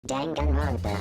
Danganronpa.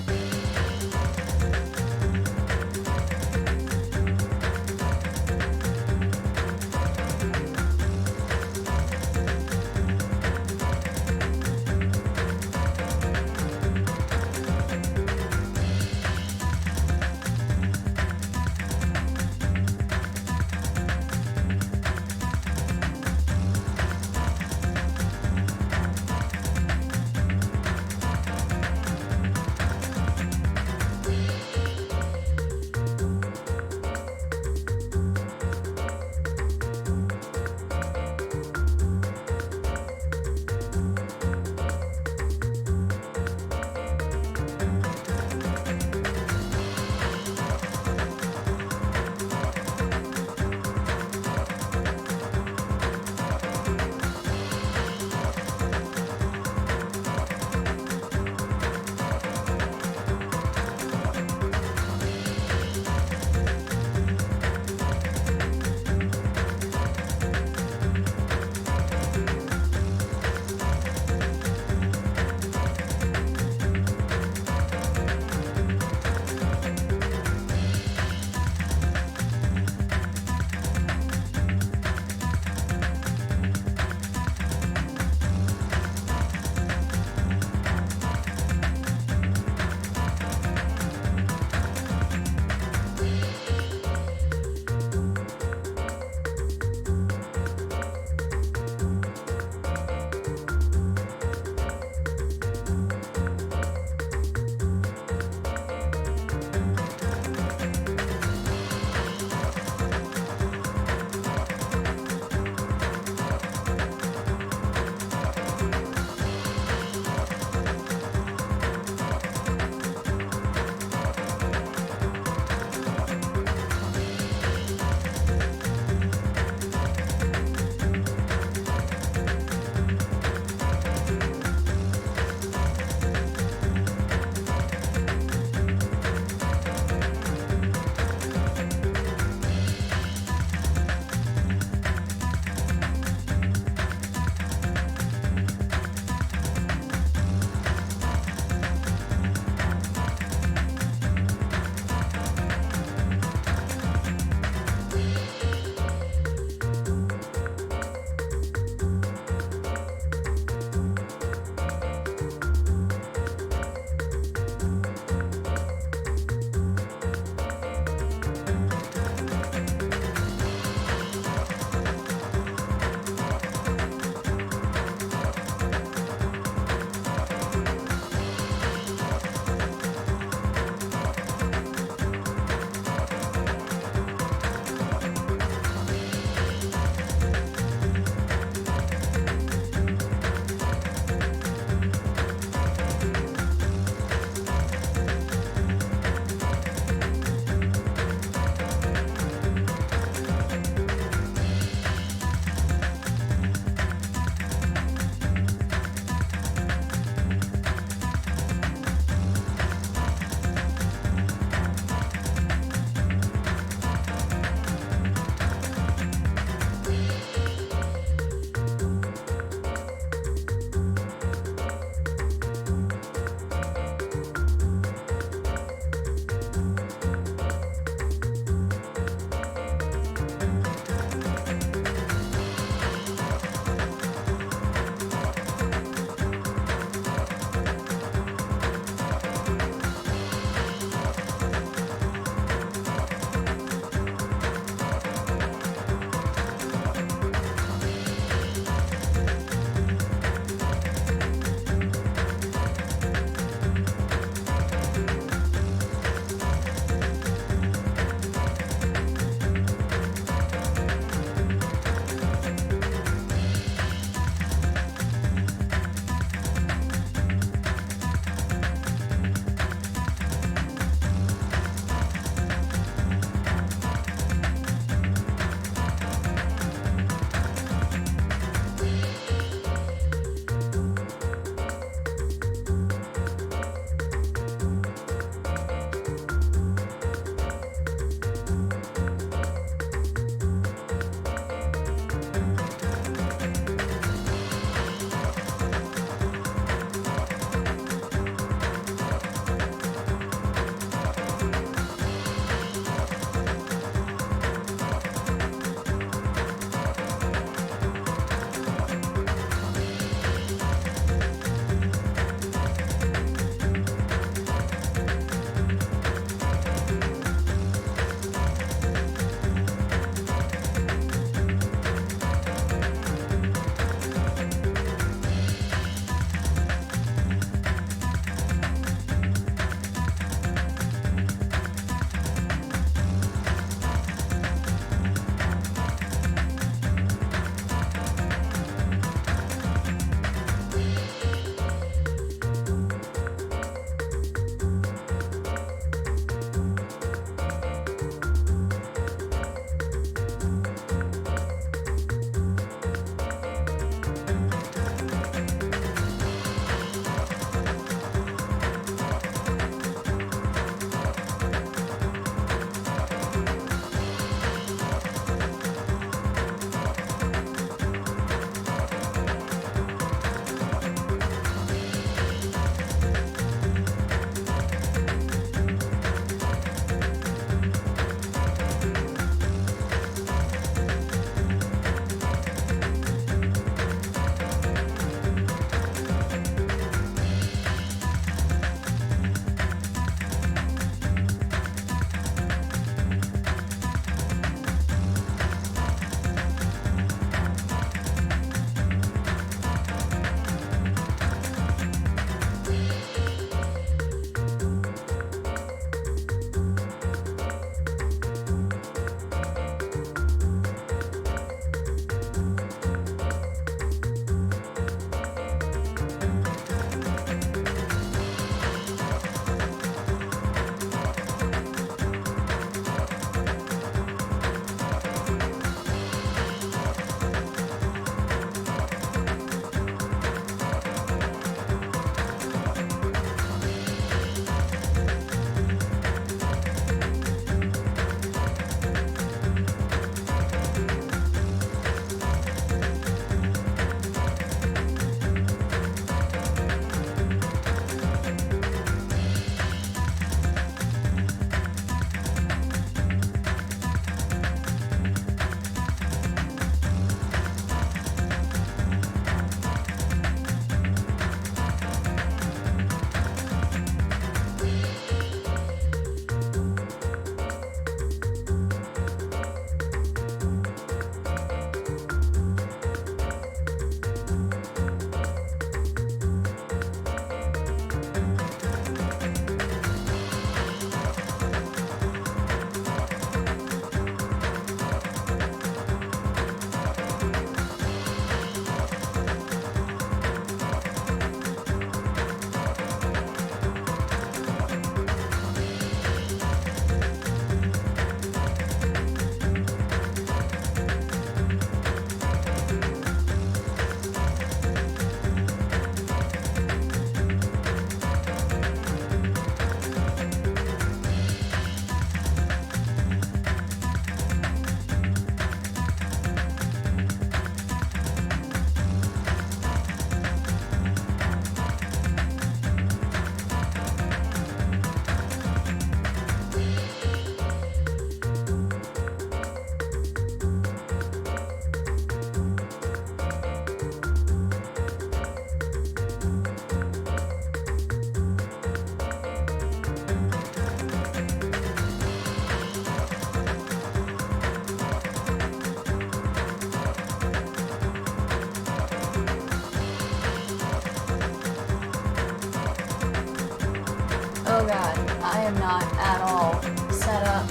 god, I am not at all set up.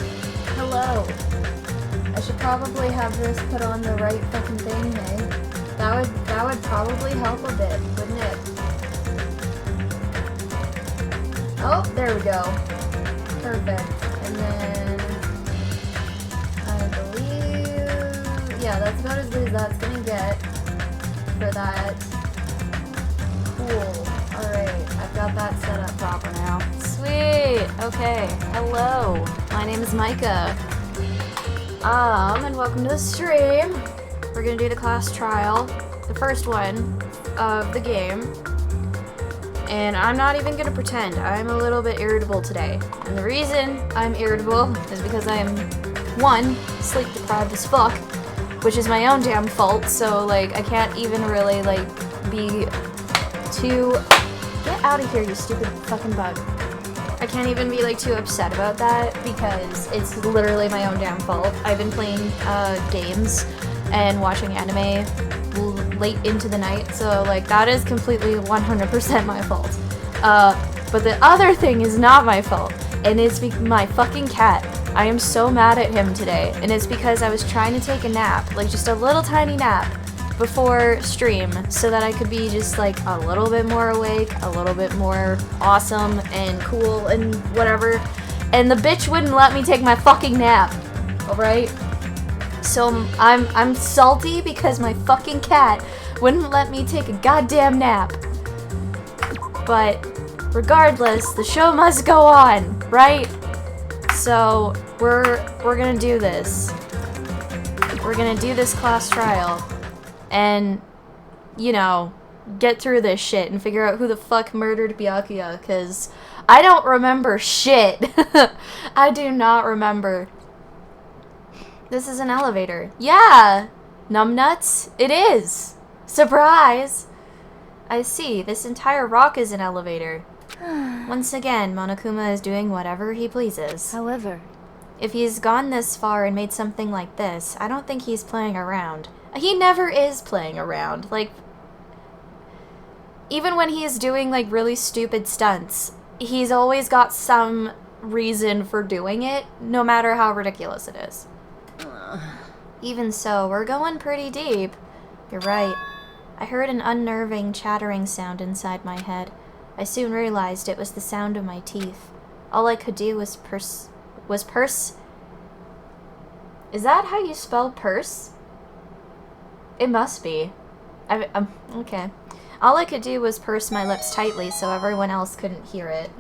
Hello. I should probably have this put on the right fucking thing, hey? That would probably help a bit, wouldn't it? Oh, there we go. Perfect. And then I believe, yeah, that's about as good as that's gonna get for that. Cool. Alright, I've got that set up proper now. Sweet! Okay, hello. My name is Micah. And welcome to the stream. We're gonna do the class trial, the first one of the game. And I'm not even gonna pretend, I'm a little bit irritable today. And the reason I'm irritable is because I'm, one, sleep deprived as fuck, which is my own damn fault, so like I can't even really like be too... Get out of here, you stupid fucking bug. I can't even be like too upset about that because it's literally my own damn fault. I've been playing games and watching anime late into the night, so like that is completely 100% my fault. But the other thing is not my fault, and it's my fucking cat. I am so mad at him today, and it's because I was trying to take a nap, like just a little tiny nap, before stream, so that I could be just like a little bit more awake, a little bit more awesome and cool and whatever, and the bitch wouldn't let me take my fucking nap, alright? So I'm salty because my fucking cat wouldn't let me take a goddamn nap. But regardless, the show must go on, right? So we're gonna do this. We're gonna do this class trial. And, you know, get through this shit and figure out who the fuck murdered Byakuya, because I don't remember shit. I do not remember. This is an elevator. Yeah! Numbnuts, it is! Surprise! I see, this entire rock is an elevator. Once again, Monokuma is doing whatever he pleases. However, if he's gone this far and made something like this, I don't think he's playing around. He never is playing around. Like, even when he is doing, like, really stupid stunts, he's always got some reason for doing it, no matter how ridiculous it is. Even so, we're going pretty deep. You're right. I heard an unnerving, chattering sound inside my head. I soon realized it was the sound of my teeth. All I could do was purse... Is that how you spell purse? It must be. Okay. All I could do was purse my lips tightly so everyone else couldn't hear it.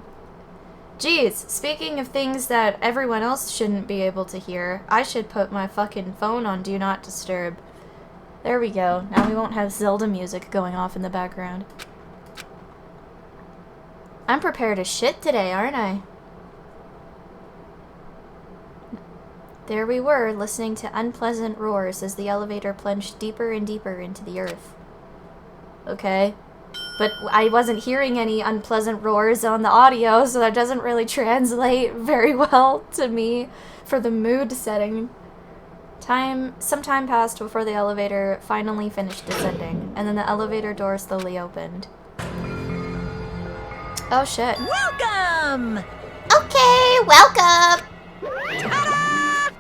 Geez, speaking of things that everyone else shouldn't be able to hear, I should put my fucking phone on Do Not Disturb. There we go. Now we won't have Zelda music going off in the background. I'm prepared as shit today, aren't I? There we were, listening to unpleasant roars as the elevator plunged deeper and deeper into the earth. Okay. But I wasn't hearing any unpleasant roars on the audio, so that doesn't really translate very well to me for the mood setting. Some time passed before the elevator finally finished descending, and then the elevator door slowly opened. Oh shit. Welcome! Okay, welcome!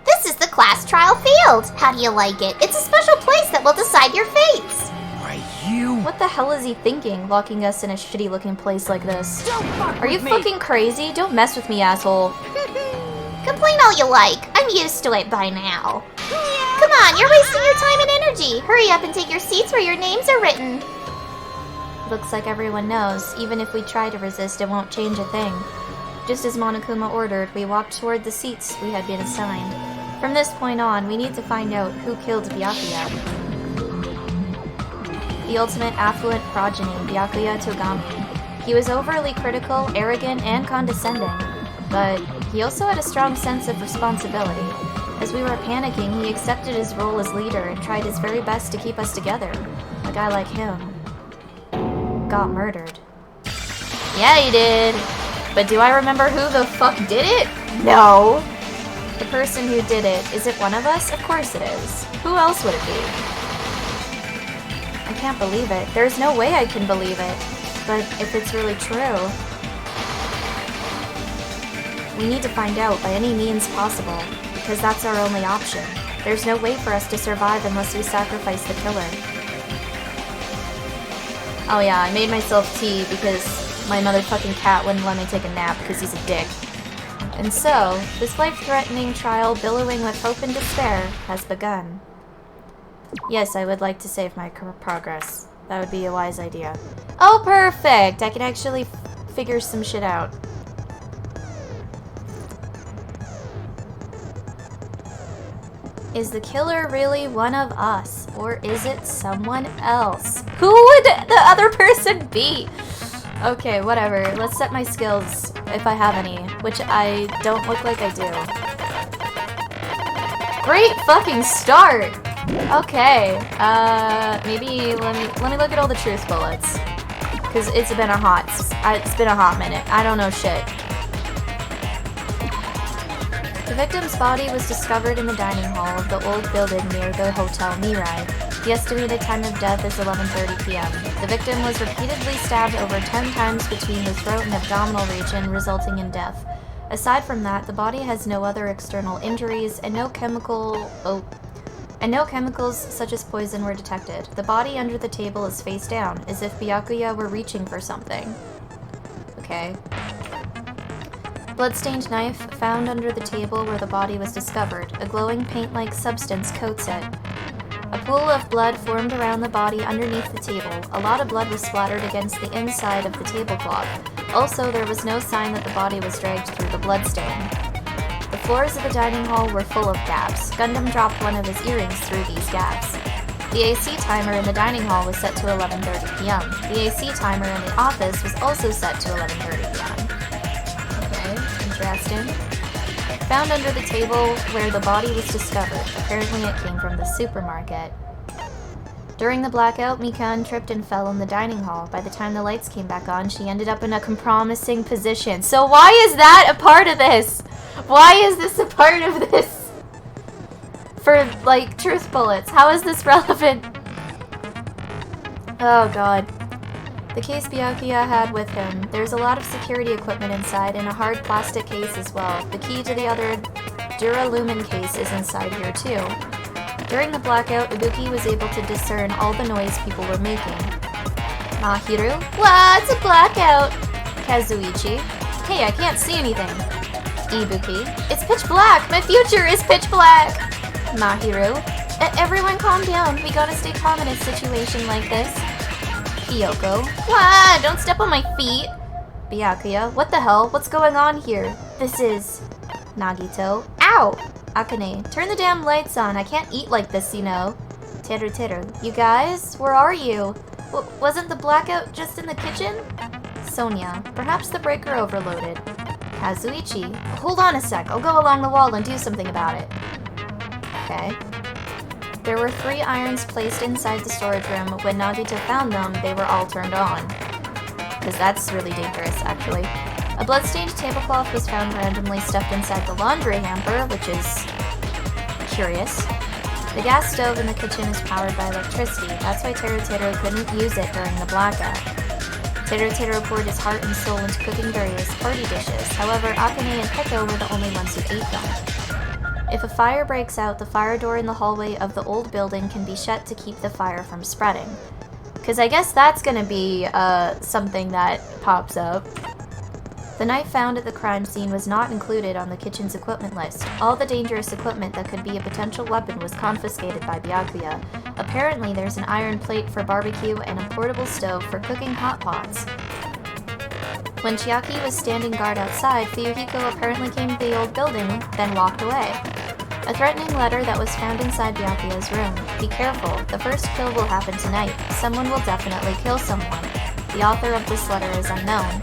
This is the class trial field. How do you like it? It's a special place that will decide your fates. Why, you... What the hell is he thinking, locking us in a shitty-looking place like this? Don't fuck Are you with me. fucking crazy? Don't mess with me, asshole. Complain all you like. I'm used to it by now. Come on, you're wasting your time and energy. Hurry up and take your seats where your names are written. Looks like everyone knows. Even if we try to resist, it won't change a thing. Just as Monokuma ordered, we walked toward the seats we had been assigned. From this point on, we need to find out who killed Byakuya. The ultimate affluent progeny, Byakuya Togami. He was overly critical, arrogant, and condescending, but he also had a strong sense of responsibility. As we were panicking, he accepted his role as leader and tried his very best to keep us together. A guy like him got murdered. Yeah, he did. But do I remember who the fuck did it? No. The person who did it, is it one of us? Of course it is. Who else would it be? I can't believe it. There's no way I can believe it. But if it's really true... We need to find out by any means possible, because that's our only option. There's no way for us to survive unless we sacrifice the killer. Oh yeah, I made myself tea because my motherfucking cat wouldn't let me take a nap because he's a dick. And so, this life-threatening trial billowing with hope and despair has begun. Yes, I would like to save my progress. That would be a wise idea. Oh, perfect! I can actually figure some shit out. Is the killer really one of us? Or is it someone else? Who would the other person be? Okay, whatever. Let's set my skills, if I have any. Which I don't look like I do. Great fucking start! Okay, maybe let me look at all the truth bullets. Cause it's been a hot minute. I don't know shit. The victim's body was discovered in the dining hall of the old building near the Hotel Mirai. The estimated time of death is 11:30 p.m. The victim was repeatedly stabbed over 10 times between the throat and abdominal region, resulting in death. Aside from that, the body has no other external injuries, and no chemicals such as poison were detected. The body under the table is face down, as if Byakuya were reaching for something. Okay. Bloodstained knife found under the table where the body was discovered. A glowing paint-like substance coats it. A pool of blood formed around the body underneath the table. A lot of blood was splattered against the inside of the tablecloth. Also, there was no sign that the body was dragged through the bloodstain. The floors of the dining hall were full of gaps. Gundam dropped one of his earrings through these gaps. The AC timer in the dining hall was set to 11:30 p.m. The AC timer in the office was also set to 11:30 p.m. Okay, interesting. Found under the table where the body was discovered. Apparently it came from the supermarket. During the blackout, Mikan tripped and fell in the dining hall. By the time the lights came back on, she ended up in a compromising position. So why is that a part of this? Why is this a part of this? For, like, truth bullets. How is this relevant? Oh, God. The case Byakuya had with him. There's a lot of security equipment inside and a hard plastic case as well. The key to the other Duralumin case is inside here, too. During the blackout, Ibuki was able to discern all the noise people were making. Mahiru? What's a blackout? Kazuichi? Hey, I can't see anything. Ibuki? It's pitch black! My future is pitch black! Mahiru? Everyone calm down. We gotta stay calm in a situation like this. Kyoko? What? Don't step on my feet! Byakuya? What the hell? What's going on here? This is... Nagito? Ow! Akane, turn the damn lights on. I can't eat like this, you know. Teru Teru. You guys? Where are you? Wasn't the blackout just in the kitchen? Sonia. Perhaps the breaker overloaded. Kazuichi. Hold on a sec. I'll go along the wall and do something about it. Okay. There were 3 irons placed inside the storage room. When Nagito found them, they were all turned on. Because that's really dangerous, actually. A bloodstained tablecloth was found randomly stuffed inside the laundry hamper, which is curious. The gas stove in the kitchen is powered by electricity. That's why Teru Teru couldn't use it during the blackout. Teru Teru poured his heart and soul into cooking various party dishes. However, Akane and Peko were the only ones who ate them. If a fire breaks out, the fire door in the hallway of the old building can be shut to keep the fire from spreading. Because I guess that's gonna be something that pops up. The knife found at the crime scene was not included on the kitchen's equipment list. All the dangerous equipment that could be a potential weapon was confiscated by Byakuya. Apparently, there's an iron plate for barbecue and a portable stove for cooking hot pots. When Chiaki was standing guard outside, Fuyuhiko apparently came to the old building, then walked away. A threatening letter that was found inside Byakuya's room. Be careful, the first kill will happen tonight. Someone will definitely kill someone. The author of this letter is unknown.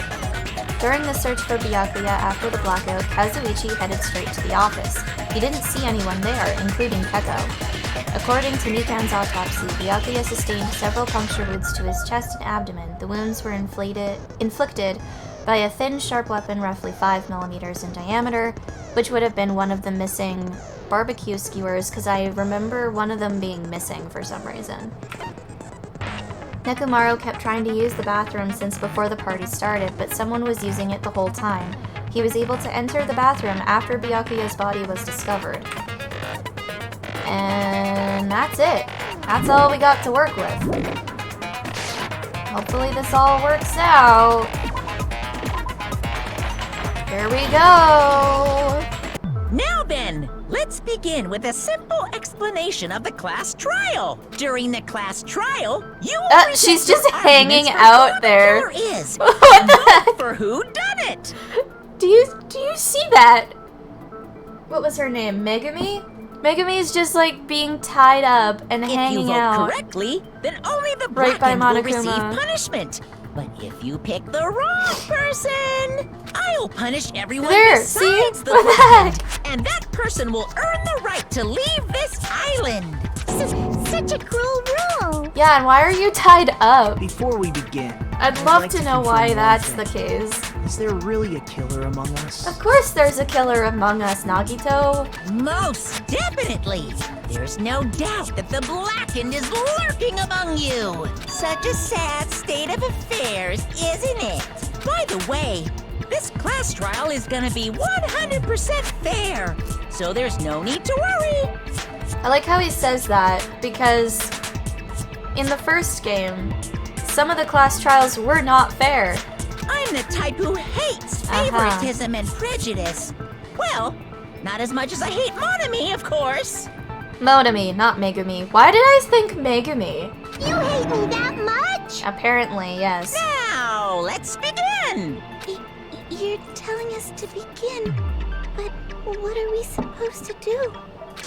During the search for Byakuya after the blackout, Kazuichi headed straight to the office. He didn't see anyone there, including Peko. According to Mikan's autopsy, Byakuya sustained several puncture wounds to his chest and abdomen. The wounds were inflicted by a thin, sharp weapon roughly 5 millimeters in diameter, which would have been one of the missing barbecue skewers, because I remember one of them being missing for some reason. Nekomaru kept trying to use the bathroom since before the party started, but someone was using it the whole time. He was able to enter the bathroom after Byakuya's body was discovered. And that's it. That's all we got to work with. Hopefully this all works out. Here we go! Now then, let's begin with a simple explanation of the class trial. During the class trial, you will present she's your just arguments hanging for out who the there. killer is, What the and vote heck? for who done it. Do you see that? What was her name? Megumi? Megumi is just like being tied up and If you hanging vote out. correctly, then only the Right by blackened will receive Monokuma. punishment. But if you pick the wrong person, I'll punish everyone There, besides see? the What the blackened, heck? and that person will earn the right to leave this island. Such a cruel rule. Yeah, and why are you tied up? Before we begin, I'd love like to to know confirm why one that's thing. the case. Is there really a killer among us? Of course there's a killer among us, Nagito. Most definitely. There's no doubt that the blackened is lurking among you. Such a sad state of affairs, isn't it? By the way, this class trial is gonna be 100% fair, so there's no need to worry. I like how he says that because in the first game, some of the class trials were not fair. I'm the type who hates favoritism and prejudice. Well, not as much as I hate Monami, of course. Monami, not Megumi. Why did I think Megumi? You hate me that much? Apparently, yes. Now, let's begin. You're telling us to begin, but what are we supposed to do?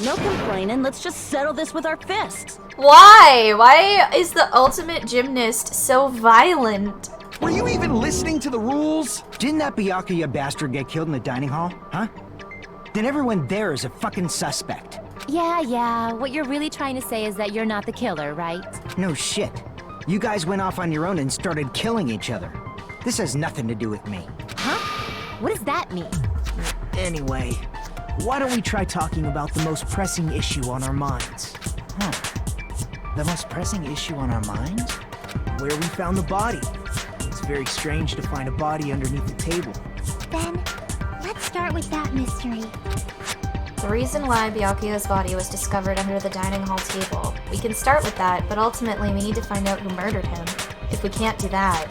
No complaining, let's just settle this with our fists. Why? Why is the ultimate gymnast so violent? Were you even listening to the rules? Didn't that Byakuya bastard get killed in the dining hall? Huh? Then everyone there is a fucking suspect. Yeah, what you're really trying to say is that you're not the killer, right? No shit. You guys went off on your own and started killing each other. This has nothing to do with me. Huh? What does that mean? Anyway, Why don't we try talking about the most pressing issue on our minds? the most pressing issue on our minds? Where we found the body. It's very strange to find a body underneath the table. Then, let's start with that mystery. The reason why Byakuya's body was discovered under the dining hall table. We can start with that, but ultimately we need to find out who murdered him. If we can't do that...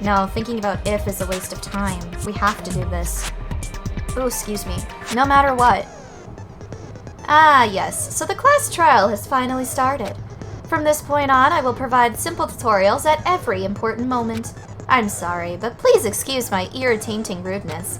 No, thinking about if is a waste of time. We have to do this. Oh, excuse me. No matter what. Ah, yes. So the class trial has finally started. From this point on, I will provide simple tutorials at every important moment. I'm sorry, but please excuse my irritating rudeness.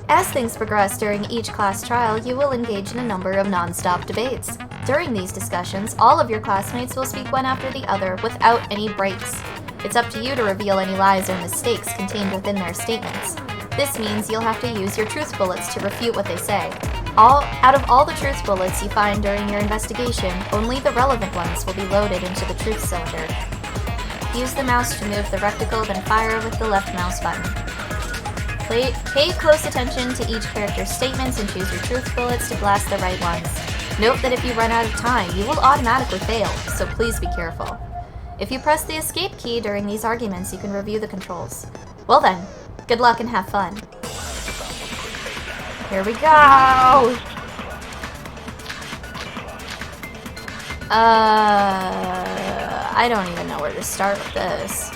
As things progress during each class trial, you will engage in a number of non-stop debates. During these discussions, all of your classmates will speak one after the other without any breaks. It's up to you to reveal any lies or mistakes contained within their statements. This means you'll have to use your truth bullets to refute what they say. Out of all the truth bullets you find during your investigation, only the relevant ones will be loaded into the truth cylinder. Use the mouse to move the reticle, then fire with the left mouse button. Pay close attention to each character's statements and choose your truth bullets to blast the right ones. Note that if you run out of time, you will automatically fail, so please be careful. If you press the escape key during these arguments, you can review the controls. Well then, good luck and have fun. Here we go! I don't even know where to start with this.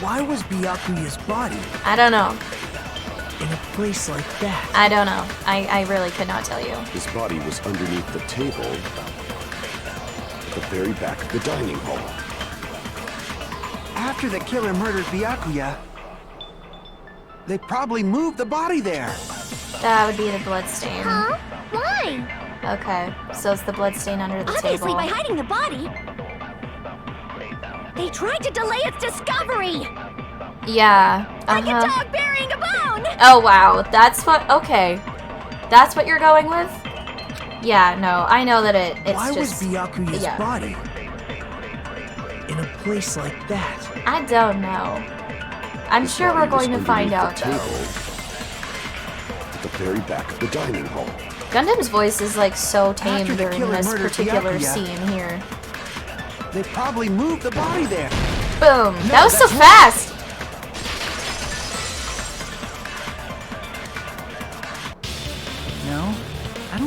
Why was Byakuya's body I don't know. in a place like that? I don't know. I really could not tell you. His body was underneath the table at the very back of the dining hall. After the killer murdered Byakuya, they probably moved the body there. That would be the bloodstain. Huh? Why? Okay, so it's the bloodstain under the Obviously, table. by hiding the body, they tried to delay its discovery. Yeah. Like a dog burying a bone. Oh wow, that's what. Okay, that's what you're going with. Yeah, no, I know that it's Why just. was Byakuya's yeah. body in a place like that? I don't know. I'm His sure we're body was going to find underneath out the though. table at the very back of the dining hall. Gundam's voice is like so tame After the during killer this murdered particular Byakuya. scene here. They probably moved the body there. Boom! No, That was so that's fast.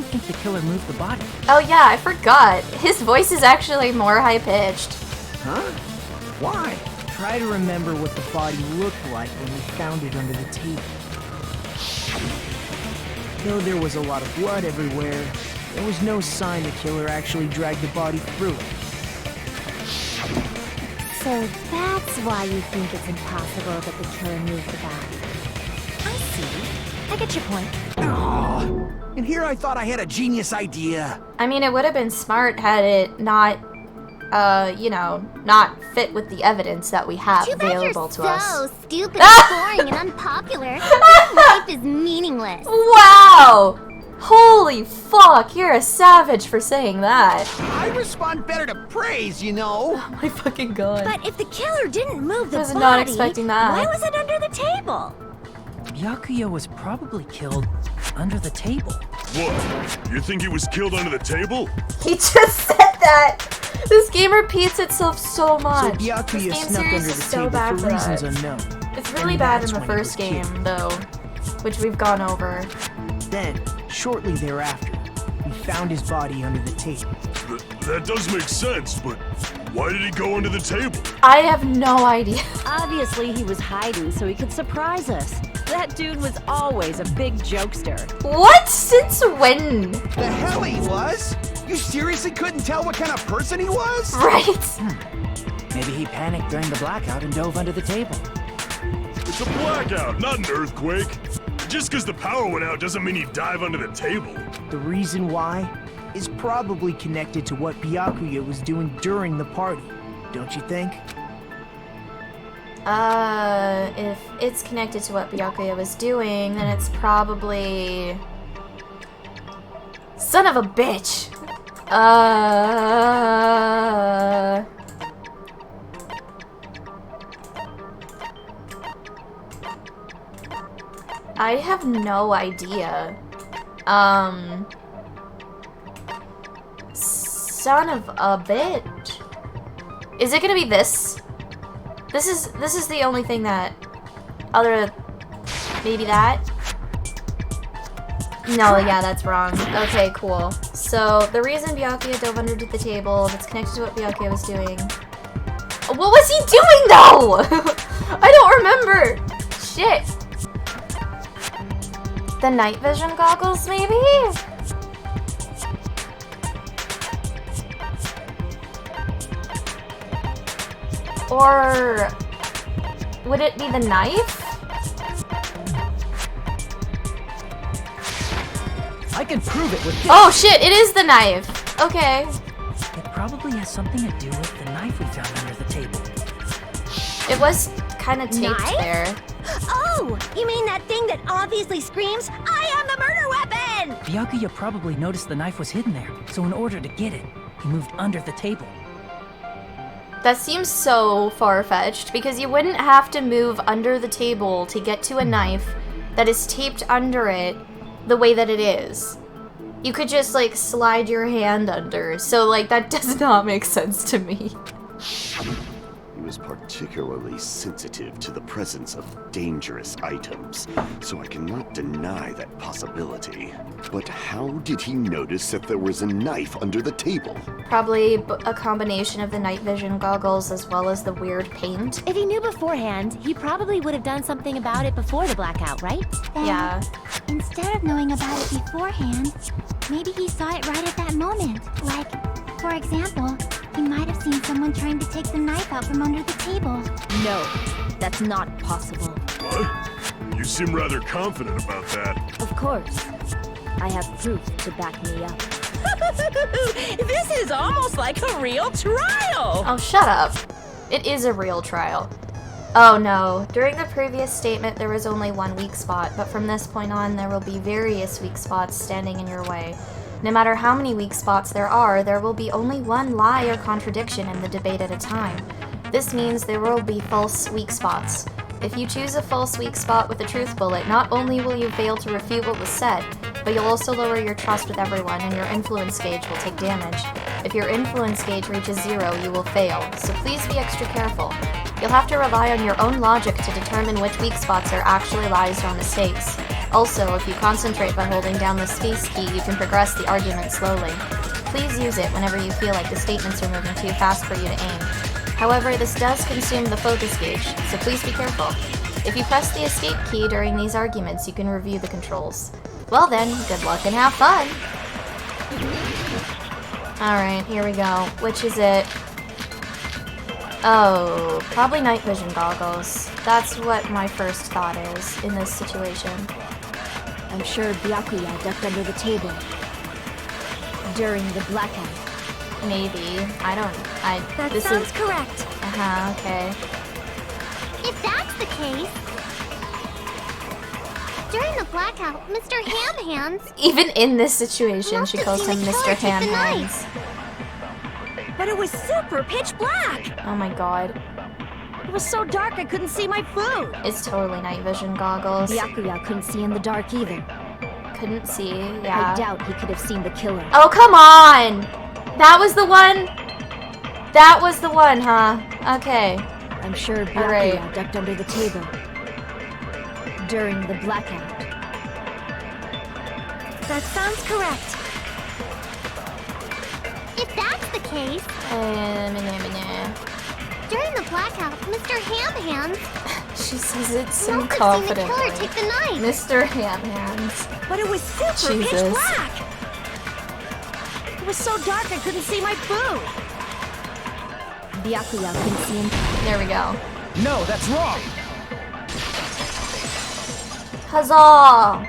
think the killer moved the body. Oh yeah, I forgot. His voice is actually more high-pitched. Huh? Why? Try to remember what the body looked like when we found it under the table. Though there was a lot of blood everywhere, there was no sign the killer actually dragged the body through it. So that's why you think it's impossible that the killer moved the body. I see. I get your point. Oh, and here I thought I had a genius idea. I mean, it would have been smart had it not, you know, not fit with the evidence that we have Too bad available to you're us. so stupid and boring and unpopular. Your life is meaningless. Wow! Holy fuck, you're a savage for saying that. I respond better to praise, you know. Oh my fucking god. But if the killer didn't move the I was body, not expecting that. why was it under the table? Byakuya was probably killed under the table. What? You think he was killed under the table? He just said that! This game repeats itself so So much. Byakuya This game snuck series under is the so table bad for for reasons that. unknown. It's really And bad that's in the when he first was killed. game, though, which we've gone over. Then, shortly thereafter, we found his body under the table. That does make sense, but why did he go under the table? I have no idea. Obviously, he was hiding so he could surprise us. That dude was always a big jokester. What? Since when? The hell he was? You seriously couldn't tell what kind of person he was? Right? Maybe he panicked during the blackout and dove under the table. It's a blackout, not an earthquake. Just because the power went out doesn't mean you dive under the table. The reason why is probably connected to what Byakuya was doing during the party, don't you think? If it's connected to what Byakuya was doing, then it's probably... Son of a bitch! I have no idea. Son of a bitch. Is it gonna be this? This is the only thing that, other, maybe that? No, yeah, that's wrong. Okay, cool. So, the reason Byakuya dove under the table, that's connected to what Byakuya was doing. What was he doing, though? I don't remember. Shit. The night vision goggles, maybe? Or would it be the knife? I can prove it with this. Oh shit, it is the knife. Okay. It probably has something to do with the knife we found under the table. It was kind of taped Knife? there. Oh, you mean that thing that obviously screams, "I am the murder weapon"? Byakuya probably noticed the knife was hidden there, so in order to get it, he moved under the table. That seems so far-fetched because you wouldn't have to move under the table to get to a knife that is taped under it the way that it is. You could just like slide your hand under. So like that does not make sense to me. He was particularly sensitive to the presence of dangerous items, so I cannot deny that possibility. But how did he notice that there was a knife under the table? Probably a combination of the night vision goggles as well as the weird paint. If he knew beforehand, he probably would have done something about it before the blackout, right? Then, Yeah. Instead of knowing about it beforehand, maybe he saw it right at that moment. Like, for example, he might have seen someone trying to take the knife out from under the table. No, that's not possible. What? You seem rather confident about that. Of course. I have proof to back me up. This is almost like a real trial. Oh, shut up. It is a real trial. Oh no, during the previous statement there was only one weak spot, but from this point on there will be various weak spots standing in your way. No matter how many weak spots there will be only one lie or contradiction in the debate at a time. This means there will be false weak spots. If you choose a false weak spot with a truth bullet, not only will you fail to refute what was said, but you'll also lower your trust with everyone and your influence gauge will take damage. If your influence gauge reaches 0, you will fail, so please be extra careful. You'll have to rely on your own logic to determine which weak spots are actually lies or mistakes. Also, if you concentrate by holding down the space key, you can progress the argument slowly. Please use it whenever you feel like the statements are moving too fast for you to aim. However, this does consume the focus gauge, so please be careful. If you press the escape key during these arguments, you can review the controls. Well then, good luck and have fun! Alright, here we go. Which is it? Oh, probably night vision goggles. That's what my first thought is in this situation. I'm sure Byakuya ducked under the table during the blackout. Maybe. That this sounds is correct. okay. If that's the case, during the blackout, Mr. Ham Hands. Even in this situation, Must she have calls seen him the Mr. killer take Ham the Hands. But it was super pitch black! Oh my god. It was so dark I couldn't see my food! It's totally night vision goggles. Byakuya couldn't see in the dark either. Couldn't see, yeah. I doubt he could have seen the killer. Oh, come on! That was the one? That was the one, huh? Okay. I'm sure Byakuya Alright. ducked under the table during the blackout. That sounds correct. If that's the case, during the blackout, Mr. Ham Hands She says it so must have seen the confidently. killer take the knife. Mr. Ham Hands. But it was super pitch Jesus. black! It was so dark I couldn't see my food! Byakuya couldn't see him. There we go. No, that's wrong! Huzzah!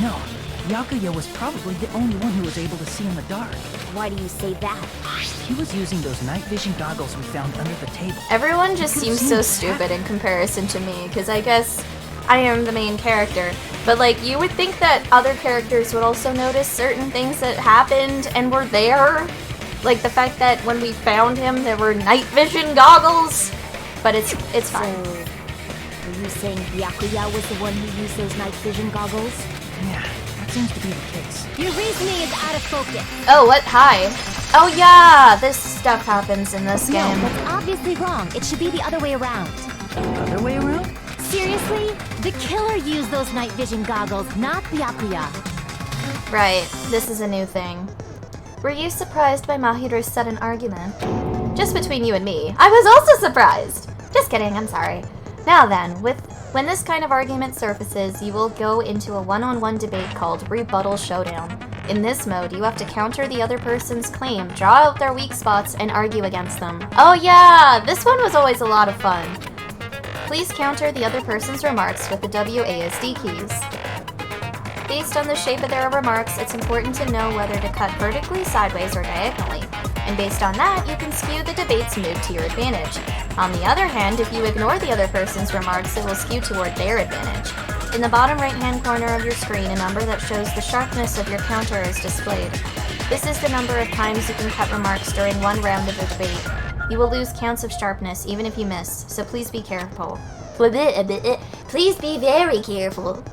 No, Byakuya was probably the only one who was able to see in the dark. Why do you say that? He was using those night vision goggles we found under the table. Everyone just You could've seems seen so what's stupid happening. in comparison to me, because I guess I am the main character. But, like, you would think that other characters would also notice certain things that happened and were there. Like the fact that when we found him, there were night vision goggles. But it's fine. So, are you saying Byakuya was the one who used those night vision goggles? Yeah, that seems to be the case. Your reasoning is out of focus. Oh, what? Hi. Oh, yeah! This stuff happens in this No, game. that's obviously wrong. It should be the other way around. Other way around? Seriously? The killer used those night vision goggles, not Byakuya. Right, this is a new thing. Were you surprised by Mahiru's sudden argument? Just between you and me, I was also surprised! Just kidding, I'm sorry. Now then, when this kind of argument surfaces, you will go into a one-on-one debate called Rebuttal Showdown. In this mode, you have to counter the other person's claim, draw out their weak spots, and argue against them. Oh yeah, this one was always a lot of fun. Please counter the other person's remarks with the WASD keys. Based on the shape of their remarks, it's important to know whether to cut vertically, sideways, or diagonally. And based on that, you can skew the debate's mood to your advantage. On the other hand, if you ignore the other person's remarks, it will skew toward their advantage. In the bottom right-hand corner of your screen, a number that shows the sharpness of your counter is displayed. This is the number of times you can cut remarks during one round of the debate. You will lose counts of sharpness even if you miss, so please be careful. Please be very careful.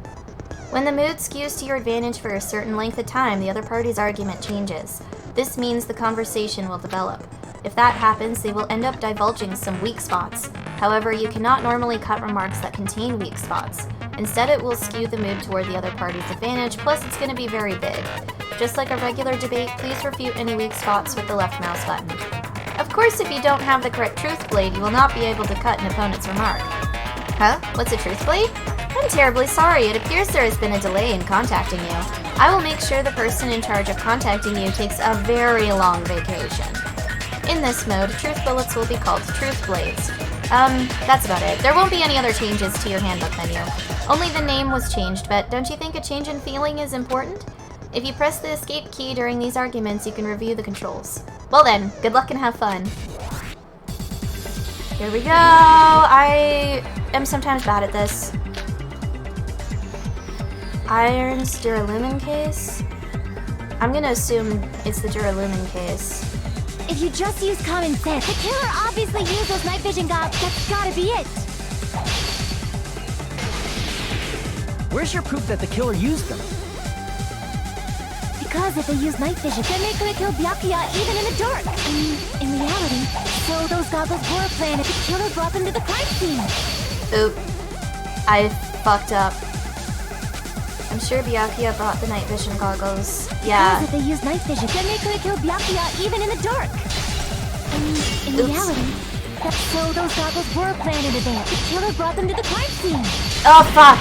When the mood skews to your advantage for a certain length of time, the other party's argument changes. This means the conversation will develop. If that happens, they will end up divulging some weak spots. However, you cannot normally cut remarks that contain weak spots. Instead, it will skew the mood toward the other party's advantage, plus it's going to be very big. Just like a regular debate, please refute any weak spots with the left mouse button. Of course, if you don't have the correct truth blade, you will not be able to cut an opponent's remark. Huh? What's a truth blade? I'm terribly sorry. It appears there has been a delay in contacting you. I will make sure the person in charge of contacting you takes a very long vacation. In this mode, truth bullets will be called truth blades. That's about it. There won't be any other changes to your handbook menu. Only the name was changed, but don't you think a change in feeling is important? If you press the escape key during these arguments, you can review the controls. Well then, good luck and have fun. Here we go! I am sometimes bad at this. Iron's Duralumin case? I'm gonna assume it's the Duralumin case. If you just use common sense, the killer obviously used those night vision goggles. That's gotta be it. Where's your proof that the killer used them? Because if they use night vision, then they could have killed Byakuya even in the dark. I mean, in reality, so those goggles were a plan if the killer brought them to the crime scene. Oop. I fucked up. I'm sure Byakuya brought the night vision goggles. Yeah. If they use night vision, then they could have killed Byakuya even in the dark. In reality, so those goggles were planned in advance. The killer brought them to the crime scene. Oh, fuck.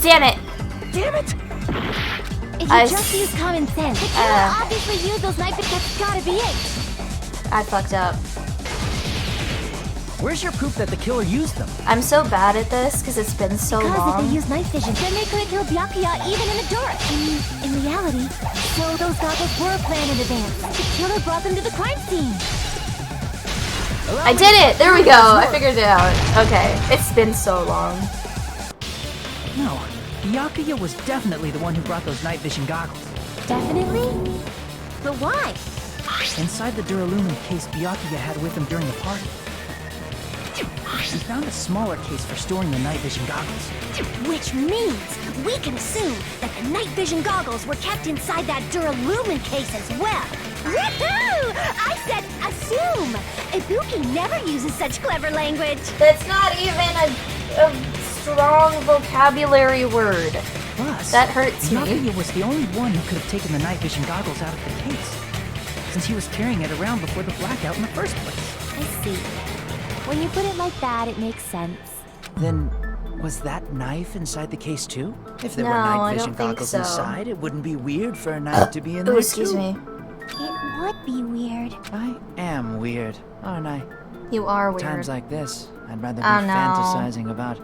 Damn it. Damn it! If you just use common sense, the killer obviously used those night vision. That's gotta be it. I fucked up. Where's your proof that the killer used them? I'm so bad at this because it's been so long. Because if they use night vision, then they could have killed Byakuya even in the dark. In reality, so those goggles were planned in advance. The killer brought them to the crime scene. I did it! There we go! I figured it out. Okay. It's been so long. No, Byakuya was definitely the one who brought those night vision goggles. Definitely? But why? Inside the Duralumin case Byakuya had with him during the party, he found a smaller case for storing the night vision goggles. Which means we can assume that the night vision goggles were kept inside that Duralumin case as well. Woohoo! I said assume! Ibuki never uses such clever language. That's not even a strong vocabulary word. Plus, that hurts me. Byakuya was the only one who could have taken the night vision goggles out of the case, since he was carrying it around before the blackout in the first place. I see. When you put it like that, it makes sense. Then, was that knife inside the case too? If there No, were I night don't vision think goggles so. inside, it wouldn't be weird for a knife to be in there excuse too. me. It would be weird. I am weird, aren't I? You are weird. Times like this, I'd rather be Oh, no. fantasizing about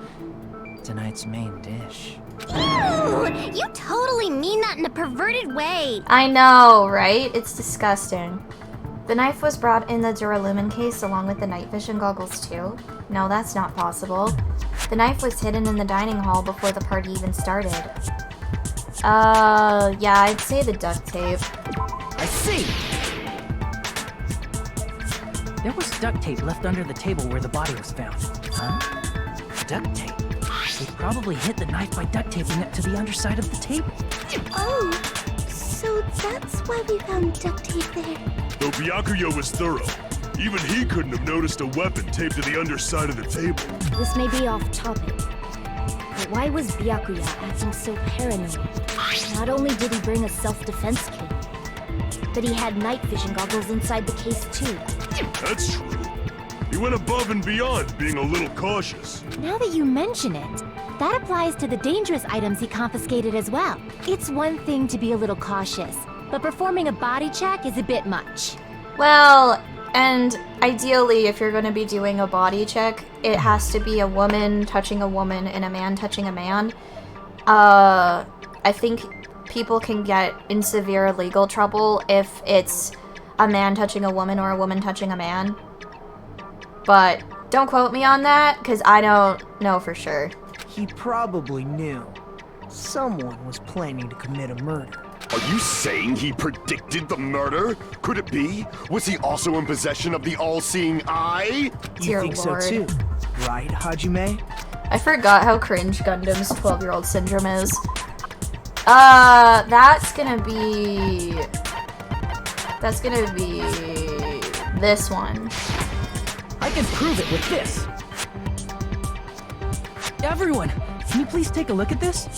tonight's main dish. Ew! You totally mean that in a perverted way. I know, right? It's disgusting. The knife was brought in the Duralumin case along with the night vision goggles too. No, that's not possible. The knife was hidden in the dining hall before the party even started. Yeah, I'd say the duct tape. I see! There was duct tape left under the table where the body was found. Huh? Duct tape? They probably hid the knife by duct taping it to the underside of the table. Oh, so that's why we found duct tape there. Though Byakuya was thorough, even he couldn't have noticed a weapon taped to the underside of the table. This may be off topic, but why was Byakuya acting so paranoid? Not only did he bring a self-defense kit, but he had night vision goggles inside the case too. That's true. He went above and beyond, being a little cautious. Now that you mention it, that applies to the dangerous items he confiscated as well. It's one thing to be a little cautious, but performing a body check is a bit much. Well, and ideally, if you're going to be doing a body check, it has to be a woman touching a woman and a man touching a man. I think people can get in severe legal trouble if it's a man touching a woman or a woman touching a man. But don't quote me on that, because I don't know for sure. He probably knew. Someone was planning to commit a murder. Are you saying he predicted the murder? Could it be? Was he also in possession of the all-seeing eye? Dear You think Lord. so too, right, Hajime? I forgot how cringe Gundam's 12-year-old syndrome is. That's gonna be this one. I can prove it with this. Everyone, can you please take a look at this?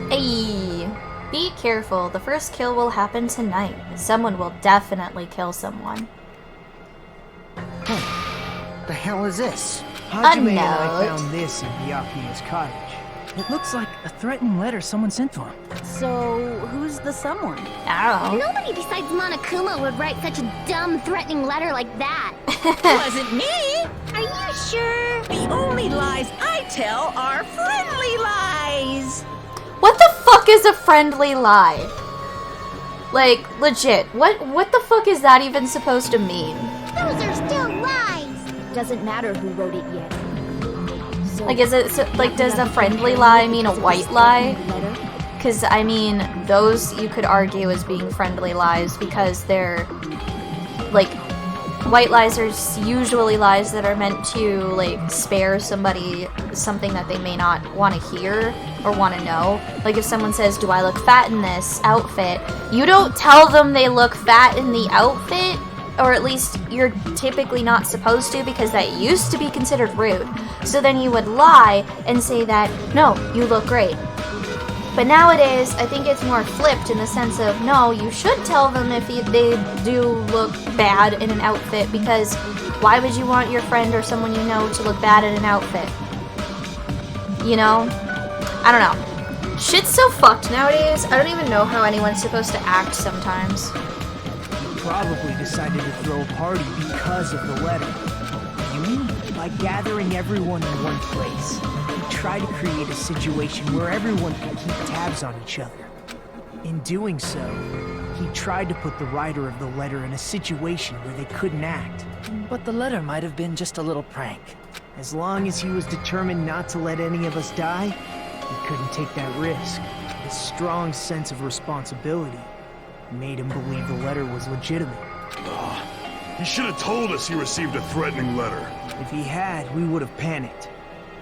Hey, be careful. The first kill will happen tonight. Someone will definitely kill someone. The hell is this? Hajime and I note. found this in Byakuya's cottage. It looks like a threatening letter someone sent to him. So, who's the someone? I don't know. Nobody besides Monokuma would write such a dumb, threatening letter like that. Wasn't me! Are you sure? The only lies I tell are friendly lies! What the fuck is a friendly lie? Like, legit, what the fuck is that even supposed to mean? Those are still lies. Doesn't matter who wrote it yet. So, Like, is it, like, does a friendly lie mean a white lie? Because, I mean, those you could argue as being friendly lies because they're, like, white lies are usually lies that are meant to, like, spare somebody something that they may not want to hear or want to know. Like, if someone says, do I look fat in this outfit? You don't tell them they look fat in the outfit. or at least you're typically not supposed to because that used to be considered rude. So then you would lie and say that, no, you look great. But nowadays, I think it's more flipped in the sense of, no, you should tell them if they do look bad in an outfit, because why would you want your friend or someone you know to look bad in an outfit? You know? I don't know. Shit's so fucked nowadays, I don't even know how anyone's supposed to act sometimes. He probably decided to throw a party because of the letter. You mean? By gathering everyone in one place. Try to create a situation where everyone could keep tabs on each other. In doing so, he tried to put the writer of the letter in a situation where they couldn't act. But the letter might have been just a little prank. As long as he was determined not to let any of us die, he couldn't take that risk. His strong sense of responsibility made him believe the letter was legitimate. He should have told us he received a threatening letter. If he had, we would have panicked.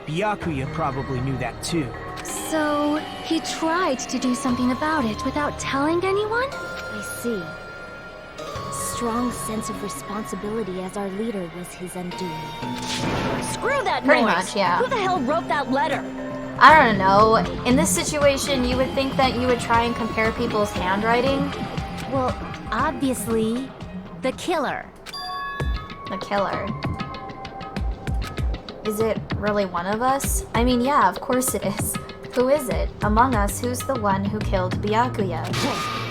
Byakuya probably knew that too. So, he tried to do something about it without telling anyone? I see. Strong sense of responsibility as our leader was his undoing. Screw that Pretty noise! much, yeah. Who the hell wrote that letter? I don't know. In this situation, you would think that you would try and compare people's handwriting. Well, obviously, the killer. The killer. Is it really one of us? I mean, yeah, of course it is. Who is it? Among us, who's the one who killed Byakuya?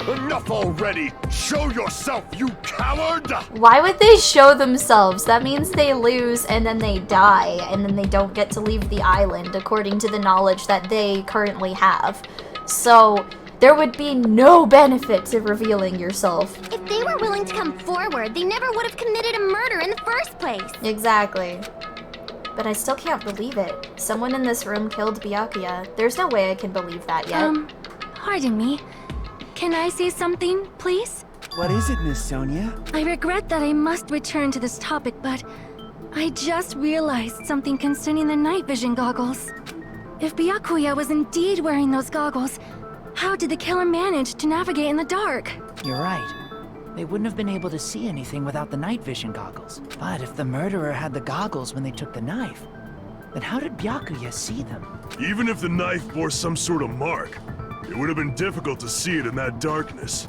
Enough already! Show yourself, you coward! Why would they show themselves? That means they lose and then they die, and then they don't get to leave the island according to the knowledge that they currently have. So, there would be no benefit to revealing yourself. If they were willing to come forward, they never would have committed a murder in the first place. Exactly. But I still can't believe it. Someone in this room killed Byakuya. There's no way I can believe that yet. Pardon me. Can I say something, please? What is it, Miss Sonia? I regret that I must return to this topic, but I just realized something concerning the night vision goggles. If Byakuya was indeed wearing those goggles, how did the killer manage to navigate in the dark? You're right. They wouldn't have been able to see anything without the night vision goggles. But if the murderer had the goggles when they took the knife, then how did Byakuya see them? Even if the knife bore some sort of mark, it would have been difficult to see it in that darkness.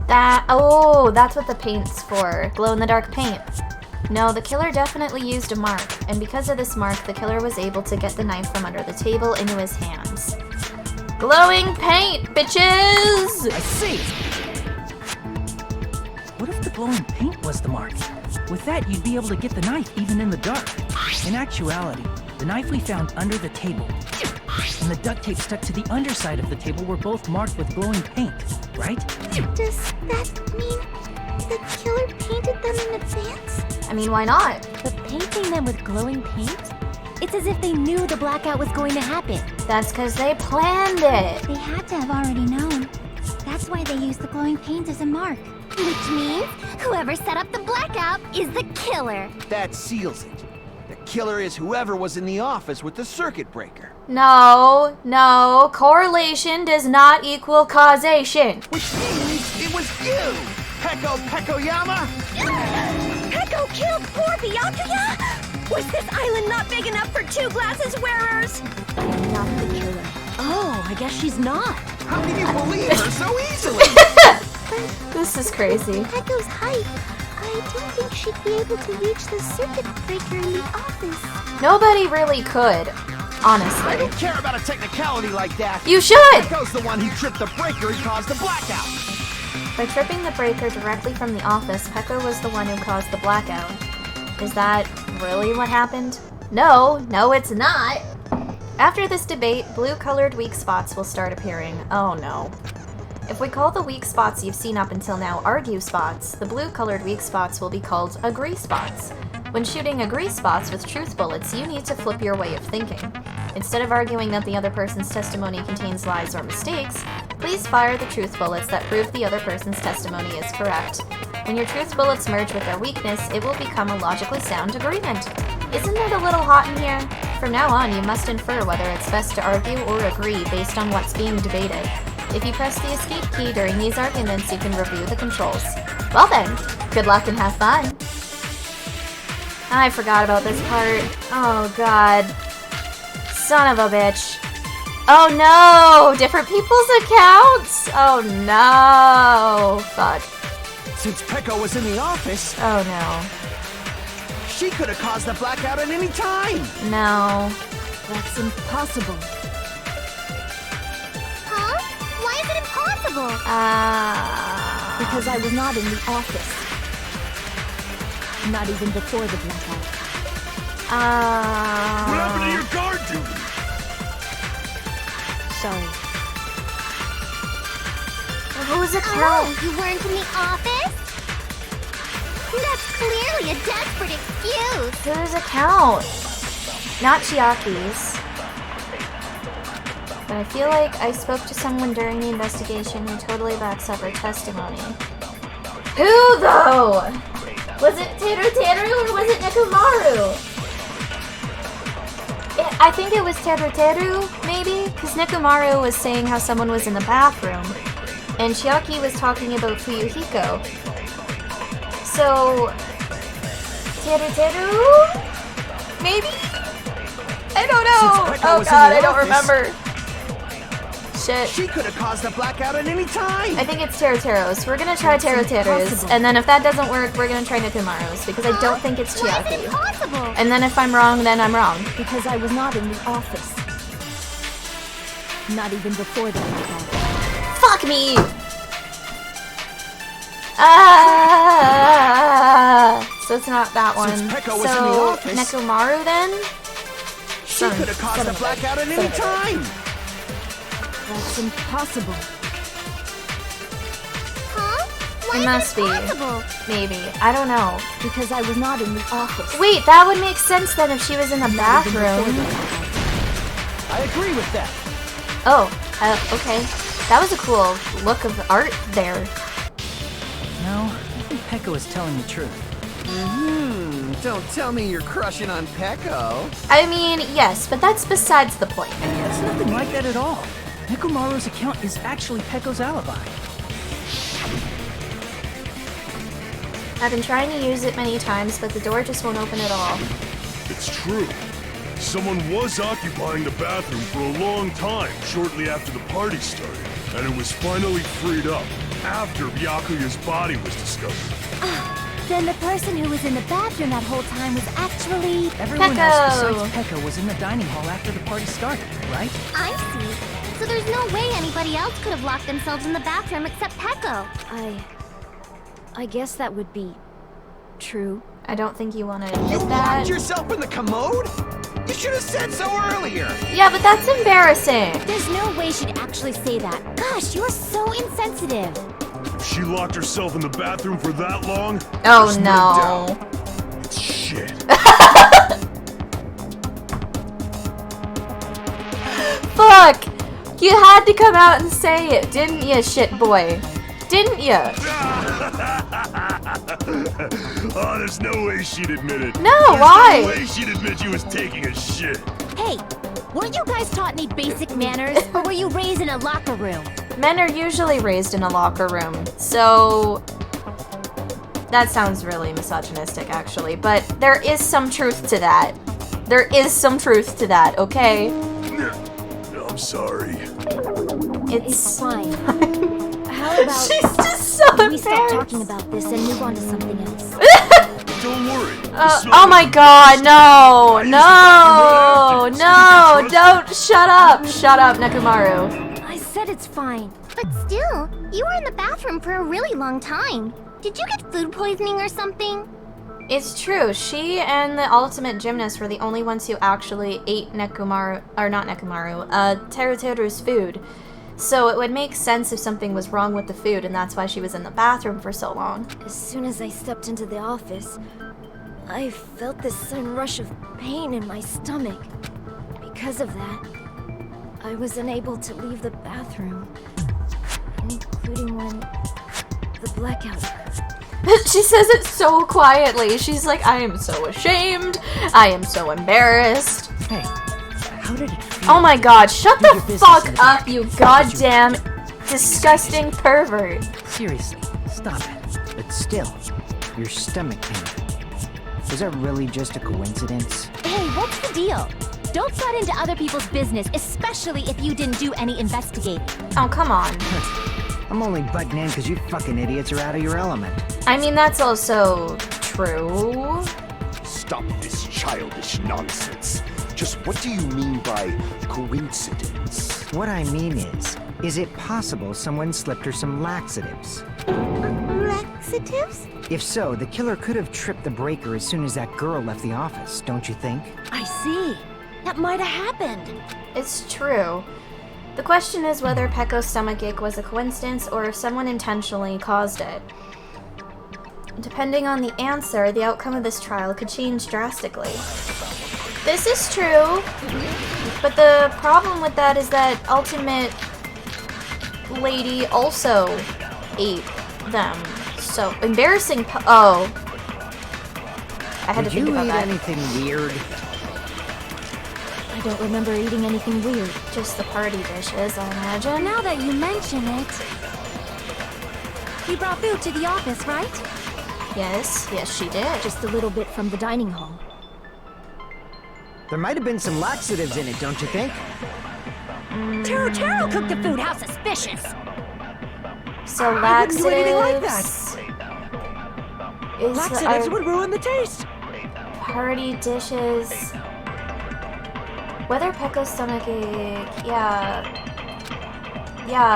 Oh, that's what the paint's for. Glow-in-the-dark paint. No, the killer definitely used a mark, and because of this mark, the killer was able to get the knife from under the table into his hands. Glowing paint, bitches! I see! What if the glowing paint was the mark? With that, you'd be able to get the knife even in the dark. In actuality, the knife we found under the table and the duct tape stuck to the underside of the table were both marked with glowing paint, right? Does that mean the killer painted them in advance? I mean, why not? But painting them with glowing paint? It's as if they knew the blackout was going to happen. That's because they planned it. They had to have already known. That's why they used the glowing paint as a mark. Which means whoever set up the blackout is the killer. That seals it. The killer is whoever was in the office with the circuit breaker. No, no. Correlation does not equal causation. Which means it was you, Pekoyama! Peko killed poor Byakuya? Was this island not big enough for 2 glasses wearers? Not the killer. Oh, I guess she's not. How can you believe her so easily? This is crazy. Peko's height, I don't think she'd be able to reach the circuit breaker in the office. Nobody really could, I honestly. don't care about a technicality like that. You should! Peko's the one who tripped the breaker and caused the blackout. By tripping the breaker directly from the office, Peko was the one who caused the blackout. Is that really what happened? No, it's not. After this debate, blue-colored weak spots will start appearing. Oh no. If we call the weak spots you've seen up until now argue spots, the blue-colored weak spots will be called agree spots. When shooting agree spots with truth bullets, you need to flip your way of thinking. Instead of arguing that the other person's testimony contains lies or mistakes, please fire the truth bullets that prove the other person's testimony is correct. When your truth bullets merge with their weakness, it will become a logically sound agreement. Isn't it a little hot in here? From now on, you must infer whether it's best to argue or agree based on what's being debated. If you press the escape key during these arguments, you can review the controls. Well then, good luck and have fun. I forgot about this part. Oh god. Son of a bitch. Oh no! Different people's accounts? Oh no! Fuck. Since Peko was in the office, Oh no. she could have caused the blackout at any time. No. That's impossible. Huh? Why is it impossible? Because I was not in the office. Not even before the blackout. What happened to your guard duty? Sorry. Who's a Oh, count? you weren't in the office? That's clearly a desperate excuse. Who's a count? Not Chiaki's. But I feel like I spoke to someone during the investigation who totally backs up her testimony. Who though? Was it Teru or was it Nekomaru? I think it was Teru, maybe? Because Nekomaru was saying how someone was in the bathroom. And Chiaki was talking about Fuyuhiko. So... Teru? Maybe? I don't know! Oh god, I don't remember. Shit. She could have caused the blackout at any time. I think it's Teru's. We're gonna try Teru's, and then if that doesn't work, we're gonna try Nekomaru's, because I don't think it's Why is it Chiaki. impossible? And then if I'm wrong, then I'm wrong. Because I was not in the office. Not even before the blackout. Fuck me! So it's not that one. Since Peko was in the So, office, Nekomaru then? she could have caused the blackout at any time. That's impossible. Huh? It must be. Maybe. I don't know. Because I was not in the office. Wait, that would make sense then if she was in the bathroom. I agree with that. Oh, okay. That was a cool look of art there. No, I think Peko is telling the truth. Don't tell me you're crushing on Peko. I mean, yes, but that's besides the point. It's nothing like that at all. Nekomaru's account is actually Peko's alibi. I've been trying to use it many times, but the door just won't open at all. It's true. Someone was occupying the bathroom for a long time shortly after the party started, and it was finally freed up after Byakuya's body was discovered. Then the person who was in the bathroom that whole time was actually... Everyone else besides Peko was in the dining hall after the party started, right? I see. So there's no way anybody else could have locked themselves in the bathroom except Peko. I guess that would be true. I don't think you want to You admit that. locked yourself in the commode? You should have said so earlier. Yeah, but that's embarrassing. There's no way she'd actually say that. Gosh, you're so insensitive. If she locked herself in the bathroom for that long, Oh there's no. doubt. It's shit. Fuck! You had to come out and say it, didn't you, shit boy? Didn't you? Oh, there's no way she'd admit it. No, There's why? no way she'd admit she was taking a shit. Hey, weren't you guys taught any basic manners, or were you raised in a locker room? Men are usually raised in a locker room, so... That sounds really misogynistic, actually, but there is some truth to that. There is some truth to that, okay? I'm sorry. It's fine. How about She's just so we stop embarrassed. talking about this and move on to something else? Don't worry. Oh my god, no! No! No! Don't! Shut up! Shut up, Nekomaru. I said it's fine. But still, you were in the bathroom for a really long time. Did you get food poisoning or something? It's true, she and the Ultimate Gymnast were the only ones who actually ate Nekomaru, or not Nekomaru, Teru's food. So it would make sense if something was wrong with the food, and that's why she was in the bathroom for so long. As soon as I stepped into the office, I felt this sudden rush of pain in my stomach. Because of that, I was unable to leave the bathroom, including when the blackout occurred. She says it so quietly. She's like, I am so ashamed. I am so embarrassed. Hey, how did it feel? Oh my god, shut Leave your the business fuck in the up, back. you goddamn disgusting pervert. Seriously, stop it. But still, your stomach pain. Was that really just a coincidence? Hey, what's the deal? Don't butt into other people's business, especially if you didn't do any investigating. Oh, come on. I'm only butting in because you fucking idiots are out of your element. I mean, that's also true. Stop this childish nonsense. Just what do you mean by coincidence? What I mean is it possible someone slipped her some laxatives? Laxatives? If so, the killer could have tripped the breaker as soon as that girl left the office, don't you think? I see. That might have happened. It's true. The question is whether Pecco's stomachache was a coincidence or if someone intentionally caused it. Depending on the answer, the outcome of this trial could change drastically. This is true, but the problem with that is that Ultimate Lady also ate them. So embarrassing. Oh, I had to think about that. Did you eat anything weird? I don't remember eating anything weird. Just the party dishes, I imagine. Now that you mention it, you brought food to the office, right? Yes, she did. Just a little bit from the dining hall. There might have been some laxatives in it, don't you think? Taro cooked the food. How suspicious! So I wouldn't do anything like laxatives. Laxatives would ruin the taste. Party dishes. Whether Pecco's stomachache, yeah,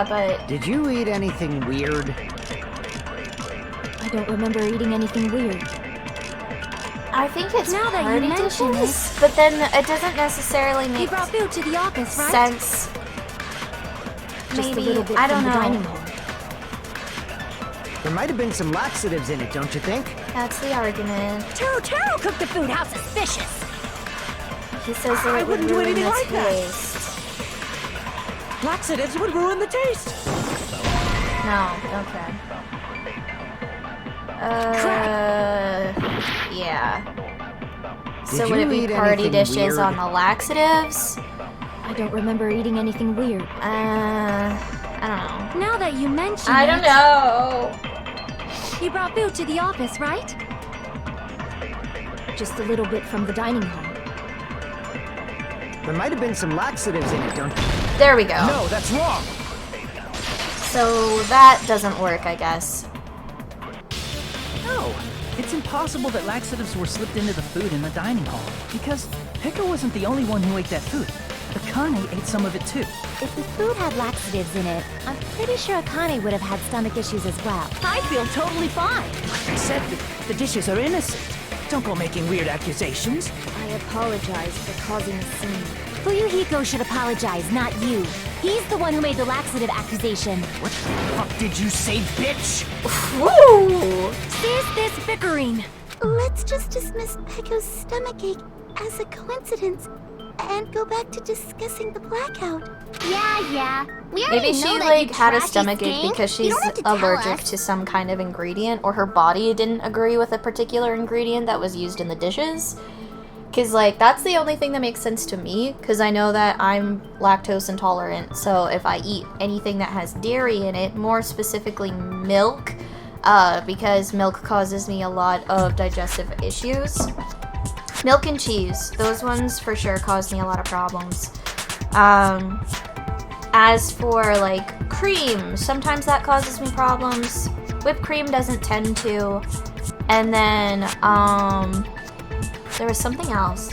but Did you eat anything weird? I don't remember eating anything weird. I think it's Now that you party mention dishes, but then it doesn't necessarily You make brought food to the office, right? sense. Just a Maybe, little bit I don't from the dining know. hall. There might have been some laxatives in it, don't you think? That's the argument. Taro cooked the food. How suspicious! He says that I it would wouldn't do ruin anything the like that. taste. Laxatives would ruin the taste. No, okay. Yeah. So Did would you it be eat party anything dishes weird? on the laxatives? I don't remember eating anything weird. I don't know. Now that you mention I it, don't know. you brought food to the office, right? Just a little bit from the dining hall. There might have been some laxatives in it, don't you? There we go. No, that's wrong. So that doesn't work, I guess. No, it's impossible that laxatives were slipped into the food in the dining hall, because Pecco wasn't the only one who ate that food. Akane ate some of it too. If the food had laxatives in it, I'm pretty sure Akane would have had stomach issues as well. I feel totally fine. Like I said, the dishes are innocent. Don't go making weird accusations. I apologize for causing a scene. Fuyuhiko should apologize, not you. He's the one who made the laxative accusation. What the fuck did you say, bitch? Woo! Cease this bickering. Let's just dismiss Pecco's stomachache as a coincidence and go back to discussing the blackout. Yeah. We already Maybe she know that like you had a trashy stomachache skank. because You she's don't have to tell allergic us. to some kind of ingredient, or her body didn't agree with a particular ingredient that was used in the dishes. Because like that's the only thing that makes sense to me, because I know that I'm lactose intolerant, so if I eat anything that has dairy in it, more specifically milk, because milk causes me a lot of digestive issues. Milk and cheese, those ones for sure cause me a lot of problems. As for like cream, sometimes that causes me problems. Whipped cream doesn't tend to. And then there was something else.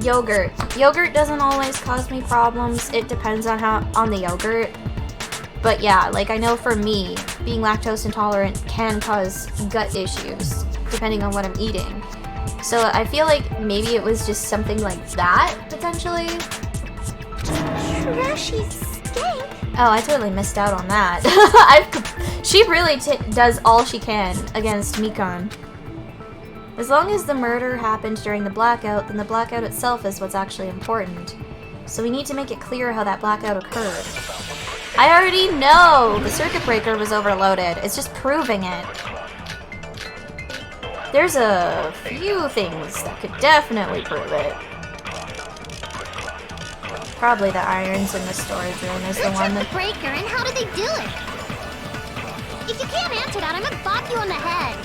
Yogurt. Yogurt doesn't always cause me problems. It depends on the yogurt. But yeah, like I know for me, being lactose intolerant can cause gut issues depending on what I'm eating. So I feel like maybe it was just something like that, potentially. Trashy skank? Oh, I totally missed out on that. She really does all she can against Mikan. As long as the murder happened during the blackout, then the blackout itself is what's actually important. So we need to make it clear how that blackout occurred. I already know the circuit breaker was overloaded. It's just proving it. There's a few things that could definitely prove it. Probably the irons in the storage room is the one that... breaker, and how did they do it? If you can't answer that, I'm gonna bop you on the head.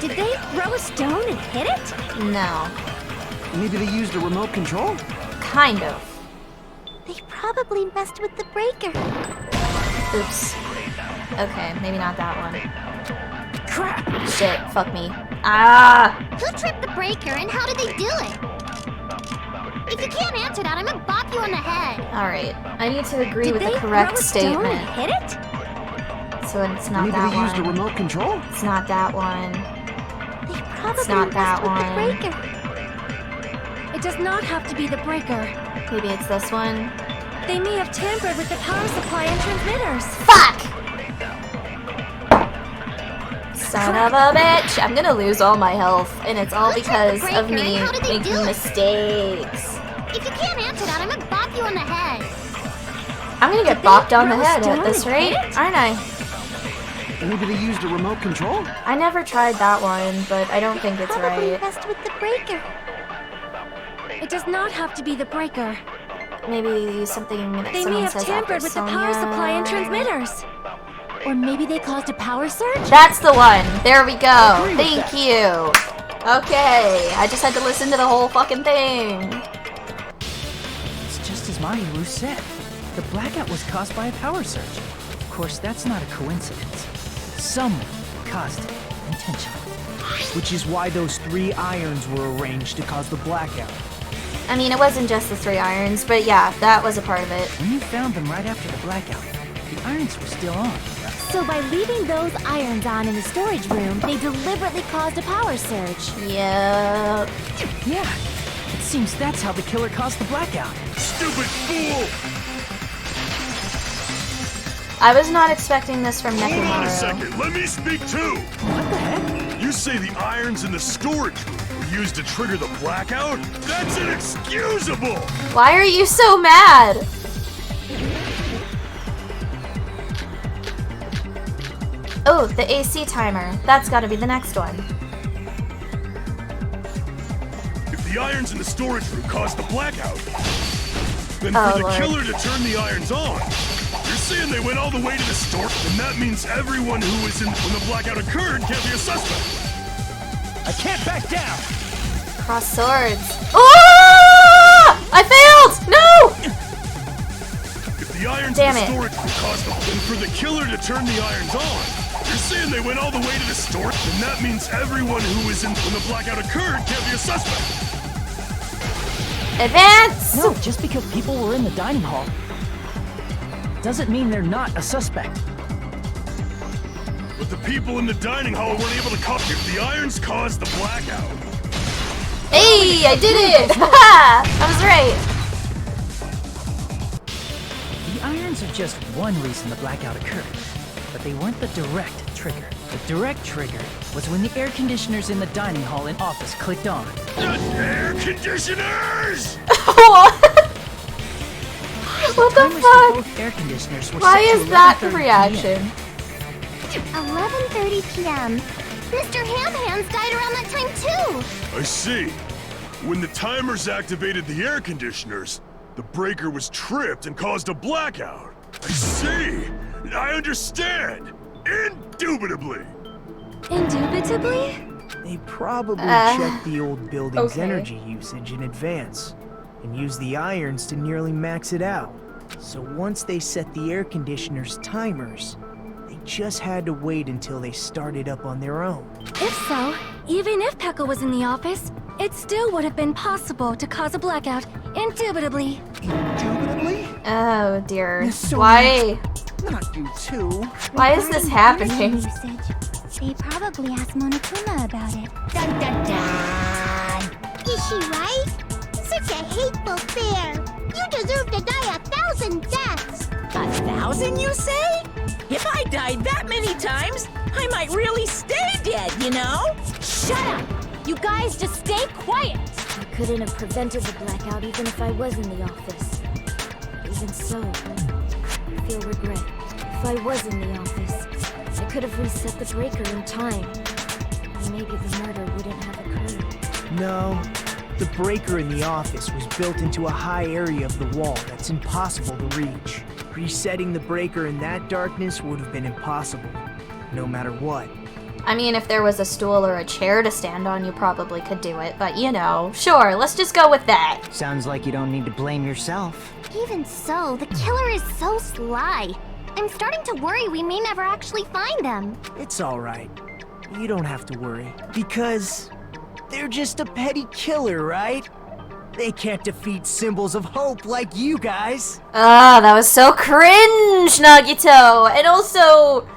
Did they throw a stone and hit it? No. Maybe they used a remote control? Kind of. They probably messed with the breaker. Oops. Okay, maybe not that one. Crap! Shit, fuck me. Ah! Who tripped the breaker and how did they do it? If you can't answer that, I'm gonna bop you on the head. Alright, I need to agree Did with the they correct throw a stone statement. and hit it? So it's not Maybe that they used a one. remote control? It's not that one. They probably It's not that messed one. with the breaker. It does not have to be the breaker. Maybe it's this one. They may have tampered with the power supply and transmitters. Fuck! Son of a bitch! I'm gonna lose all my health, and it's all because of me making mistakes. If you can't answer that, I'm gonna bop you on the head. I'm gonna get bopped on the head at this rate, aren't I? Maybe they used a remote control? I never tried that one, but I don't think it's Probably right. messed with the breaker. It does not have to be the breaker. Maybe something that They may someone have says tampered after with the power Sonia. supply and transmitters. Or maybe they caused a power surge? That's the one! There we go! Thank you! Okay, I just had to listen to the whole fucking thing. It's just as Mahiru said. The blackout was caused by a power surge. Of course, that's not a coincidence. Someone caused it intentionally. Which is why those 3 irons were arranged to cause the blackout. I mean, it wasn't just the 3 irons, but yeah, that was a part of it. When you found them right after the blackout, the irons were still on. So by leaving those irons on in the storage room, they deliberately caused a power surge. Yep. Yeah, it seems that's how the killer caused the blackout. Stupid fool! I was not expecting this from Hold on a Nekomaru. second, let me speak too! What the heck? You say the irons in the storage room were used to trigger the blackout? That's inexcusable! Why are you so mad? Oh, the AC timer. That's gotta be the next one. If the irons in the storage room caused the blackout, then Oh, for the Lord. killer to turn the irons on, you're saying they went all the way to the store, and that means everyone who was in when the blackout occurred can't be a suspect. I can't back down! Cross swords. Oh! I failed! No! If the irons Damn in it. the storage room caused the then for the killer to turn the irons on, you're saying they went all the way to the store, and that means everyone who was in when the blackout occurred can't be a suspect. Advance! No, just because people were in the dining hall doesn't mean they're not a suspect. But the people in the dining hall weren't able to cause if the irons caused the blackout. Hey, I did it! I was right. The irons are just one reason the blackout occurred, but they weren't the direct trigger. The direct trigger was when the air conditioners in the dining hall and office clicked on. Air conditioners! What? What the Timers for fuck? both air conditioners were Why set to is that the 11:30 reaction? 11:30 p.m. Mr. Ham-Hands died around that time too. I see. When the timers activated the air conditioners, the breaker was tripped and caused a blackout. I see. I understand. Indubitably. Indubitably? They probably checked the old building's okay. energy usage in advance and used the irons to nearly max it out. So once they set the air conditioner's timers, they just had to wait until they started up on their own. If so, even if Pekka was in the office, it still would have been possible to cause a blackout, indubitably. Indubitably? Oh dear. So Why? Not you too. Why is this happening? They probably asked Monokuma about it. Dun dun dun! Is she right? Such a hateful bear! You deserve to die 1,000 deaths! 1,000, you say? If I died that many times, I might really stay dead, you know? Shut up! You guys just stay quiet! I couldn't have prevented the blackout even if I was in the office. Even so, I feel regret. If I was in the office, I could have reset the breaker in time. And maybe the murder wouldn't have occurred. No, the breaker in the office was built into a high area of the wall that's impossible to reach. Resetting the breaker in that darkness would have been impossible, no matter what. I mean, if there was a stool or a chair to stand on, you probably could do it, but you know, sure, let's just go with that. Sounds like you don't need to blame yourself. Even so, the killer is so sly. I'm starting to worry we may never actually find them. It's alright. You don't have to worry. Because they're just a petty killer, right? They can't defeat symbols of hope like you guys. Ah, that was so cringe, Nagito! And also...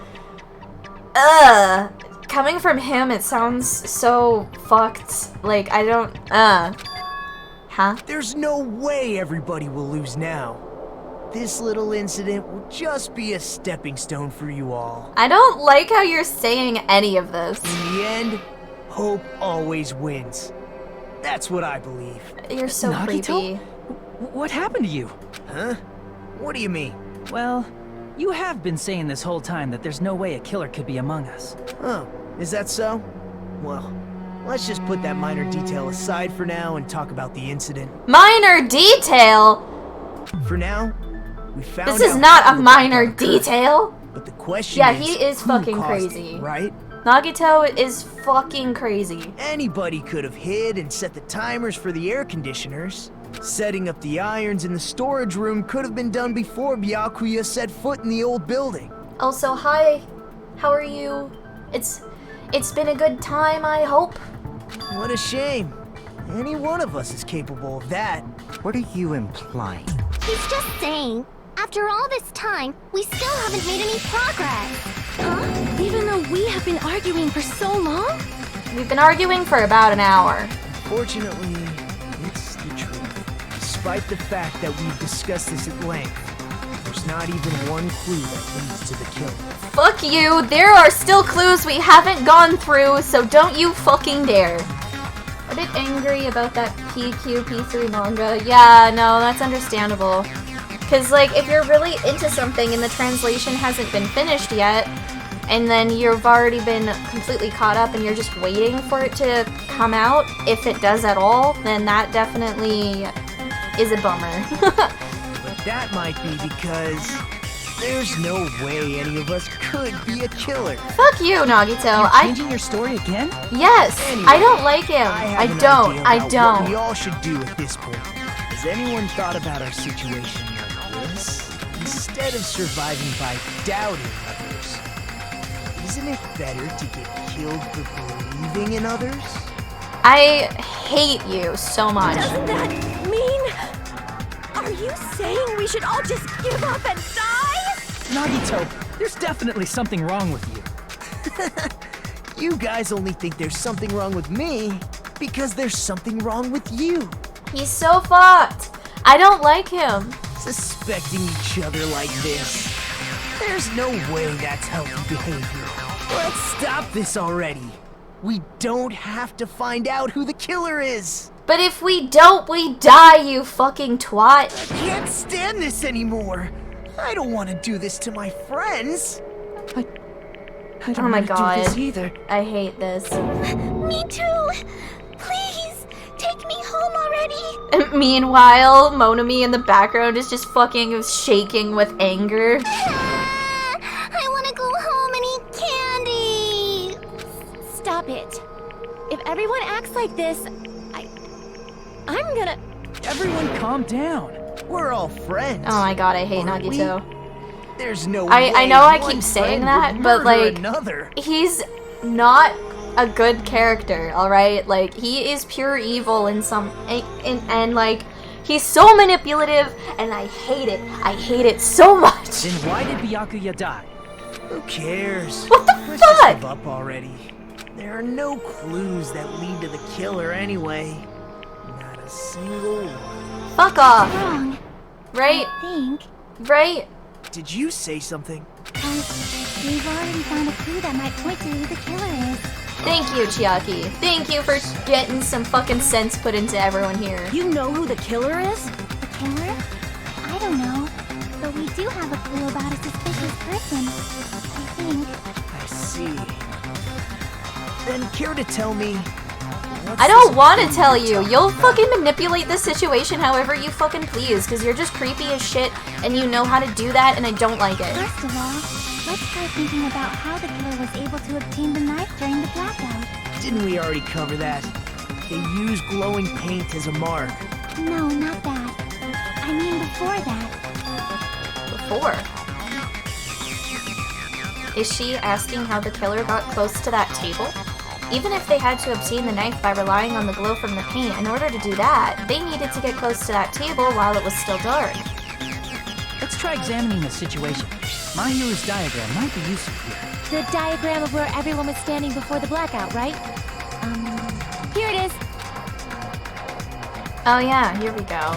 coming from him, it sounds so fucked. Like, I don't... Huh? There's no way everybody will lose now. This little incident will just be a stepping stone for you all. I don't like how you're saying any of this. In the end, hope always wins. That's what I believe. You're so Nagito? creepy. What happened to you? Huh? What do you mean? Well, you have been saying this whole time that there's no way a killer could be among us. Oh, is that so? Well, let's just put that minor detail aside for now and talk about the incident. Minor detail? For now, we found This is out not how a the minor blackout occurred. detail. But the question Yeah, is, he is who fucking caused crazy. it, right? Nagito is fucking crazy. Anybody could have hid and set the timers for the air conditioners. Setting up the irons in the storage room could have been done before Byakuya set foot in the old building. Also, hi. How are you? It's been a good time, I hope. What a shame. Any one of us is capable of that. What are you implying? He's just saying, after all this time, we still haven't made any progress. Huh? Even though we have been arguing for so long? We've been arguing for about an hour. Fortunately, it's the truth. Despite the fact that we've discussed this at length, there's not even one clue that leads to the kill. Fuck you! There are still clues we haven't gone through, so don't you fucking dare. A bit angry about that P3 manga. Yeah, no, that's understandable. Because, like, if you're really into something and the translation hasn't been finished yet, and then you've already been completely caught up and you're just waiting for it to come out, if it does at all, then that definitely is a bummer. But that might be because there's no way any of us could be a killer. Fuck you, Nagito. You're changing your story again? Yes, Anyway, I don't like him. I don't. What we all should do at this point. Has anyone thought about our situation like this? Instead of surviving by doubting others, isn't it better to get killed for believing in others? I hate you so much. Doesn't that mean... Are you saying we should all just give up and die? Nagito, there's definitely something wrong with you. You guys only think there's something wrong with me because there's something wrong with you. He's so fucked. I don't like him. Suspecting each other like this. There's no way that's healthy behavior. Let's stop this already. We don't have to find out who the killer is. But if we don't, we die, you fucking twat. I can't stand this anymore. I don't want to do this to my friends. I don't Oh my want to god. do this either. I hate this. Me too. Please, take me home already. Meanwhile, Monami in the background is just fucking shaking with anger. I want to go home and eat candy. Stop it. If everyone acts like this, I'm gonna... Everyone calm down. We're all friends. Oh my god, I hate aren't we? Nagito. There's no I way know I one keep saying friend that, would but murder like, another. he's not a good character, alright? Like, he is pure evil in some... And like, he's so manipulative, and I hate it. I hate it so much. Then why did Byakuya die? Who cares? What the Let's just fuck? give up already. There are no clues that lead to the killer anyway. Not a single one. Fuck off. Wrong. Right? I think. Right? Did you say something? We've already found a clue that might point to who the killer is. Thank you, Chiaki. Thank you for getting some fucking sense put into everyone here. You know who the killer is? The killer? I don't know. But we do have a clue about a suspicious person. I think. I see. Then care to tell me, I don't want to tell you. You'll fucking manipulate the situation however you fucking please, because you're just creepy as shit, and you know how to do that, and I don't like it. First of all, let's try thinking about how the killer was able to obtain the knife during the blackout. Didn't we already cover that? They used glowing paint as a mark. No, not that. I mean before that. Before? Is she asking how the killer got close to that table? Even if they had to obtain the knife by relying on the glow from the paint, in order to do that, they needed to get close to that table while it was still dark. Let's try examining the situation. My hero's diagram might be useful here. The diagram of where everyone was standing before the blackout, right? Here it is. Oh yeah, here we go.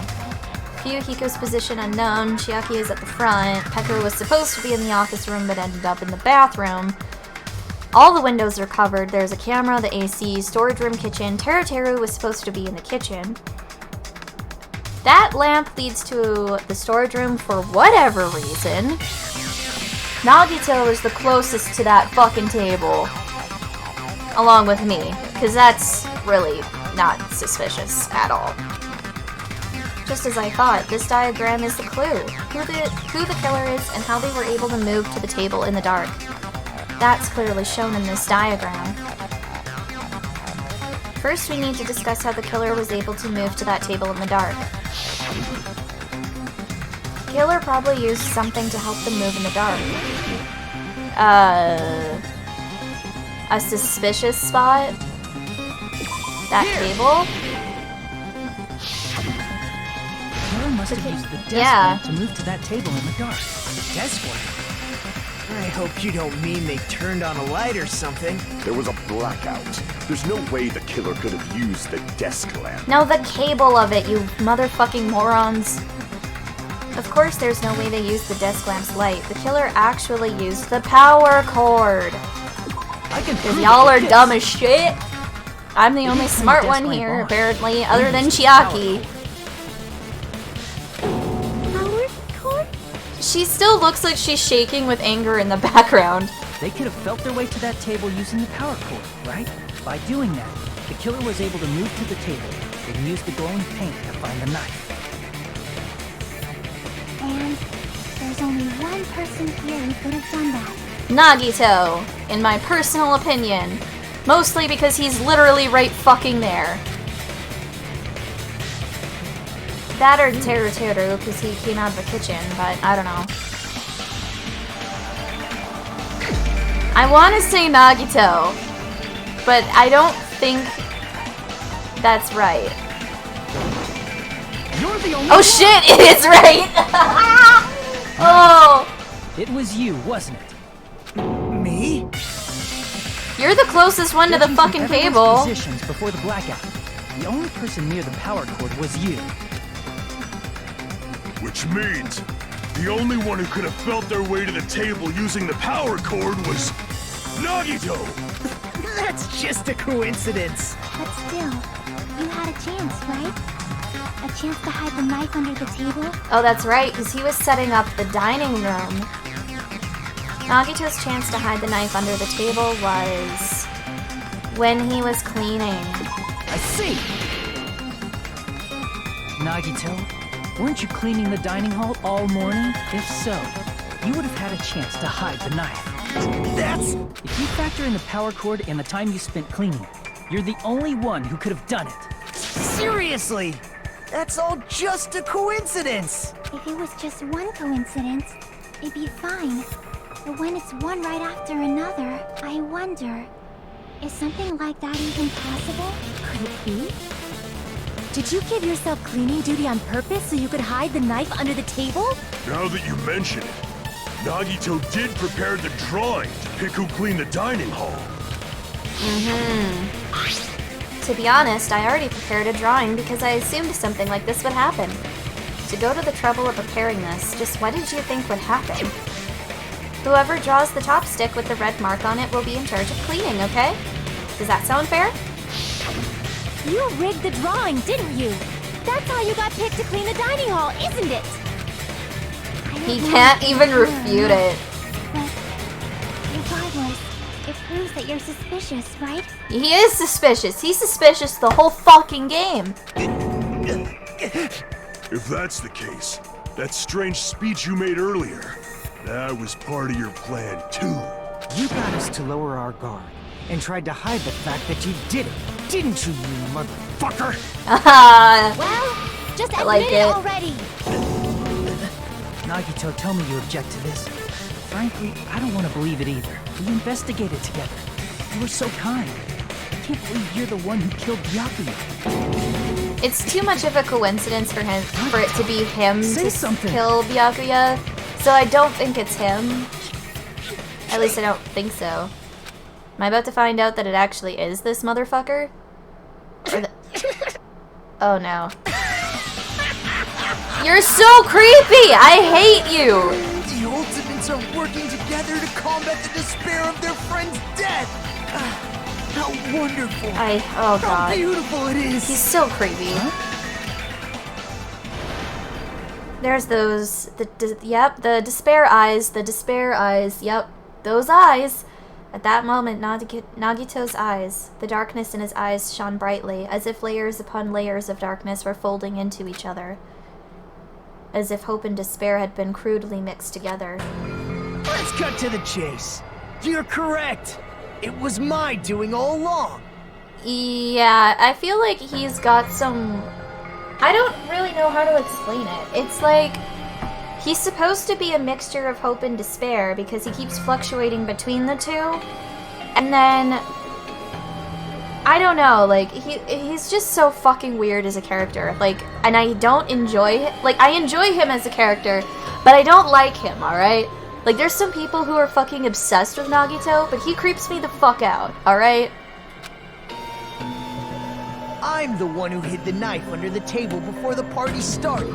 Fuyuhiko's position unknown, Chiaki is at the front, Peko was supposed to be in the office room but ended up in the bathroom. All the windows are covered, there's a camera, the AC, storage room, kitchen. Teruteru was supposed to be in the kitchen. That lamp leads to the storage room for whatever reason. Nagito is the closest to that fucking table. Along with me, because that's really not suspicious at all. Just as I thought, this diagram is the clue. Who the killer is and how they were able to move to the table in the dark. That's clearly shown in this diagram. First, we need to discuss how the killer was able to move to that table in the dark. Killer probably used something to help them move in the dark. A suspicious spot? That table? Killer must have used the desk lamp to move to that table in the dark. Desk lamp? I hope you don't mean they turned on a light or something. There was a blackout. There's no way the killer could have used the desk lamp. No, the cable of it, you motherfucking morons. Of course there's no way they used the desk lamp's light. The killer actually used the power cord. Because y'all are dumb as shit. I'm the only smart one here, apparently, other than Chiaki. She still looks like she's shaking with anger in the background. They could have felt their way to that table using the power cord, right? By doing that, the killer was able to move to the table and use the glowing paint to find the knife. And there's only one person here who could have done that. Nagito, in my personal opinion. Mostly because he's literally right fucking there. That or Teruteru, because he came out of the kitchen, but I don't know. I want to say Nagito, but I don't think that's right. You're the only Oh shit, it is right! Oh! It was you, wasn't it? Me? You're the closest one to the fucking cable. Positions before the blackout. The only person near the power cord was you. Which means the only one who could have felt their way to the table using the power cord was Nagito! That's just a coincidence. But still, you had a chance, right? A chance to hide the knife under the table? Oh, that's right, because he was setting up the dining room. Nagito's chance to hide the knife under the table was when he was cleaning. I see! Nagito, weren't you cleaning the dining hall all morning? If so, you would have had a chance to hide the knife. That's... If you factor in the power cord and the time you spent cleaning, you're the only one who could have done it. Seriously! That's all just a coincidence! If it was just one coincidence, it'd be fine. But when it's one right after another, I wonder, is something like that even possible? Could it be? Did you give yourself cleaning duty on purpose so you could hide the knife under the table? Now that you mention it, Nagito did prepare the drawing to pick who cleaned the dining hall. To be honest, I already prepared a drawing because I assumed something like this would happen. To go to the trouble of preparing this, just what did you think would happen? Whoever draws the chopstick with the red mark on it will be in charge of cleaning, okay? Does that sound fair? You rigged the drawing, didn't you? That's how you got picked to clean the dining hall, isn't it? He can't even refute it. But regardless, It proves that you're suspicious, right? He is suspicious. He's suspicious the whole fucking game. If that's the case, that strange speech you made earlier, that was part of your plan too. You got us to lower our guard and tried to hide the fact that you did it, didn't you, you motherfucker? Well, just admit like it. already. Nagito, tell me you object to this. Frankly, I don't want to believe it either. We investigated together. You were so kind. I can't believe you're the one who killed Byakuya. It's too much of a coincidence for it to be him Say to something. kill Byakuya, so I don't think it's him. At least I don't think so. Am I about to find out that it actually is this motherfucker? Or oh no. You're so creepy! I hate you! The Ultimates are working together to combat the despair of their friend's death! How wonderful! Oh god. How beautiful it is! He's so creepy. There's those, yep, the despair eyes, yep, those eyes. At that moment, Nagito's eyes, the darkness in his eyes shone brightly, as if layers upon layers of darkness were folding into each other. As if hope and despair had been crudely mixed together. Let's cut to the chase. You're correct. It was my doing all along. Yeah, I feel like he's got some... I don't really know how to explain it. It's like... he's supposed to be a mixture of hope and despair because he keeps fluctuating between the two. And then... I don't know, like, he's just so fucking weird as a character. Like, and I don't enjoy it. Like, I enjoy him as a character, but I don't like him, alright? Like, there's some people who are fucking obsessed with Nagito, but he creeps me the fuck out, alright? I'm the one who hid the knife under the table before the party started.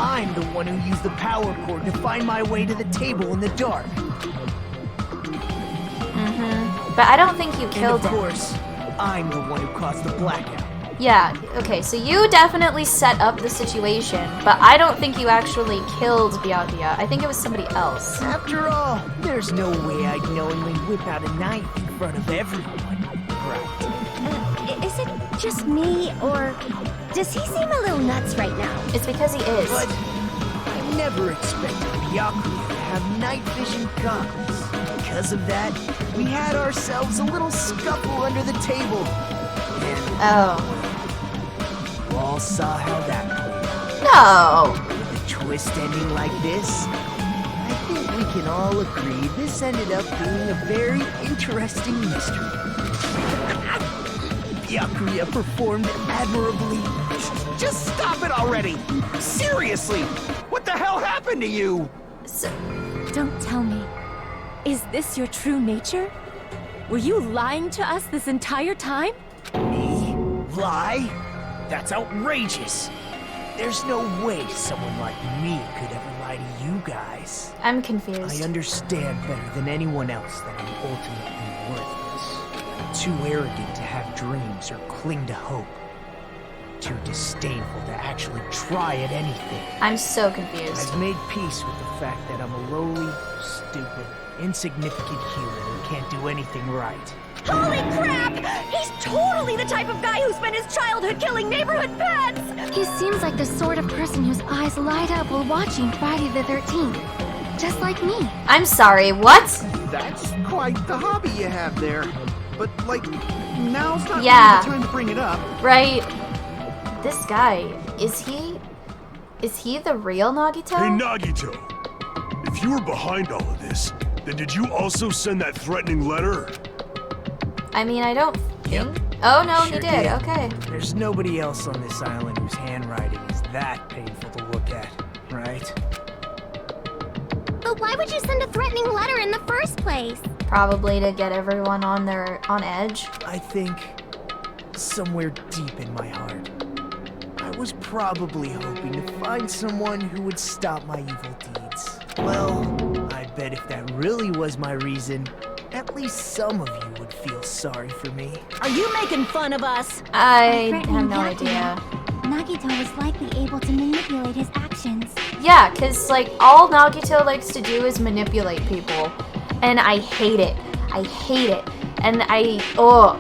I'm the one who used the power cord to find my way to the table in the dark. But I don't think you killed him. And of course, I'm the one who caused the blackout. Yeah, okay, so you definitely set up the situation, but I don't think you actually killed Byakuya. I think it was somebody else. After all, there's no way I'd knowingly whip out a knife in front of everyone, right? Is it just me, or does he seem a little nuts right now? It's because he is. But I never expected Byakuya to have night vision goggles. Because of that, we had ourselves a little scuffle under the table. And you all saw how that played out. No! With a twist ending like this, I think we can all agree this ended up being a very interesting mystery. Byakuya performed admirably. Just stop it already! Seriously! What the hell happened to you? Don't tell me. Is this your true nature? Were you lying to us this entire time? Me? Lie? That's outrageous. There's no way someone like me could ever lie to you guys. I'm confused. I understand better than anyone else that I'm ultimately worthless. Too arrogant to have dreams or cling to hope. Too disdainful to actually try at anything. I'm so confused. I've made peace with the fact that I'm a lowly, stupid, insignificant human who can't do anything right. Holy crap! He's totally the type of guy who spent his childhood killing neighborhood pets! He seems like the sort of person whose eyes light up while watching Friday the 13th. Just like me. I'm sorry, what? That's quite the hobby you have there. But, like, now's not really the time to bring it up. Right. This guy, is he the real Nagito? Hey, Nagito! If you were behind all of this, then did you also send that threatening letter? I mean, I don't think... Oh, no, Sure he did. Okay. There's nobody else on this island whose handwriting is that painful to look at, right? But why would you send a threatening letter in the first place? Probably to get everyone on edge. I think somewhere deep in my heart, I was probably hoping to find someone who would stop my evil deeds. Well, I bet if that really was my reason, at least some of you would feel sorry for me. Are you making fun of us? I have no idea. Nagito was likely able to manipulate his actions. Yeah, because, like, all Nagito likes to do is manipulate people. And I hate it. I hate it. And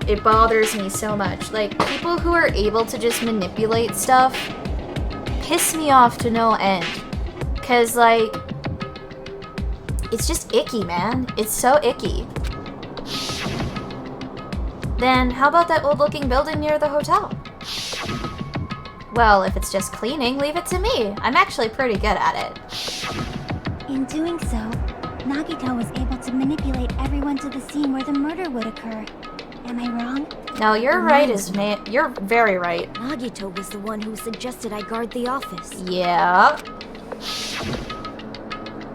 it bothers me so much. Like, people who are able to just manipulate stuff piss me off to no end. Because, like, it's just icky, man. It's so icky. Then, how about that old-looking building near the hotel? Well, if it's just cleaning, leave it to me. I'm actually pretty good at it. In doing so, Nagito was able to manipulate everyone to the scene where the murder would occur. Am I wrong? No, you're right, you're very right. Nagito was the one who suggested I guard the office. Yeah.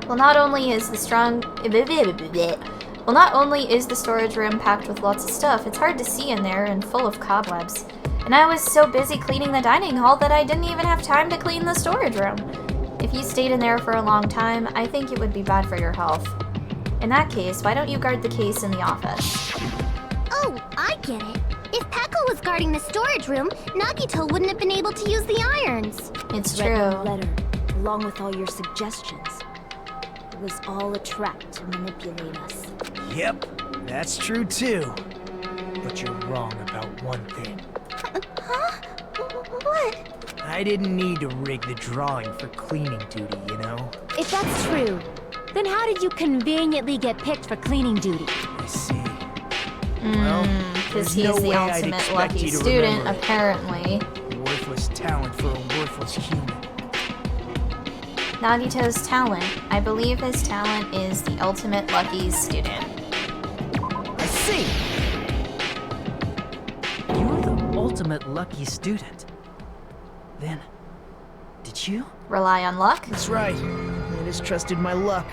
Well, not only is the storage room packed with lots of stuff, it's hard to see in there and full of cobwebs. And I was so busy cleaning the dining hall that I didn't even have time to clean the storage room. If you stayed in there for a long time, I think it would be bad for your health. In that case, why don't you guard the case in the office? Oh, I get it. If Peko was guarding the storage room, Nagito wouldn't have been able to use the irons. It's Read true. the letter, along with all your suggestions. It was all a trap to manipulate us. Yep, that's true too. But you're wrong about one thing. Huh? What? I didn't need to rig the drawing for cleaning duty, you know? If that's true, then how did you conveniently get picked for cleaning duty? I see. Well, Because there's he's no the way I'd ultimate expect lucky you to student, remember it. apparently. Worthless talent for a worthless human. Nagito's talent. I believe his talent is the ultimate lucky student. I see! You're the ultimate lucky student. Then, did you? Rely on luck? That's right. I just trusted my luck.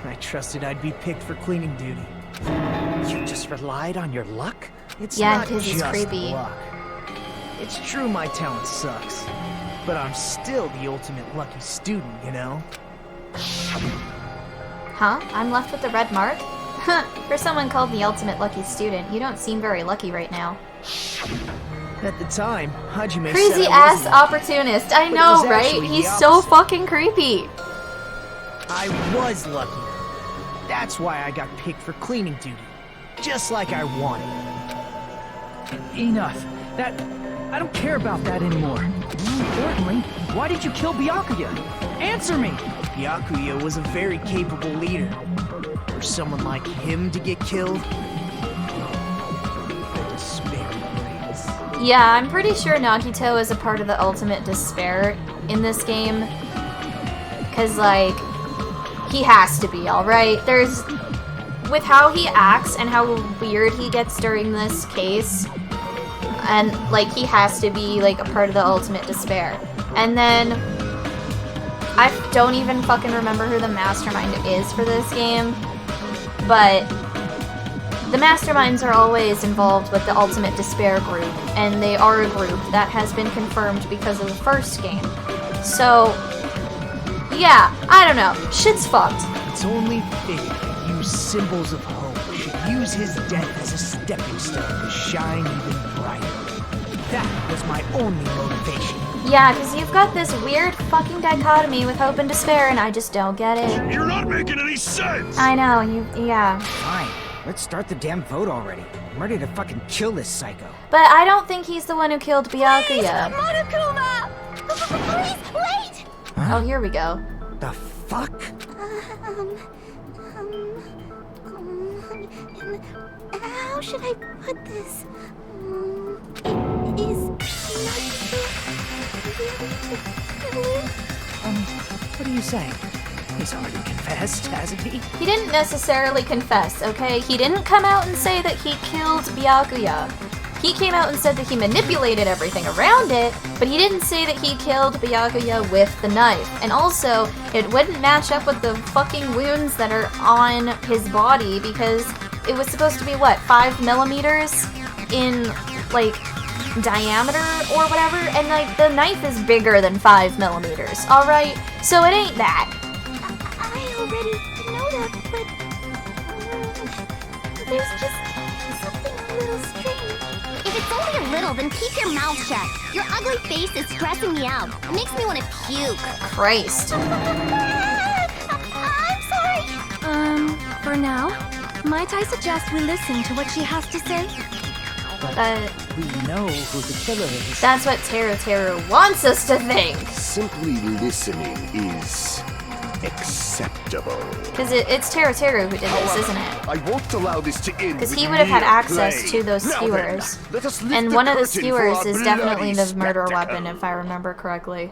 I trusted I'd be picked for cleaning duty. You just relied on your luck? It's Yeah, not 'cause he's just creepy. luck. It's true my talent sucks, but I'm still the ultimate lucky student, you know? Huh? I'm left with the red mark? For someone called the ultimate lucky student, you don't seem very lucky right now. At the time, Hajime Crazy said I ass wasn't lucky, opportunist. I but it know, was right? actually the He's so opposite. fucking creepy. I was lucky. That's why I got picked for cleaning duty. Just like I wanted. Enough. I don't care about that anymore. More importantly, why did you kill Byakuya? Answer me! Byakuya was a very capable leader. For someone like him to get killed? The despair brings. Yeah, I'm pretty sure Nagito is a part of the ultimate despair in this game. Cause, like, he has to be, alright? With how he acts and how weird he gets during this case, and, like, he has to be, like, a part of the ultimate despair. And then, I don't even fucking remember who the mastermind is for this game, but the masterminds are always involved with the ultimate despair group, and they are a group that has been confirmed because of the first game. So, yeah, I don't know. Shit's fucked. It's only fair that you symbols of hope should use his death as a stepping stone to shine even brighter. That was my only motivation. Yeah, because you've got this weird fucking dichotomy with hope and despair, and I just don't get it. You're not making any sense! I know, yeah. Fine, let's start the damn vote already. I'm ready to fucking kill this psycho. But I don't think he's the one who killed Byakuya. Monokuma! Please, wait! Oh, here we go. The fuck? How should I put this? Is What are you saying? He's already confessed, hasn't he? He didn't necessarily confess, okay? He didn't come out and say that he killed Byakuya. He came out and said that he manipulated everything around it, but he didn't say that he killed Byakuya with the knife. And also, it wouldn't match up with the fucking wounds that are on his body because it was supposed to be, what, 5 millimeters in, like, diameter or whatever? And, like, the knife is bigger than 5 millimeters, alright? So it ain't that. I already know that, but there's just something a little strange. If it's only a little, then keep your mouth shut. Your ugly face is stressing me out. It makes me want to puke. Christ. I'm sorry. For now, might I suggest we listen to what she has to say? We know who the killer is. That's what Teru wants us to think. Simply listening is acceptable. Because it's Teru who did this, isn't it? I won't allow this to end. Because he would have had access to those skewers. And one of the skewers is definitely the murder weapon, if I remember correctly.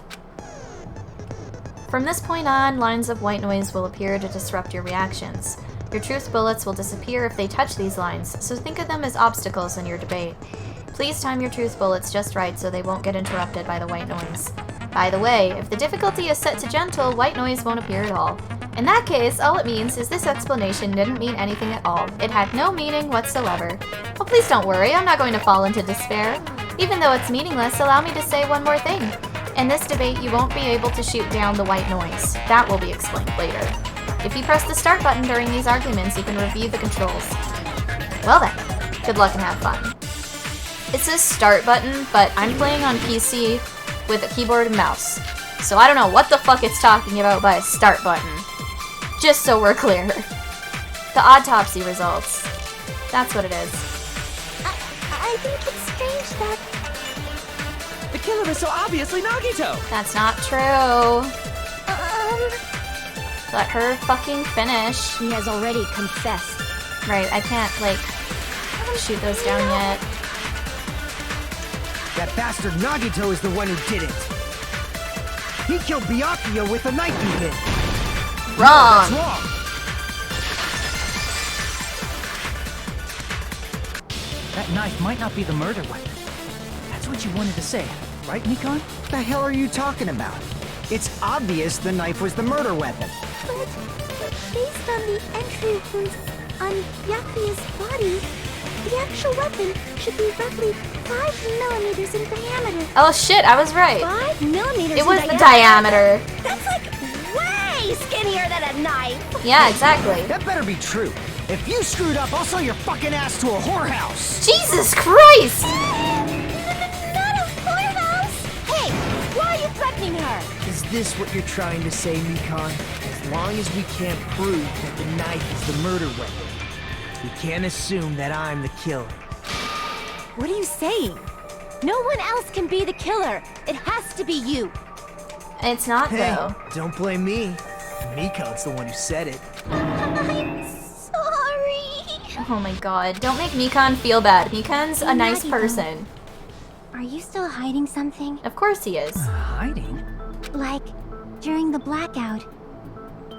From this point on, lines of white noise will appear to disrupt your reactions. Your truth bullets will disappear if they touch these lines, so think of them as obstacles in your debate. Please time your truth bullets just right so they won't get interrupted by the white noise. By the way, if the difficulty is set to gentle, white noise won't appear at all. In that case, all it means is this explanation didn't mean anything at all. It had no meaning whatsoever. Oh, please don't worry, I'm not going to fall into despair. Even though it's meaningless, allow me to say one more thing. In this debate, you won't be able to shoot down the white noise. That will be explained later. If you press the start button during these arguments, you can review the controls. Well then, good luck and have fun. It says start button, but I'm playing on PC with a keyboard and mouse. So I don't know what the fuck it's talking about by a start button. Just so we're clear. The autopsy results. That's what it is. I think it's strange that... The killer is so obviously Nagito! That's not true. Let her fucking finish. She has already confessed. Right, I can't, like, shoot those down yet. That bastard Nagito is the one who did it. He killed Byakuya with a knife he hid. Wrong. That's wrong. That knife might not be the murder weapon. That's what you wanted to say, right, Mikon? What the hell are you talking about? It's obvious the knife was the murder weapon. But based on the entry wounds on Byakuya's body, the actual weapon should be roughly 5 millimeters in diameter. Oh shit, I was right. 5 millimeters It was in the diameter. That's like way skinnier than a knife. Yeah, exactly. That better be true. If you screwed up, I'll sell your fucking ass to a whorehouse. Jesus Christ! Not a whorehouse! Hey, why are you threatening her? Is this what you're trying to say, Mikon? As long as we can't prove that the knife is the murder weapon, we can't assume that I'm the killer. What are you saying? No one else can be the killer. It has to be you. It's not, Hey, though. don't blame me. Mikon's the one who said it. I'm sorry. Oh my god, don't make Mikon feel bad. Mikon's a nice person. Are you still hiding something? Of course he is. Hiding? Like, during the blackout,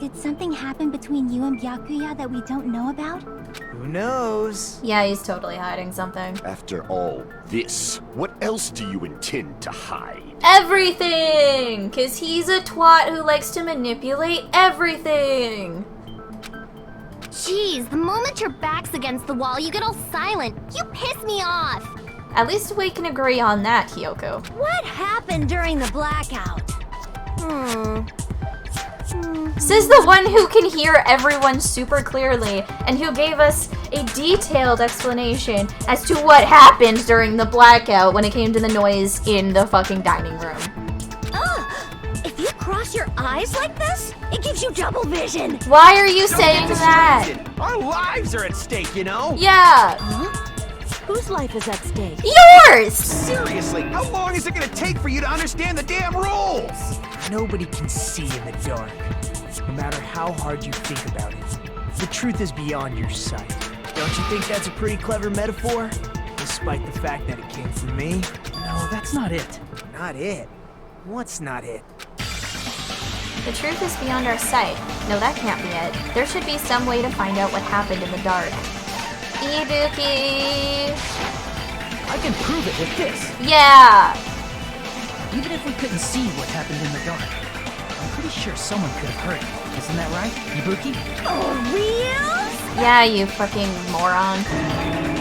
did something happen between you and Byakuya that we don't know about? Who knows? Yeah, he's totally hiding something. After all this, what else do you intend to hide? Everything! Cause he's a twat who likes to manipulate everything. Jeez, the moment your back's against the wall, you get all silent. You piss me off. At least we can agree on that, Kyoko. What happened during the blackout? Says the one who can hear everyone super clearly and who gave us a detailed explanation as to what happened during the blackout when it came to the noise in the fucking dining room. If you cross your eyes like this, it gives you double vision. Why are you saying that? Our lives are at stake, you know? Yeah. Whose life is at stake? Yours! Seriously, how long is it gonna take for you to understand the damn rules? Nobody can see in the dark, no matter how hard you think about it. The truth is beyond your sight. Don't you think that's a pretty clever metaphor? Despite the fact that it came from me? No, that's not it. Not it. What's not it? The truth is beyond our sight. No, that can't be it. There should be some way to find out what happened in the dark. Ibuki! I can prove it with this. Yeah! Even if we couldn't see what happened in the dark, I'm pretty sure someone could have heard it. Isn't that right, Ibuki? For real? Yeah, you fucking moron.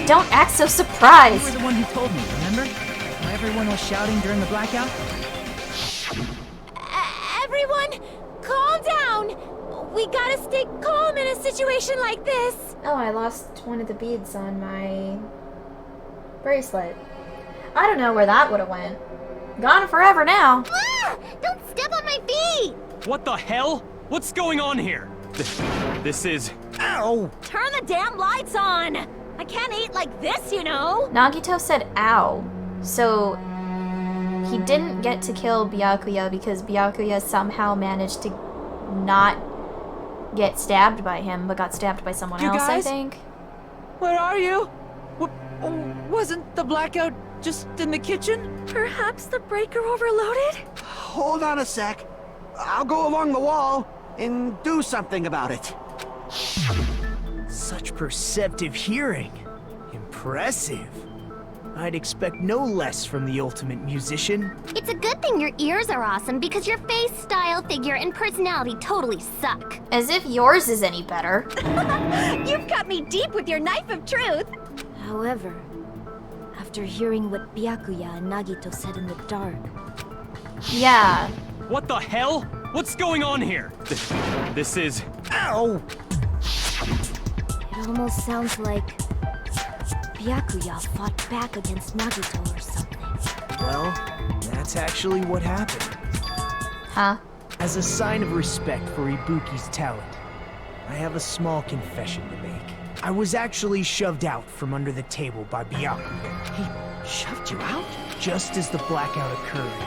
Don't act so surprised! You were the one who told me, remember? When everyone was shouting during the blackout? Everyone, calm down. We gotta stay calm in a situation like this. Oh, I lost one of the beads on my bracelet. I don't know where that would have went. Gone forever now. Ah! Don't step on my feet! What the hell? What's going on here? This is... Ow! Turn the damn lights on! I can't eat like this, you know! Nagito said ow. So he didn't get to kill Byakuya because Byakuya somehow managed to not get stabbed by him, but got stabbed by someone You else, guys? I think. Where are you? Wasn't the blackout just in the kitchen? Perhaps the breaker overloaded? Hold on a sec. I'll go along the wall and do something about it. Such perceptive hearing. Impressive. I'd expect no less from the ultimate musician. It's a good thing your ears are awesome because your face, style, figure, and personality totally suck. As if yours is any better. You've cut me deep with your knife of truth! However, after hearing what Byakuya and Nagito said in the dark... Yeah. What the hell? What's going on here? This is... Ow! It almost sounds like Byakuya fought back against Nagito or something. Well, that's actually what happened. Huh? As a sign of respect for Ibuki's talent, I have a small confession to make. I was actually shoved out from under the table by Byakuya. He shoved you out? Just as the blackout occurred,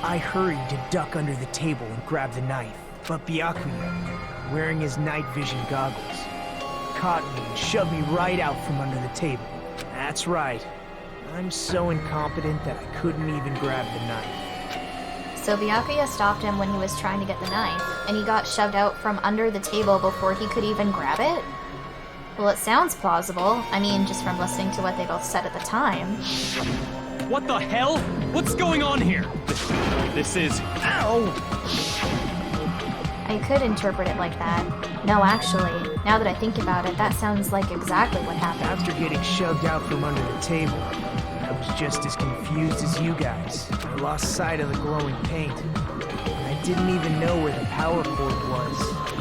I hurried to duck under the table and grab the knife. But Byakuya, wearing his night vision goggles, caught me and shoved me right out from under the table. That's right. I'm so incompetent that I couldn't even grab the knife. So Byakuya stopped him when he was trying to get the knife, and he got shoved out from under the table before he could even grab it? Well, it sounds plausible. I mean, just from listening to what they both said at the time. What the hell? What's going on here? This is... Ow! I could interpret it like that. No, actually, now that I think about it, that sounds like exactly what happened. After getting shoved out from under the table, I was just as confused as you guys. I lost sight of the glowing paint. I didn't even know where the power cord was.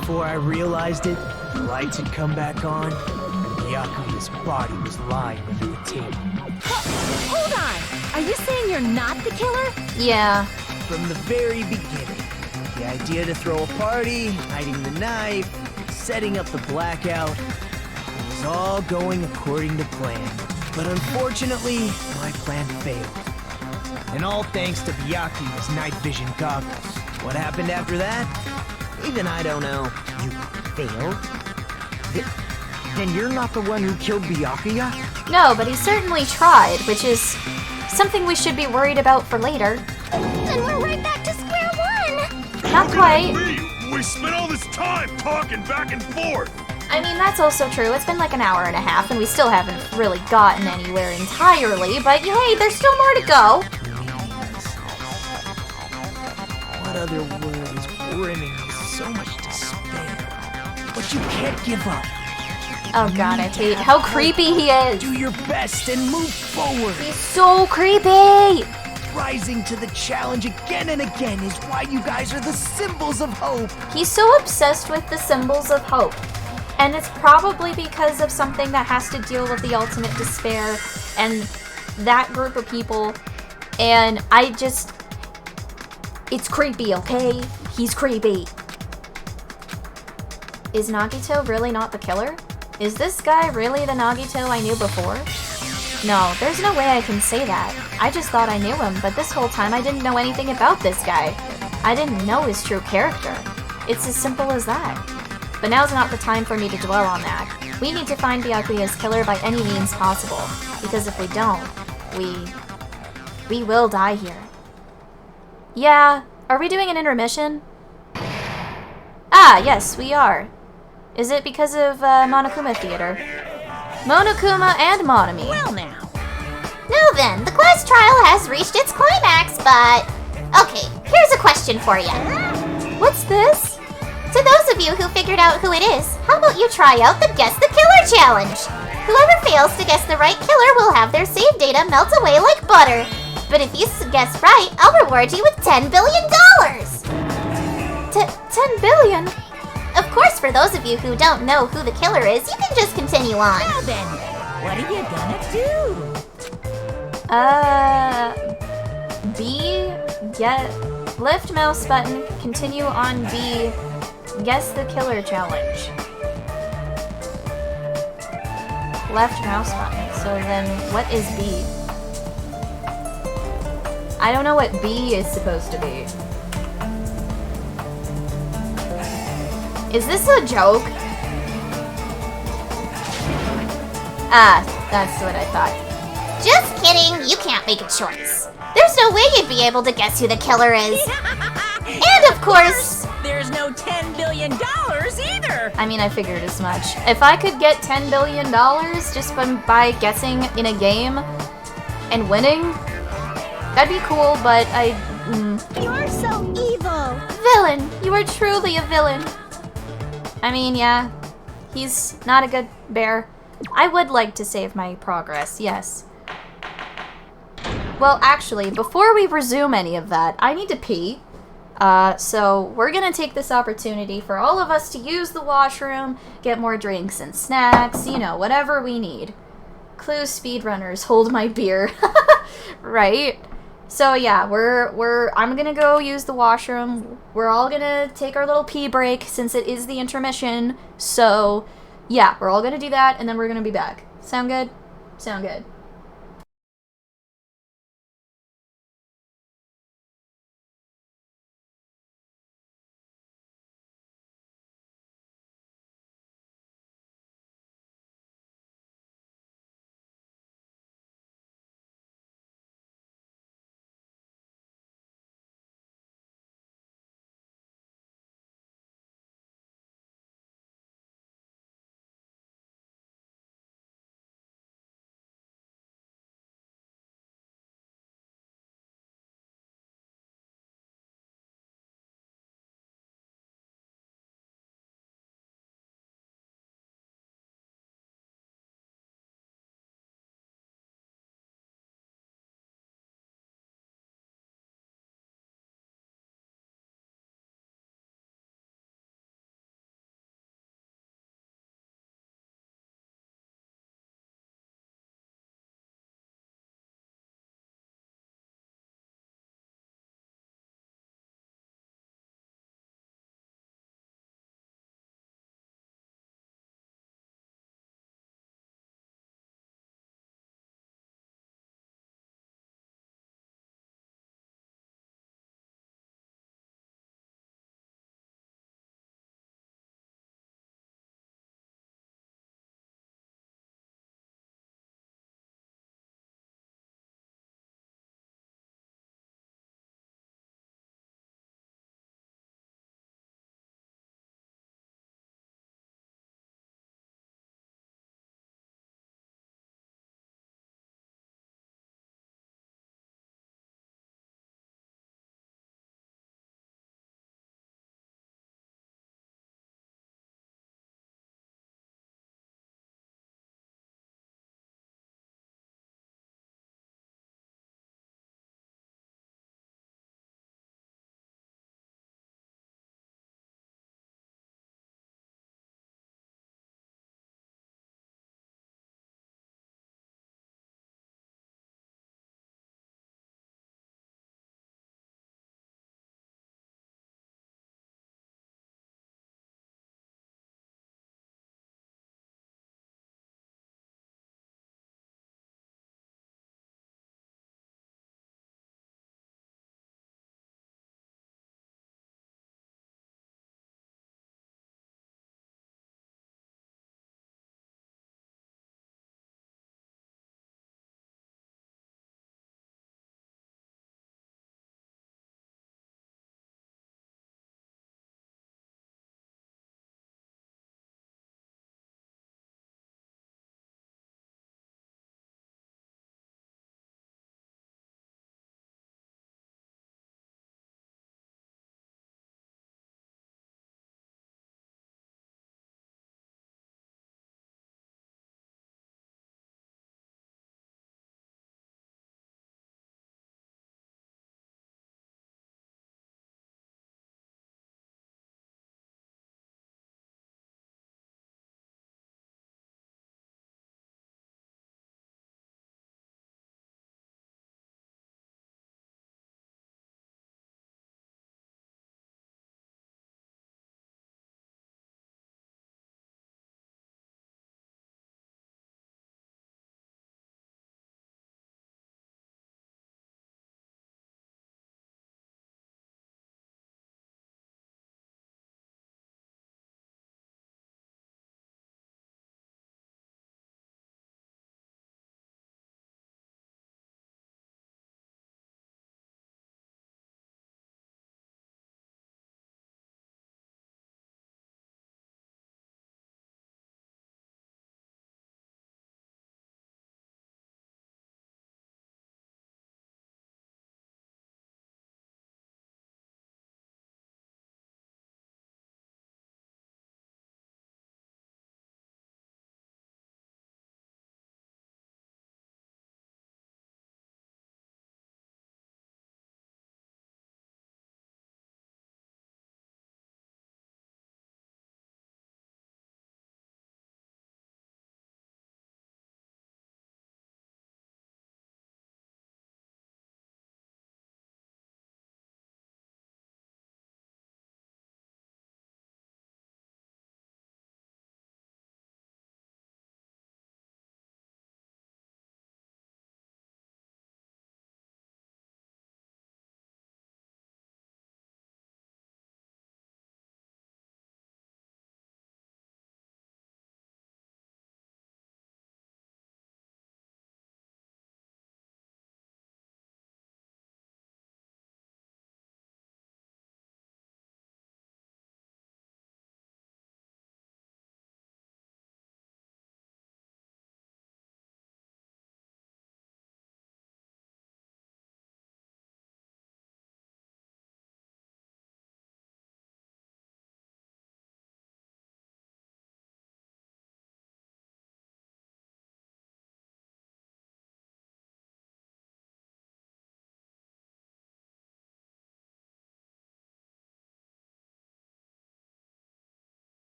Before I realized it, the lights had come back on, and Byakuya's body was lying under the table. Hold on! Are you saying you're not the killer? Yeah. From the very beginning, the idea to throw a party, hiding the knife, setting up the blackout, it was all going according to plan. But unfortunately, my plan failed. And all thanks to Byakuya's night vision goggles. What happened after that? Even I don't know. You failed? Then you're not the one who killed Byakuya? No, but he certainly tried, which is something we should be worried about for later. And we're right back to square one! Not quite. We spent all this time talking back and forth! I mean, that's also true. It's been like an hour and a half, and we still haven't really gotten anywhere entirely, but hey, there's still more to go. What other word is brimming with so much despair? But you can't give up. Oh god, I hate how creepy he is. Do your best and move forward. He's so creepy. Rising to the challenge again and again is why you guys are the symbols of hope. He's so obsessed with the symbols of hope. And it's probably because of something that has to deal with the ultimate despair and that group of people. And it's creepy, okay? He's creepy. Is Nagito really not the killer? Is this guy really the Nagito I knew before? No, there's no way I can say that. I just thought I knew him, but this whole time I didn't know anything about this guy. I didn't know his true character. It's as simple as that. But now's not the time for me to dwell on that. We need to find Byakuya's killer by any means possible, because if we don't, we will die here. Yeah, are we doing an intermission? Ah, yes, we are. Is it because of Monokuma Theater? Monokuma and Monomi. Well now. Now then, the class trial has reached its climax, but... Okay, here's a question for you. What's this? To those of you who figured out who it is, how about you try out the Guess the Killer challenge? Whoever fails to guess the right killer will have their save data melt away like butter. But if you guess right, I'll reward you with $10 billion! 10 billion? Of course, for those of you who don't know who the killer is, you can just continue on. Now then, what are you gonna do? B, lift mouse button, continue on B, guess the killer challenge. Left mouse button, so then what is B? I don't know what B is supposed to be. Is this a joke? Ah, that's what I thought. Just kidding, you can't make a choice. There's no way you'd be able to guess who the killer is. And of course, there's no $10 billion either. I mean, I figured as much. If I could get $10 billion just by guessing in a game and winning, that'd be cool, but You're so evil! Villain! You are truly a villain! I mean, yeah, he's not a good bear. I would like to save my progress, yes. Well, actually, before we resume any of that, I need to pee. So we're gonna take this opportunity for all of us to use the washroom, get more drinks and snacks, you know, whatever we need. Clue speedrunners, hold my beer. Right? So yeah, I'm gonna go use the washroom. We're all gonna take our little pee break since it is the intermission. So yeah, we're all gonna do that and then we're gonna be back. Sound good? Sound good.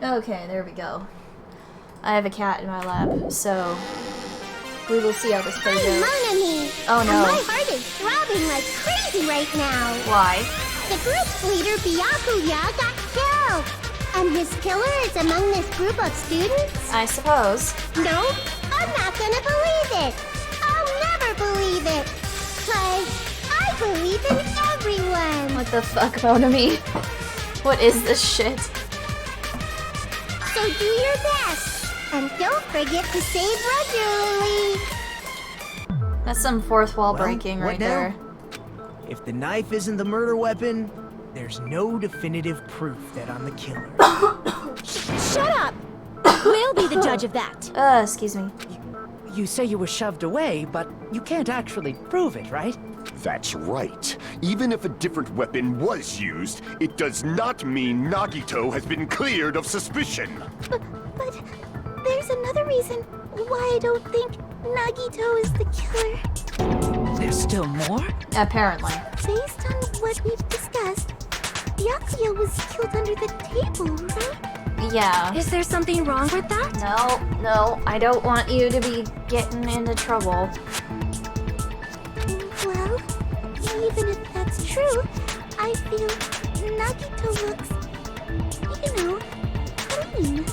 Okay, there we go. I have a cat in my lap, so we will see how this plays out. Mon ami! Oh no. My heart is throbbing like crazy right now. Why? The group's leader, Byakuya, got killed. And his killer is among this group of students? I suppose. No, I'm not gonna believe it. I'll never believe it. 'Cause I believe in everyone. What the fuck, Monami? What is this shit? So do your best. And don't forget to save regularly. That's some fourth wall Well, breaking what right now? there. If the knife isn't the murder weapon, there's no definitive proof that I'm the killer. Shut up! We'll be the judge of that. Excuse me. You say you were shoved away, but you can't actually prove it, right? That's right. Even if a different weapon was used, it does not mean Nagito has been cleared of suspicion. But there's another reason why I don't think Nagito is the killer. There's still more? Apparently. Based on what we've discussed, Byakuya was killed under the table, right? Yeah. Is there something wrong with that? No, I don't want you to be getting into trouble. Well, even if that's true, I feel Nagito looks, clean.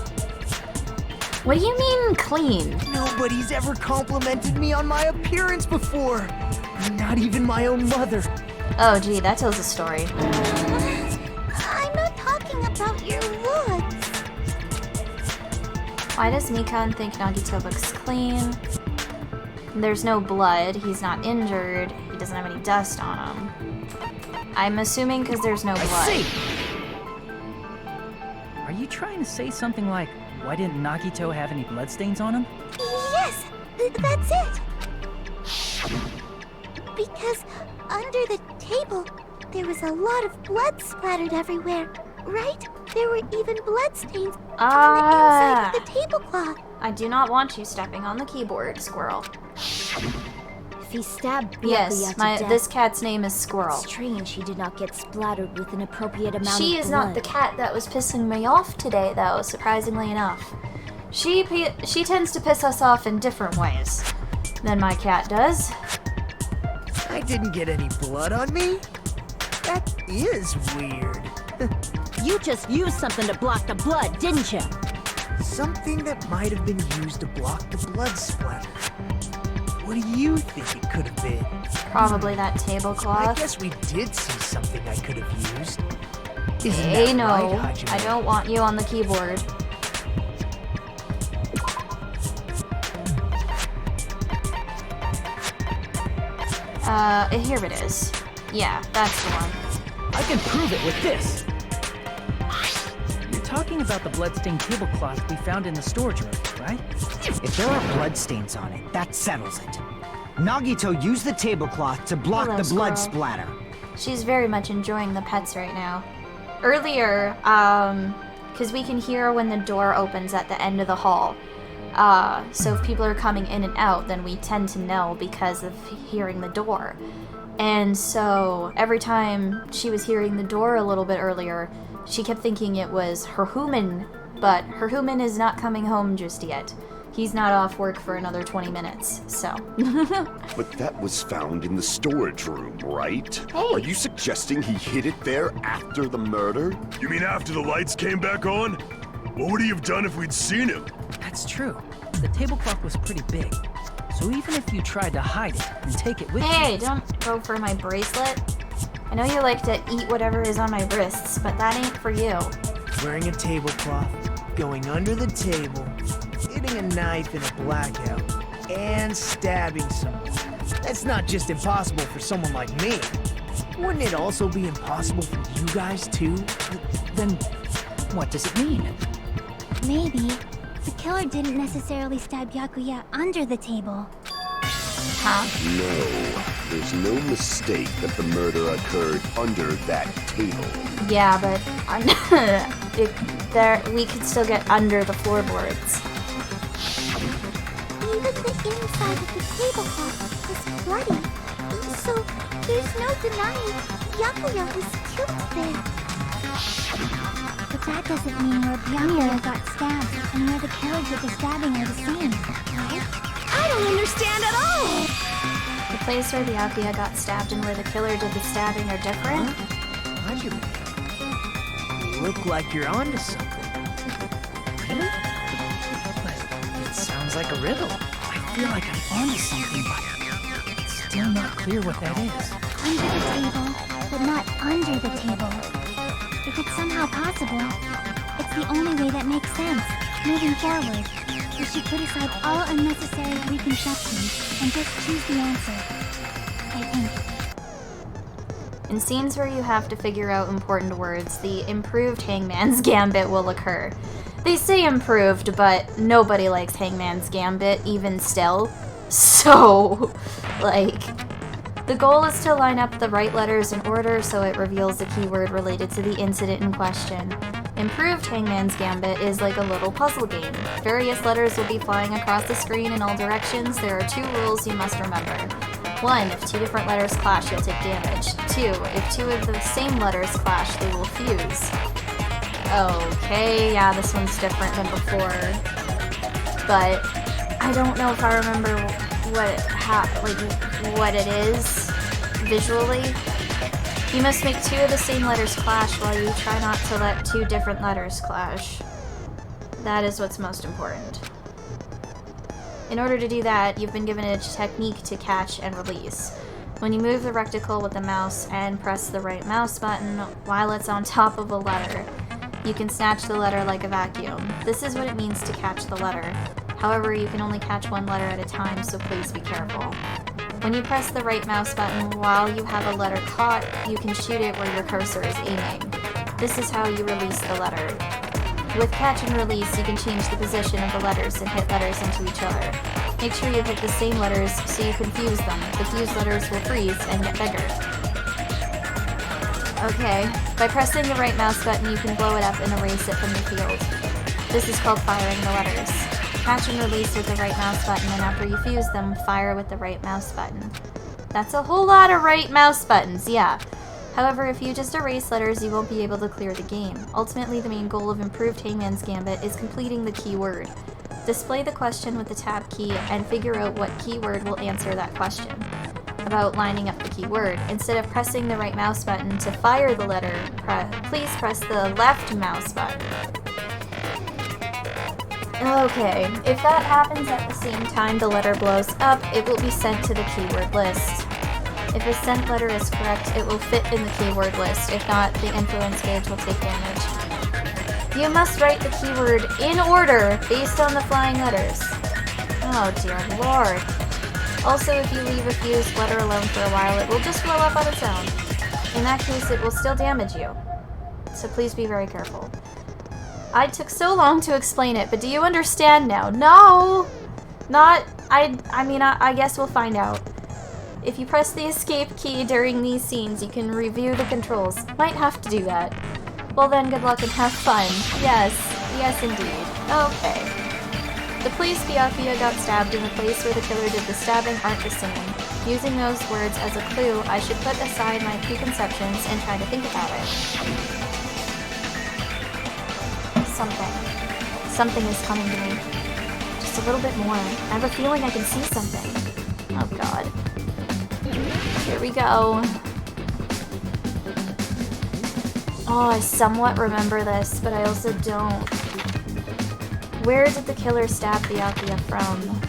What do you mean, clean? Nobody's ever complimented me on my appearance before. Not even my own mother. Oh, gee, that tells a story. I'm not talking about your looks. Why does Mikan think Nagito looks clean? There's no blood, he's not injured, he doesn't have any dust on him. I'm assuming because there's no blood. I see! Are you trying to say something like, why didn't Nagito have any bloodstains on him? Yes, that's it. Because under the table, there was a lot of blood splattered everywhere, right? There were even bloodstains on the inside of the tablecloth. I do not want you stepping on the keyboard, Squirrel. If he stabbed Byakuya Yes, to death, this cat's name is Squirrel. strange he did not get splattered with an appropriate amount She of is blood. not the cat that was pissing me off today, though, surprisingly enough. She tends to piss us off in different ways than my cat does. I didn't get any blood on me? That is weird. You just used something to block the blood, didn't you? Something that might have been used to block the blood splatter. What do you think it could have been? Probably that I tablecloth. guess we did see something I could have used. Isn't Hey, that no, right, Hajime? I don't want you on the keyboard. Here it is. Yeah, that's the one. I can prove it with this! You're talking about the bloodstained tablecloth we found in the storage room, right? If there are bloodstains on it, that settles it. Nagito used the tablecloth to block Hello, the blood Squirrel. splatter. She's very much enjoying the pets right now. Earlier, because we can hear when the door opens at the end of the hall. So if people are coming in and out, then we tend to know because of hearing the door. And so every time she was hearing the door a little bit earlier, she kept thinking it was her human, but her human is not coming home just yet. He's not off work for another 20 minutes, so. But that was found in the storage room, right? Hey. Are you suggesting he hid it there after the murder? You mean after the lights came back on? What would he have done if we'd seen him? That's true. The tablecloth was pretty big. So even if you tried to hide it and take it with Hey, you... don't go for my bracelet. I know you like to eat whatever is on my wrists, but that ain't for you. Wearing a tablecloth, going under the table, hitting a knife in a blackout, and stabbing someone. That's not just impossible for someone like me. Wouldn't it also be impossible for you guys too? Then what does it mean? Maybe the killer didn't necessarily stab Byakuya under the table. Huh? No, there's no mistake that the murder occurred under that table. Yeah, but we could still get under the floorboards. Even the inside of the tablecloth was bloody, so there's no denying Byakuya was killed there. The that doesn't mean where Byakuya got stabbed and where the killer did the stabbing are the same, right? I don't understand at all! The place where Byakuya got stabbed and where the killer did the stabbing are different? How'd you look like you're onto something? Really? But it sounds like a riddle. I feel like I'm onto something, but it's still not clear what that is. Under the table, but not under the table. If it's somehow possible, it's the only way that makes sense. Moving forward, we should put aside all unnecessary preconceptions and just choose the answer. I think. In scenes where you have to figure out important words, the improved Hangman's Gambit will occur. They say improved, but nobody likes Hangman's Gambit, even still. So, like, the goal is to line up the right letters in order so it reveals a keyword related to the incident in question. Improved Hangman's Gambit is like a little puzzle game. Various letters will be flying across the screen in all directions. There are 2 rules you must remember. 1, if 2 different letters clash, you'll take damage. 2, if 2 of the same letters clash, they will fuse. Okay, yeah, this one's different than before. But I don't know if I remember what it is visually. You must make 2 of the same letters clash while you try not to let 2 different letters clash. That is what's most important. In order to do that, you've been given a technique to catch and release. When you move the reticle with the mouse and press the right mouse button while it's on top of a letter, you can snatch the letter like a vacuum. This is what it means to catch the letter. However, you can only catch 1 letter at a time, so please be careful. When you press the right mouse button while you have a letter caught, you can shoot it where your cursor is aiming. This is how you release the letter. With catch and release, you can change the position of the letters and hit letters into each other. Make sure you hit the same letters so you can fuse them. The fused letters will freeze and get bigger. Okay, by pressing the right mouse button, you can blow it up and erase it from the field. This is called firing the letters. Catch and release with the right mouse button, and after you fuse them, fire with the right mouse button. That's a whole lot of right mouse buttons, yeah. However, if you just erase letters, you won't be able to clear the game. Ultimately, the main goal of improved Hangman's Gambit is completing the keyword. Display the question with the tab key and figure out what keyword will answer that question. About lining up the keyword. Instead of pressing the right mouse button to fire the letter, please press the left mouse button. Okay, if that happens at the same time the letter blows up, it will be sent to the keyword list. If a sent letter is correct, it will fit in the keyword list. If not, the influence gauge will take damage. You must write the keyword in order based on the flying letters. Oh dear lord. Also, if you leave a fused letter alone for a while, it will just blow up on its own. In that case, it will still damage you. So please be very careful. I took so long to explain it, but do you understand now? No! I guess we'll find out. If you press the escape key during these scenes, you can review the controls. Might have to do that. Well then, good luck and have fun. Yes indeed. Okay. The place Byakuya got stabbed and the place where the killer did the stabbing aren't the same. Using those words as a clue, I should put aside my preconceptions and try to think about it. Something is coming to me. Just a little bit more. I have a feeling I can see something. Oh god. Here we go. Oh, I somewhat remember this, but I also don't. Where did the killer stab Byakuya from?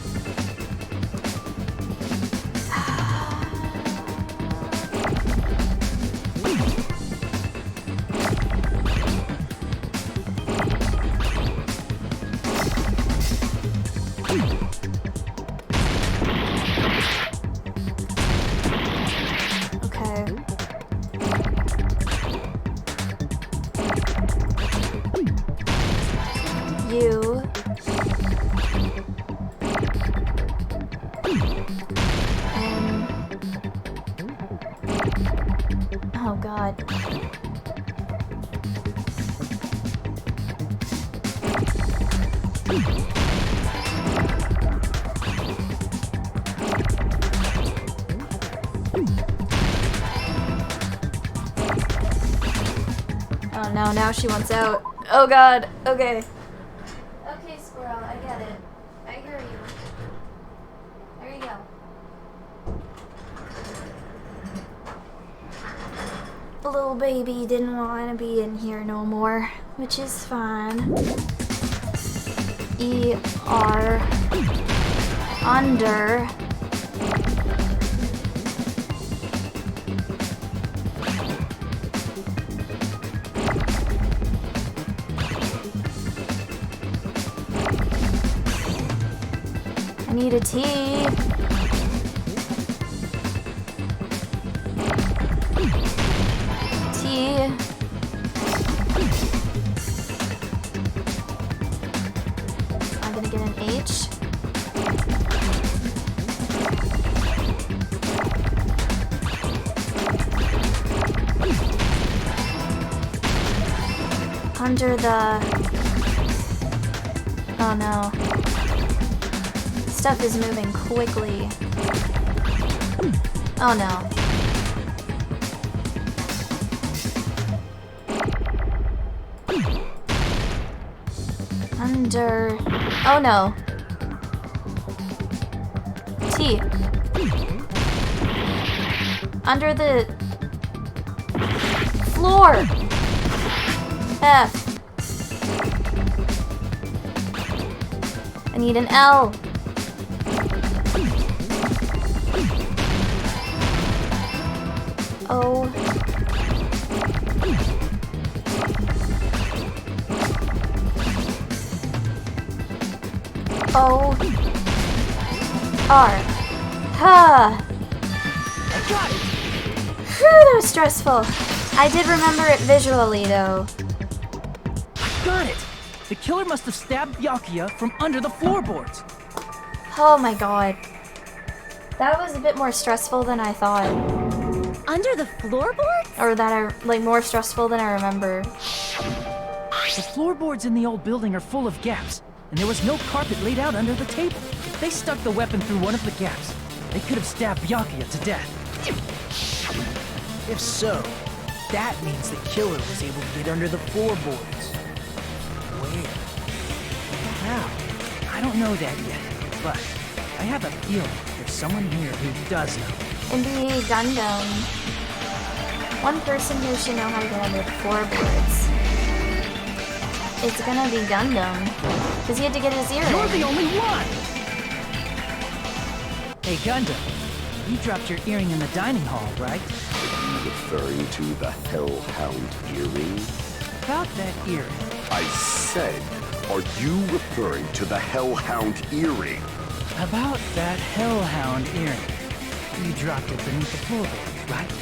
Oh god. Oh no, now she wants out. Oh god, okay. Okay, Squirrel, I get it. I hear you. There you go. The little baby didn't want to be in here no more, which is fine. ER under I need a T. T. I'm gonna get an H. Under the... Oh no. Stuff is moving quickly. Oh no. Under... Oh no. T. Under the... floor. F. I need an L. O. O. R. Ha. I got it. Whew, that was stressful. I did remember it visually though. Got it. The killer must have stabbed Byakuya from under the floorboards. Oh my god. That was a bit more stressful than I thought. Under the floorboards? Or more stressful than I remember. The floorboards in the old building are full of gaps, and there was no carpet laid out under the table. If they stuck the weapon through one of the gaps, they could have stabbed Byakuya to death. If so, that means the killer was able to get under the floorboards. Where? How? I don't know that yet, but I have a feeling there's someone here who does know. Indeed, Gundam. One person here should know how to get under the floorboards. It's gonna be Gundam. Because he had to get his earring. You're the only one! Hey, Gundam. You dropped your earring in the dining hall, right? Are you referring to the Hellhound earring? About that earring. I said, are you referring to the Hellhound earring? About that Hellhound earring. You dropped it beneath the floorboards, right?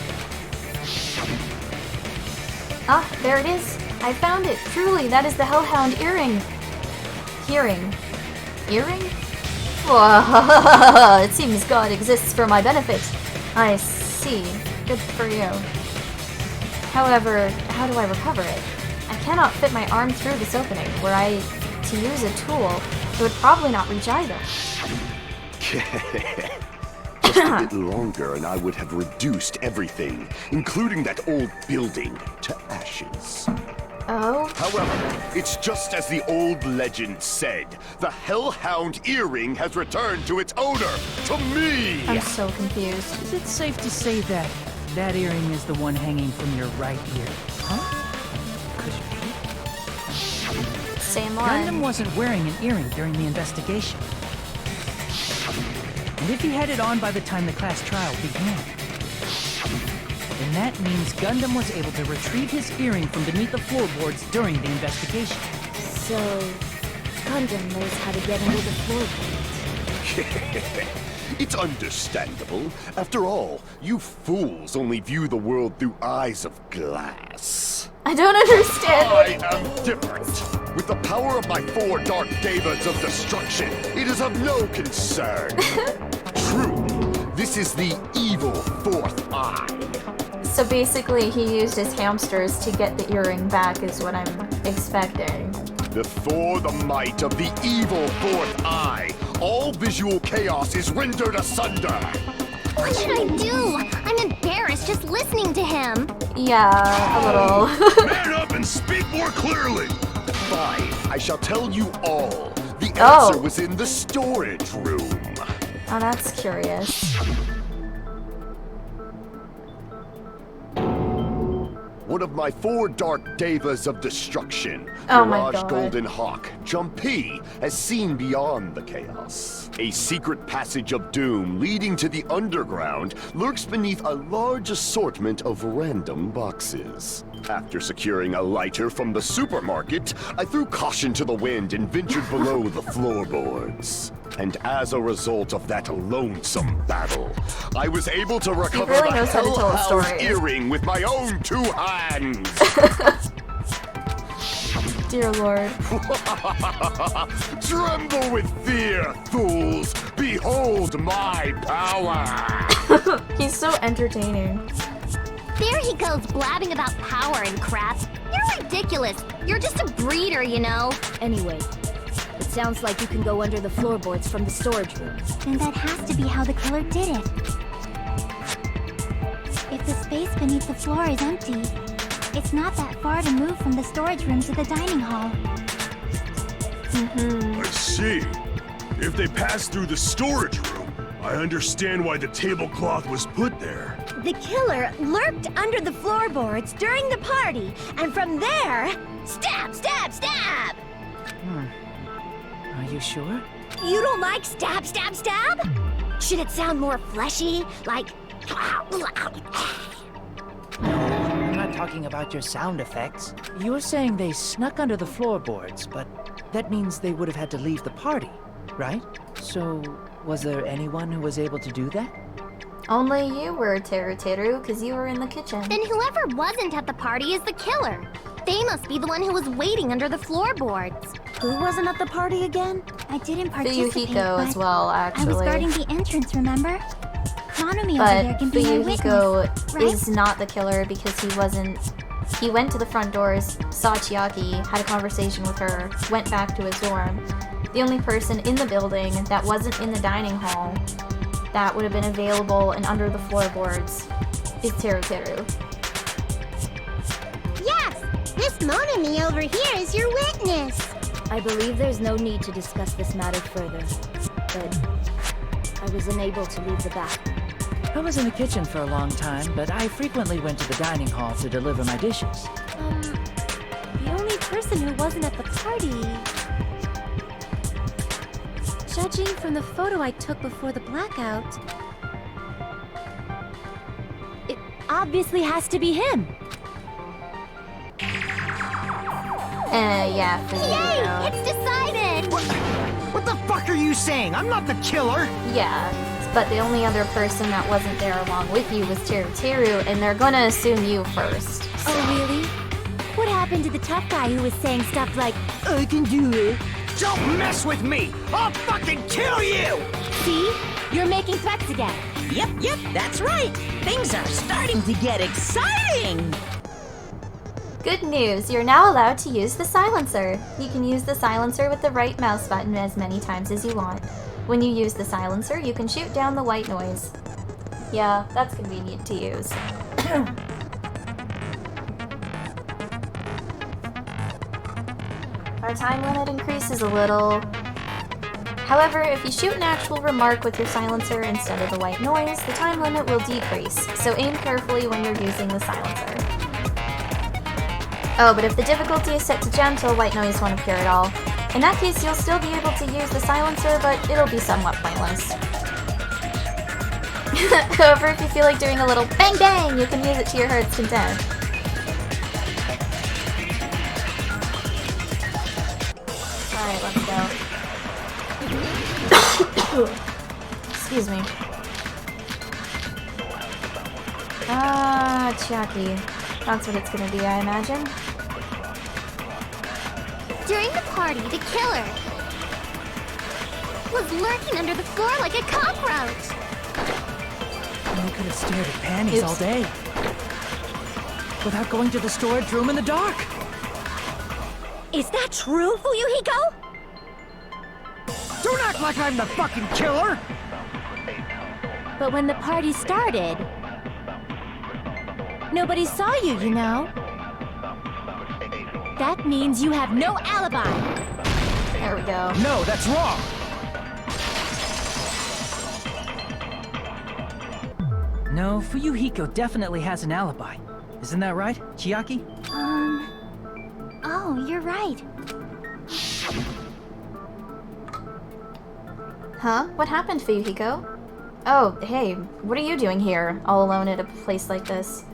Ah, there it is. I found it. Truly, that is the Hellhound earring. Hearing. Earring? Whoa, it seems God exists for my benefit. I see. Good for you. However, how do I recover it? I cannot fit my arm through this opening. Were I to use a tool, it would probably not reach either. Just a bit longer and I would have reduced everything, including that old building, to ashes. Oh? However, it's just as the old legend said. The Hellhound earring has returned to its owner, to me! I'm so confused. Is it safe to say that that earring is the one hanging from your right ear? Huh? Could it be? Same line. Gundam wasn't wearing an earring during the investigation. And if he had it on by the time the class trial began, then that means Gundam was able to retrieve his earring from beneath the floorboards during the investigation. So, Gundam knows how to get under the floorboards. It's understandable. After all, you fools only view the world through eyes of glass. I don't understand. I am different. With the power of my 4 dark devas of destruction, it is of no concern. Truly, this is the evil 4th eye. So basically, he used his hamsters to get the earring back, is what I'm expecting. Before the might of the evil 4th eye, all visual chaos is rendered asunder. What should I do? I'm embarrassed just listening to him. Yeah, a little. Man up and speak more clearly! Fine, I shall tell you all. The answer was in the storage room. Oh, that's curious. One of my 4 dark devas of destruction, Oh my Mirage God. Golden Hawk, Jumpy, has seen beyond the chaos. A secret passage of doom leading to the underground lurks beneath a large assortment of random boxes. After securing a lighter from the supermarket, I threw caution to the wind and ventured below the floorboards. And as a result of that lonesome battle, I was able to recover really the knows how to tell a Hellhound story. earring with my own 2 hands. Dear Lord. Tremble with fear, fools! Behold my power! He's so entertaining. There he goes blabbing about power and crap. You're ridiculous. You're just a breeder, you know. Anyway, it sounds like you can go under the floorboards from the storage room. Then that has to be how the killer did it. If the space beneath the floor is empty, it's not that far to move from the storage room to the dining hall. I see. If they passed through the storage room, I understand why the tablecloth was put there. The killer lurked under the floorboards during the party, and from there, stab, stab, stab! Are you sure? You don't like stab, stab, stab? Should it sound more fleshy, like... I'm not talking about your sound effects. You were saying they snuck under the floorboards, but that means they would have had to leave the party, right? So, was there anyone who was able to do that? Only you were, Teru, because you were in the kitchen. Then whoever wasn't at the party is the killer. They must be the one who was waiting under the floorboards. Who wasn't at the party again? I didn't participate, Fuyuhiko as well, actually. I was guarding the entrance, remember? Nanumi over there But can be my Fuyuhiko witness, right? is not the killer because he wasn't... He went to the front doors, saw Chiaki, had a conversation with her, went back to his dorm. The only person in the building that wasn't in the dining hall that would have been available and under the floorboards is Teru. Yes! This Monami over here is your witness! I believe there's no need to discuss this matter further, but I was unable to leave the bathroom. I was in the kitchen for a long time, but I frequently went to the dining hall to deliver my dishes. The only person who wasn't at the party... Judging from the photo I took before the blackout, It obviously has to be him. Yeah, Fuyuhiko. Yay! It's decided! What the fuck are you saying? I'm not the killer! Yeah, but the only other person that wasn't there along with you was Teru, and they're gonna assume you first. Oh, really? What happened to the tough guy who was saying stuff like, I can do it. Don't mess with me! I'll fucking kill you! see? You're making threats again. Yep, that's right. Things are starting to get exciting. Good news, you're now allowed to use the silencer. You can use the silencer with the right mouse button as many times as you want. When you use the silencer, you can shoot down the white noise. Yeah, that's convenient to use. Our time limit increases a little. However, if you shoot an actual remark with your silencer instead of the white noise, the time limit will decrease, so aim carefully when you're using the silencer. Oh, but if the difficulty is set to gentle, white noise won't appear at all. In that case, you'll still be able to use the silencer, but it'll be somewhat pointless. However, if you feel like doing a little bang bang, you can use it to your heart's content. Alright, let's go. Excuse me. Ah, Chiaki. That's what it's gonna be, I imagine. During the party, the killer was lurking under the floor like a cockroach. We could have stared at panties all day. Without going to the storage room in the dark. Is that true, Fuyuhiko? Don't act like I'm the fucking killer! But when the party started, nobody saw you, you know? That means you have no alibi. There we go. No, that's wrong! No, Fuyuhiko definitely has an alibi. Isn't that right, Chiaki? Oh, you're right. Huh? What happened, Fuyuhiko? Oh, hey, what are you doing here, all alone at a place like this?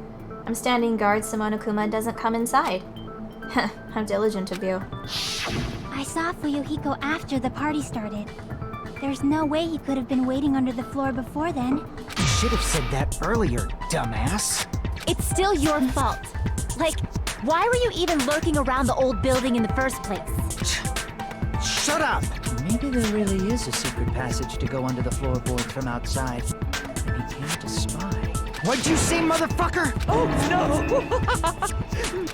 I'm standing guard so Monokuma doesn't come inside. How diligent of you. I saw Fuyuhiko after the party started. There's no way he could have been waiting under the floor before then. You should have said that earlier, dumbass. It's still your fault. Like, why were you even lurking around the old building in the first place? Shut up! Maybe there really is a secret passage to go under the floorboards from outside. And he came to spy. What'd you say, motherfucker? Oh, no!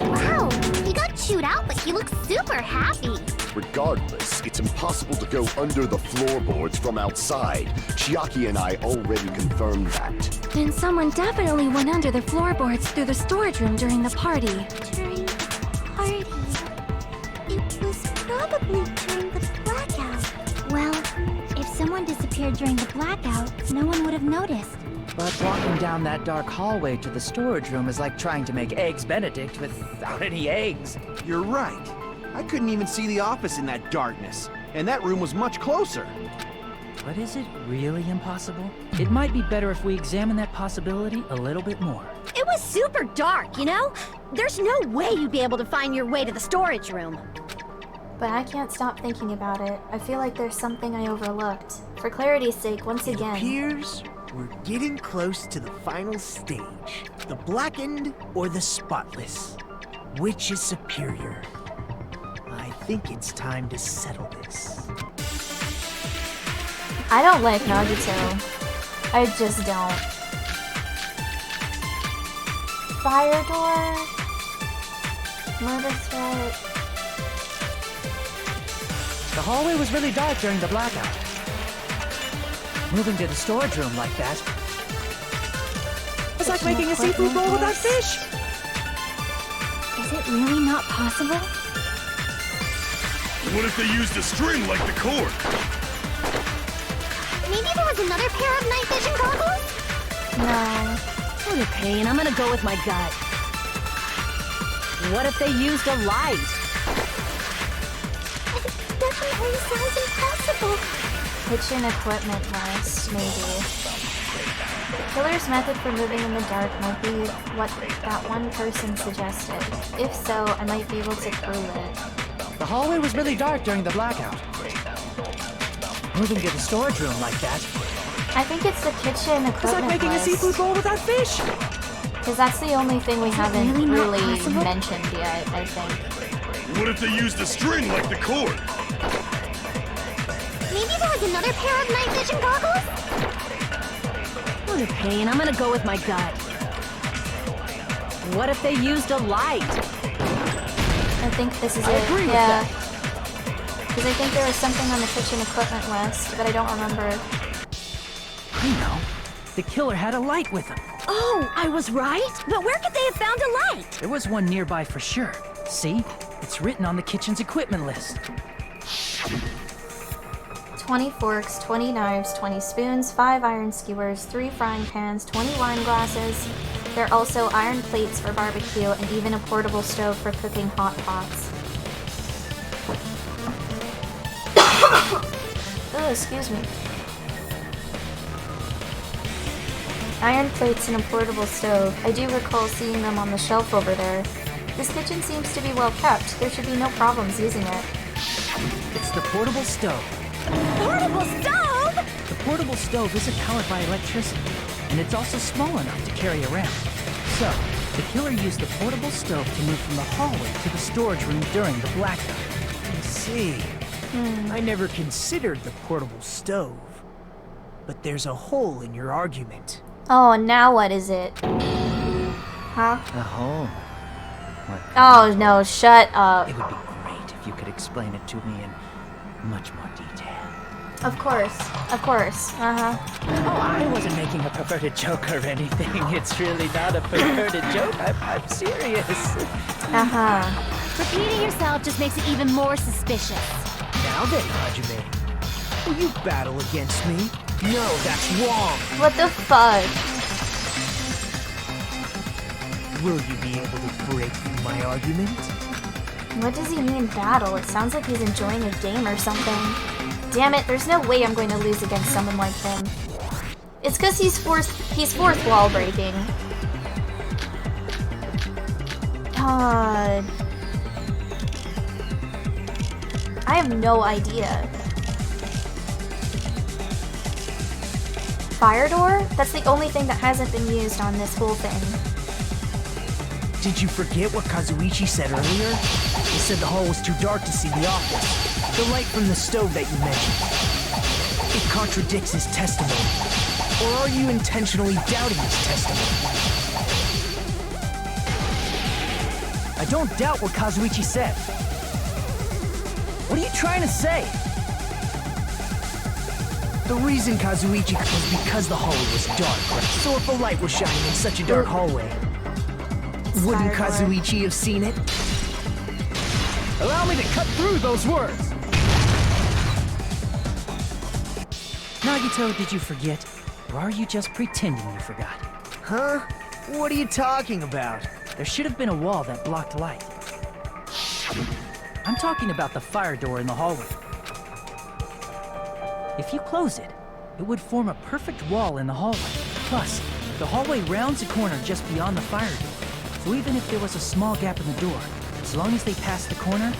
Wow, he got chewed out, but he looks super happy. Regardless, it's impossible to go under the floorboards from outside. Chiaki and I already confirmed that. Then someone definitely went under the floorboards through the storage room during the party. During the party. It was probably during the blackout. Well, if someone disappeared during the blackout, no one would have noticed. But walking down that dark hallway to the storage room is like trying to make Eggs Benedict without any eggs. You're right. I couldn't even see the office in that darkness, and that room was much closer. But is it really impossible? It might be better if we examine that possibility a little bit more. It was super dark, you know? There's no way you'd be able to find your way to the storage room. But I can't stop thinking about it. I feel like there's something I overlooked. For clarity's sake, once again. It appears we're getting close to the final stage. The blackened or the spotless? Which is superior? I think it's time to settle this. I don't like Nagito. I just don't. Fire door? Murder threat? The hallway was really dark during the blackout. Moving to the storage room like that. It's like making a seafood bowl without fish. Is it really not possible? What if they used a string like the cord? Maybe there was another pair of night vision goggles? No. Okay, and I'm gonna go with my gut. What if they used a light? It definitely sounds impossible. Kitchen equipment list, maybe. Killer's method for moving in the dark might be what that one person suggested. If so, I might be able to prove it. The hallway was really dark during the blackout. Moving to the storage room like that. I think it's the kitchen equipment It's like making list. a seafood bowl without fish. Because that's the only thing we haven't really mentioned yet, I think. What if they used a string like the cord? Maybe there was another pair of night vision goggles? Okay, and I'm gonna go with my gut. What if they used a light? I think this is I it. agree with yeah. that. Because I think there was something on the kitchen equipment list, but I don't remember. I know. The killer had a light with him. Oh, I was right? But where could they have found a light? There was one nearby for sure. See? It's written on the kitchen's equipment list. 20 forks, 20 knives, 20 spoons, 5 iron skewers, 3 frying pans, 20 wine glasses. There are also iron plates for barbecue and even a portable stove for cooking hot pots. Oh, excuse me. Iron plates and a portable stove. I do recall seeing them on the shelf over there. This kitchen seems to be well kept. There should be no problems using it. It's the portable stove. Portable stove? The portable stove isn't powered by electricity, and it's also small enough to carry around. So, the killer used the portable stove to move from the hallway to the storage room during the blackout. I see. I never considered the portable stove. But there's a hole in your argument. Oh, now what is it? Huh? A hole. What? Oh, no, shut up. It would be great if you could explain it to me in much more detail. Of course. Uh-huh. Oh, I wasn't making a perverted joke or anything. It's really not a perverted joke. I'm serious. Uh-huh. Repeating yourself just makes it even more suspicious. Now then, Hajime, will you battle against me? No, that's wrong. What the fuck? Will you be able to break through my argument? What does he mean battle? It sounds like he's enjoying a game or something. Damn it, there's no way I'm going to lose against someone like him. It's because he's fourth wall breaking. God. I have no idea. Fire door? That's the only thing that hasn't been used on this whole thing. Did you forget what Kazuichi said earlier? He said the hall was too dark to see the office. The light from the stove that you mentioned. It contradicts his testimony. Or are you intentionally doubting his testimony? I don't doubt what Kazuichi said. What are you trying to say? The reason Kazuichi was because the hallway was dark, right? So if a light was shining in such a dark hallway, wouldn't Kazuichi have seen it? Allow me to cut through those words! Nagito, did you forget? Or are you just pretending you forgot? Huh? What are you talking about? There should have been a wall that blocked light. I'm talking about the fire door in the hallway. If you close it, it would form a perfect wall in the hallway. Plus, the hallway rounds a corner just beyond the fire door. So even if there was a small gap in the door, as long as they passed the corner,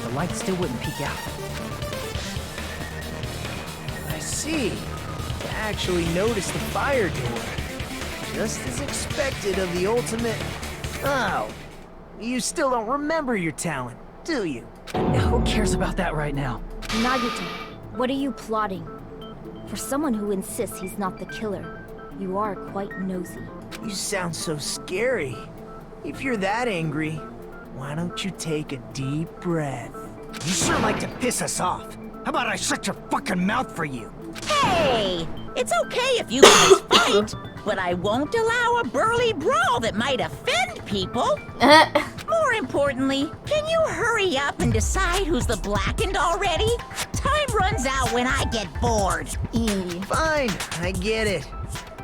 the light still wouldn't peek out. I see. You actually noticed the fire door. Just as expected of the ultimate... Oh, you still don't remember your talent, do you? Who cares about that right now? Nagito, what are you plotting? For someone who insists he's not the killer, you are quite nosy. You sound so scary. If you're that angry, why don't you take a deep breath? You sure like to piss us off. How about I shut your fucking mouth for you? Hey! It's okay if you guys fight, but I won't allow a burly brawl that might offend people. More importantly, can you hurry up and decide who's the blackened already? Time runs out when I get bored. Fine, I get it.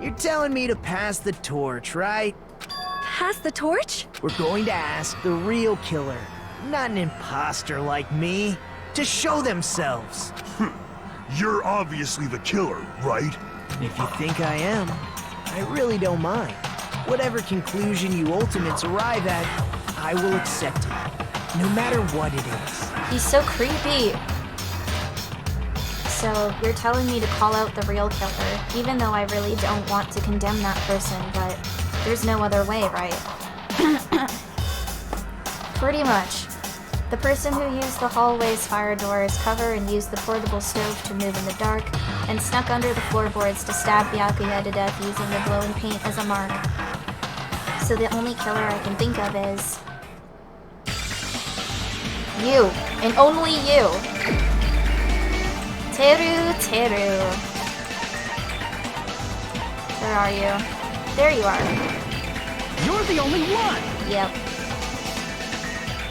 You're telling me to pass the torch, right? Pass the torch? We're going to ask the real killer, not an imposter like me, to show themselves. You're obviously the killer, right? If you think I am, I really don't mind. Whatever conclusion you ultimates arrive at, I will accept it, no matter what it is. He's so creepy. So, you're telling me to call out the real killer, even though I really don't want to condemn that person, but there's no other way, right? Pretty much. The person who used the hallway's fire door's cover and used the portable stove to move in the dark, and snuck under the floorboards to stab Byakuya to death using the glowing paint as a mark. So the only killer I can think of is... you. And only you. Teru. Where are you? There you are. You're the only one! Yep.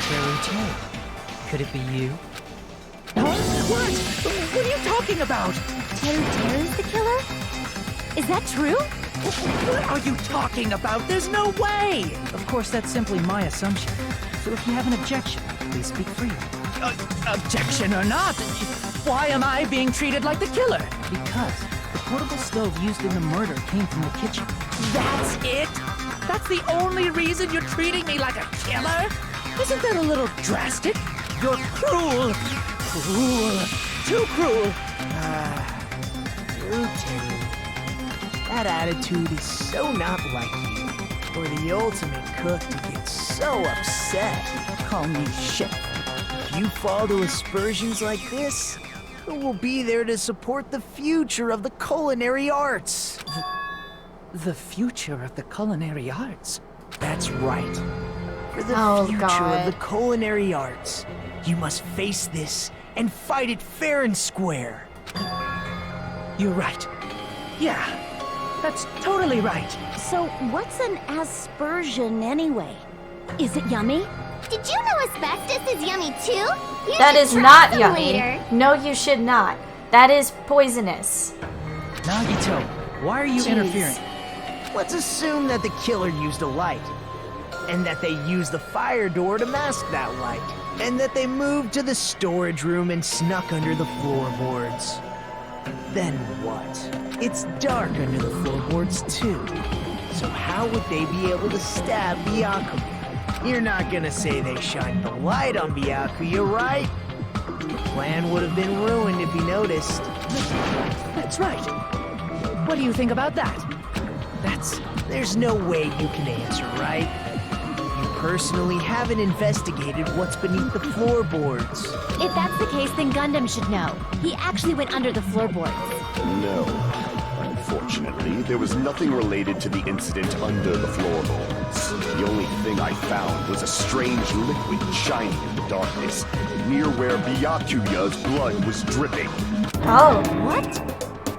Teru. Could it be you? Huh? What are you talking about? Teru's the killer? Is that true? What are you talking about? There's no way! Of course, that's simply my assumption. So if you have an objection, please speak freely. Objection or not, why am I being treated like the killer? Because the portable stove used in the murder came from the kitchen. That's it? That's the only reason you're treating me like a killer? Isn't that a little drastic? You're cruel. Cruel. Too cruel. Teru. That attitude is so not like you. For the ultimate cook to get so upset. Call me shit. If you fall to aspersions like this, who will be there to support the future of the culinary arts? The future of the culinary arts? That's right. For the future of the culinary arts, you must face this and fight it fair and square. You're right. Yeah, that's totally right. So what's an aspersion anyway? Is it yummy? Did you know asbestos is yummy too? You That should is try not some yummy. later. No, you should not. That is poisonous. Nagito, why are you Jeez. interfering? Let's assume that the killer used a light, and that they used the fire door to mask that light, and that they moved to the storage room and snuck under the floorboards. Then what? It's dark under the floorboards too. So how would they be able to stab Byakuya? You're not gonna say they shined the light on Byakuya, right? The plan would have been ruined if he noticed. That's right. What do you think about that? There's no way you can answer, right? You personally haven't investigated what's beneath the floorboards. If that's the case, then Gundam should know. He actually went under the floorboards. No. Unfortunately, there was nothing related to the incident under the floorboards. The only thing I found was a strange liquid shining in the darkness, near where Byakuya's blood was dripping. Oh. What?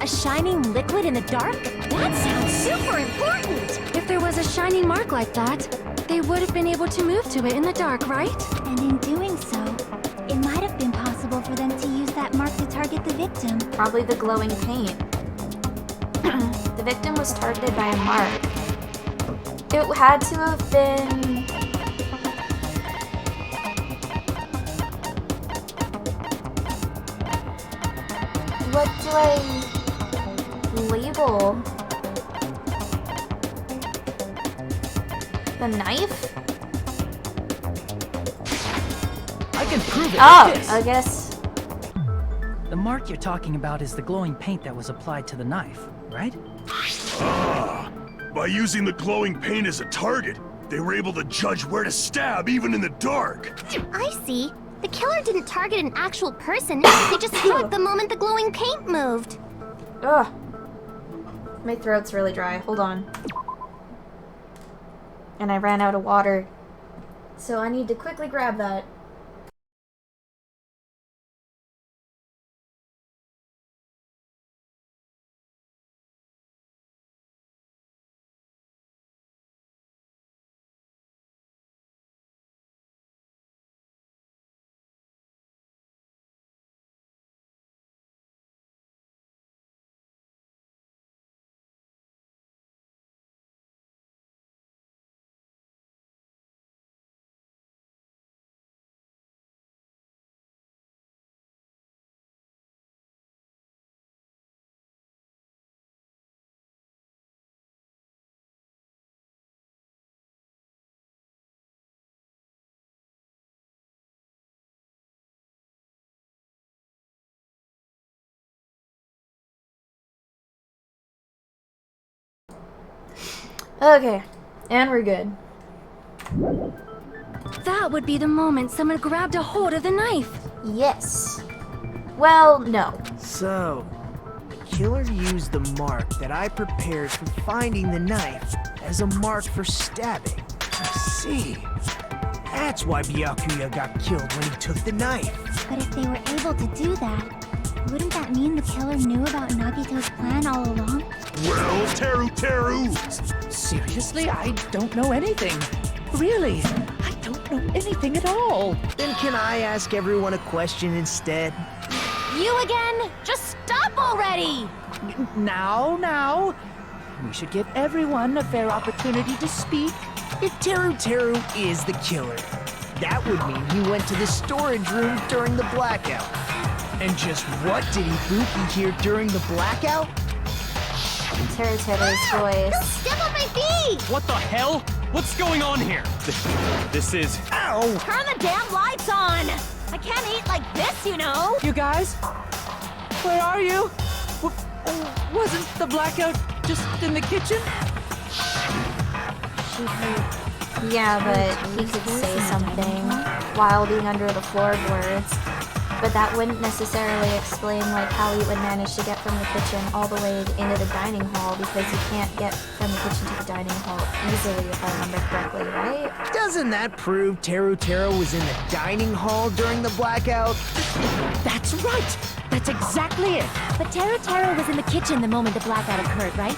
A shining liquid in the dark? That sounds super important! If there was a shining mark like that, they would have been able to move to it in the dark, right? And in doing so, it might have been possible for them to use that mark to target the victim. Probably the glowing paint. The victim was targeted by a mark. It had to have been... What do I label? The knife? I can prove it Oh, with this. I guess. The mark you're talking about is the glowing paint that was applied to the knife, right? Ah, by using the glowing paint as a target, they were able to judge where to stab even in the dark. I see. The killer didn't target an actual person. They just shot the moment the glowing paint moved. Ugh. My throat's really dry. Hold on. And I ran out of water. So I need to quickly grab that. Okay, and we're good. That would be the moment someone grabbed a hold of the knife. Yes. Well, no. So, the killer used the mark that I prepared for finding the knife as a mark for stabbing. I see. That's why Byakuya got killed when he took the knife. But if they were able to do that, wouldn't that mean the killer knew about Nagito's plan all along? Well, Teru! Seriously, I don't know anything. Really, I don't know anything at all. Then can I ask everyone a question instead? You again? Just stop already! Now. We should give everyone a fair opportunity to speak. If Teru is the killer, that would mean he went to the storage room during the blackout. And just what did Ibuki hear during the blackout? Teru's voice. Don't step on my feet! What the hell? What's going on here? This is... Ow! Turn the damn lights on! I can't eat like this, you know! You guys? Where are you? Wasn't the blackout just in the kitchen? Yeah, but he could say something while being under the floorboards. But that wouldn't necessarily explain like how he would manage to get from the kitchen all the way into the dining hall, because you can't get from the kitchen to the dining hall easily, if I remember correctly, right? Doesn't that prove Teru was in the dining hall during the blackout? That's right! That's exactly it! But Teru was in the kitchen the moment the blackout occurred, right?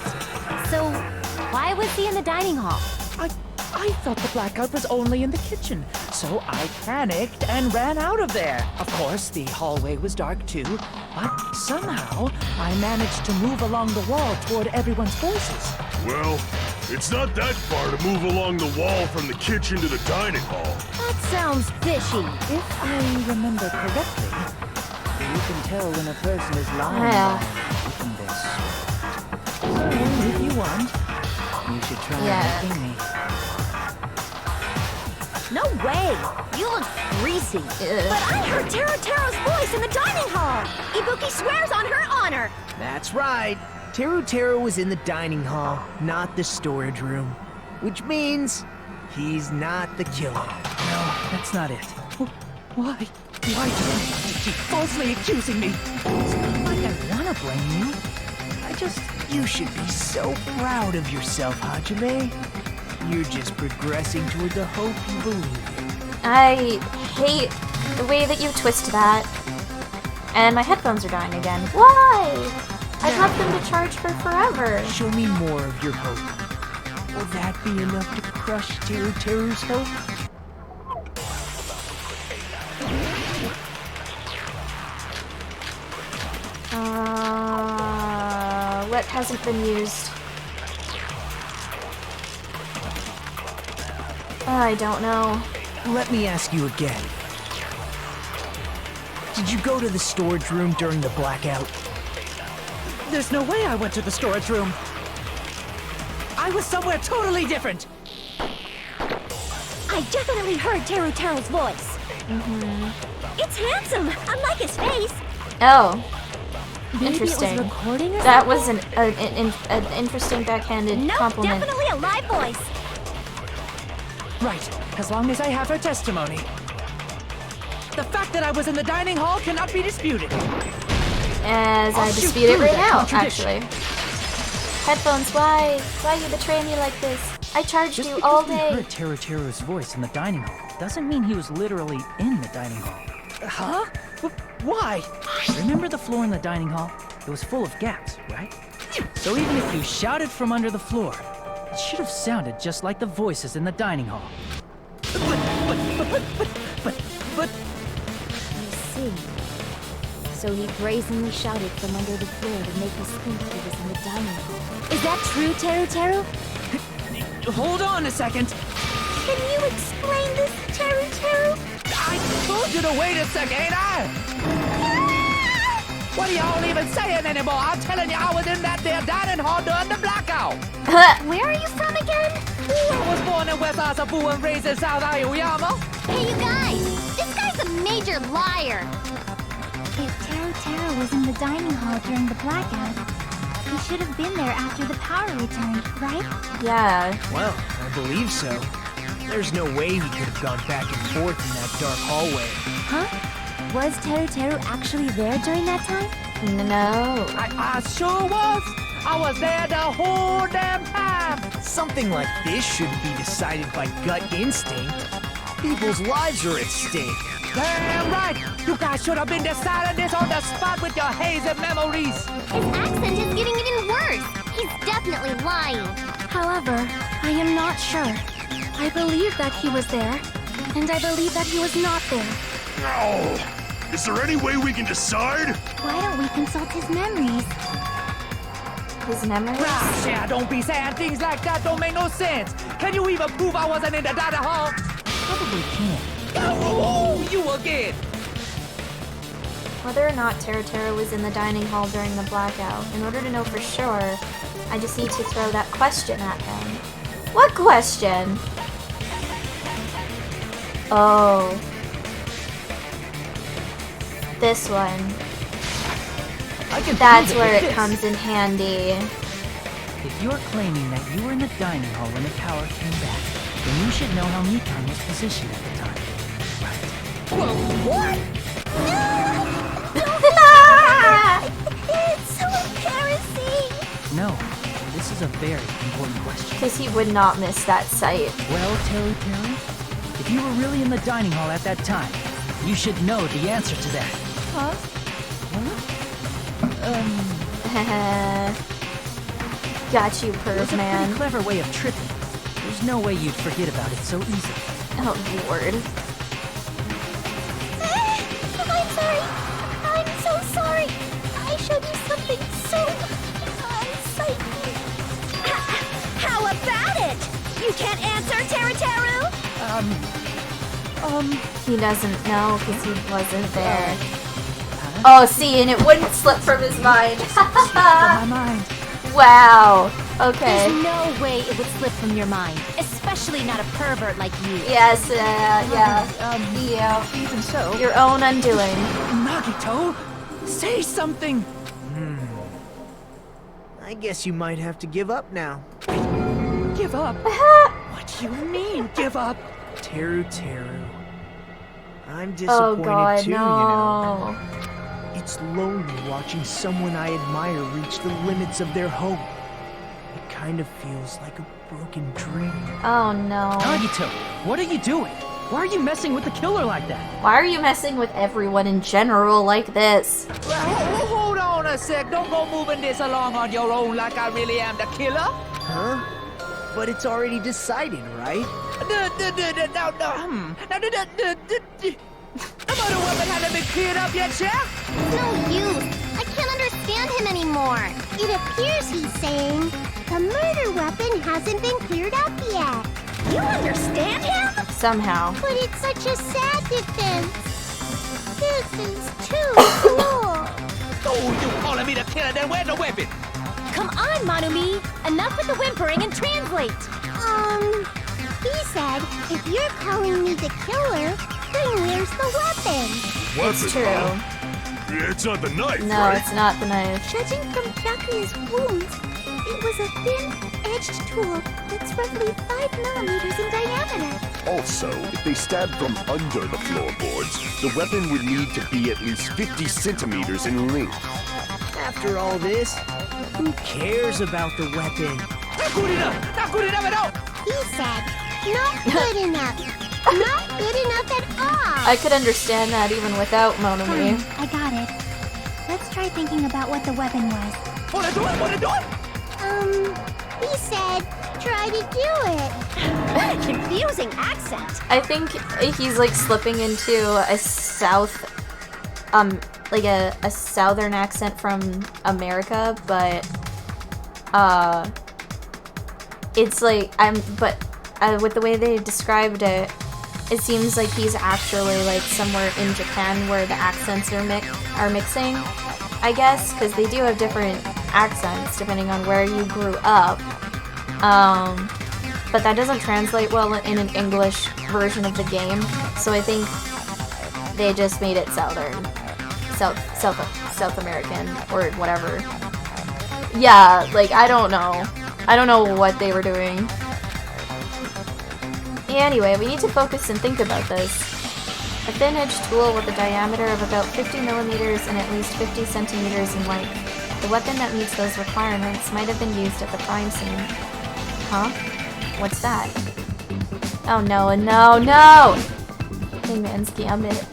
So, why was he in the dining hall? I thought the blackout was only in the kitchen, so I panicked and ran out of there. Of course, the hallway was dark too, but somehow I managed to move along the wall toward everyone's voices. Well, it's not that far to move along the wall from the kitchen to the dining hall. That sounds fishy. If I remember correctly, you can tell when a person is lying by looking this. So, if you want, you should try asking me. No way! You look greasy. But I heard Teru's voice in the dining hall! Ibuki swears on her honor! That's right. Teru was in the dining hall, not the storage room. Which means he's not the killer. No, that's not it. Why? Why do you keep falsely accusing me? It's not like I want to blame you. You should be so proud of yourself, Hajime. You're just progressing toward the hope you believe in. I hate the way that you twist that. And my headphones are dying again. Why? I've left them to charge for forever. Show me more of your hope. Will that be enough to crush Teru's hope? What hasn't been used? I don't know. Let me ask you again. Did you go to the storage room during the blackout? There's no way I went to the storage room. I was somewhere totally different. I definitely heard Teru's voice. It's handsome, unlike his face. Oh. Maybe Interesting. it was recording or that something? was an interesting backhanded compliment. Definitely a live voice. Right, as long as I have her testimony. The fact that I was in the dining hall cannot be disputed. As I dispute it right now, actually. Headphones, why? Why you betray me like this? I charged Just you because all we day. heard Teru's voice in the dining hall doesn't mean he was literally in the dining hall. Huh? Why? Remember the floor in the dining hall? It was full of gaps, right? So even if you shouted from under the floor, it should have sounded just like the voices in the dining hall. But... I see. So he brazenly shouted from under the floor to make us think he was in the dining hall. Is that true, Teru? Hold on a second. Can you explain this, Teru? I told you to wait a second, ain't I? What are y'all even saying anymore? I'm telling you, I was in that there dining hall during the blackout. Where are you from again? I was born in West Asabu and raised in South Aoyama. Hey, you guys! This guy's a major liar! If Teru was in the dining hall during the blackout, he should have been there after the power returned, right? Yeah. Well, I believe so. There's no way he could have gone back and forth in that dark hallway. Huh? Was Teru actually there during that time? No. I sure was. I was there the whole damn time. Something like this shouldn't be decided by gut instinct. People's lives are at stake. Damn right. You guys should have been deciding this on the spot with your hazy memories. His accent is getting even worse. He's definitely lying. However, I am not sure. I believe that he was there, and I believe that he was not there. No! Is there any way we can decide? Why don't we consult his memories? His memories? Yeah, don't be saying things like that. Don't make no sense. Can you even prove I wasn't in the dining hall? Probably can't. Oh, you again! Whether or not Teru was in the dining hall during the blackout, in order to know for sure, I just need to throw that question at him. What question? Oh. This one. That's where it comes in handy. If you're claiming that you were in the dining hall when the power came back, then you should know how Mikan was positioned at the time. Right. Whoa, what? It's so embarrassing. No, this is a very important question. Because he would not miss that sight. Well, Teru, if you were really in the dining hall at that time, you should know the answer to that. Huh? Got you, It was perv a man. pretty clever way of tripping. There's There's no way you'd forget about it so easily. Oh, Lord. I'm sorry. I'm so sorry. I showed you something so unsightly. How about it? You can't answer, Teru? He doesn't know because he wasn't there. Oh, see, and it wouldn't slip from his mind. My mind. Wow. Okay. There's no way it would slip from your mind, especially not a pervert like you. Yes, yeah. Even so. Your own undoing. Nagito, say something. I guess you might have to give up now. Give up? What do you mean, give up? Teru. I'm Oh disappointed God, too, no. you know. It's lonely watching someone I admire reach the limits of their hope. It kind of feels like a broken dream. Oh no. Nagito, what are you doing? Why are you messing with the killer like that? Why are you messing with everyone in general like this? Hold on a sec. Don't go moving this along on your own like I really am the killer. Huh? But it's already decided, right? No. The murder weapon hasn't been cleared up yet, Jack? No use. I can't understand him anymore. It appears he's saying the murder weapon hasn't been cleared up yet. You understand him? Somehow. But it's such a sad defense. This is too cool. Oh, you calling me the killer? Then where's the weapon? Come on, Manumi! Enough with the whimpering and translate! He said, if you're calling me the killer, then where's the weapon? It's true. It's not the knife, No, right? it's not the knife. Judging from Byakuya's wounds, it was a thin-edged tool that's roughly 5 millimeters in diameter. Also, if they stabbed from under the floorboards, the weapon would need to be at least 50 centimeters in length. After all this, who cares about the weapon? Not good enough! Not good enough at all! He said, not good enough. Not good enough at all. I could understand that even without Monami. Fine, I got it. Let's try thinking about what the weapon was. Wanna do it? He said, try to do it. Confusing accent. I think he's like slipping into a like a southern accent from America, but it's like with the way they described it, it seems like he's actually like somewhere in Japan where the accents are mixing, I guess, because they do have different accents depending on where you grew up. But that doesn't translate well in an English version of the game, so I think they just made it South American or whatever. Yeah, like I don't know what they were doing. Anyway, we need to focus and think about this. A thin-edged tool with a diameter of about 50 millimeters and at least 50 centimeters in length. The weapon that meets those requirements might have been used at the crime scene. Huh? What's that? Oh no, no! Hangman's Gambit.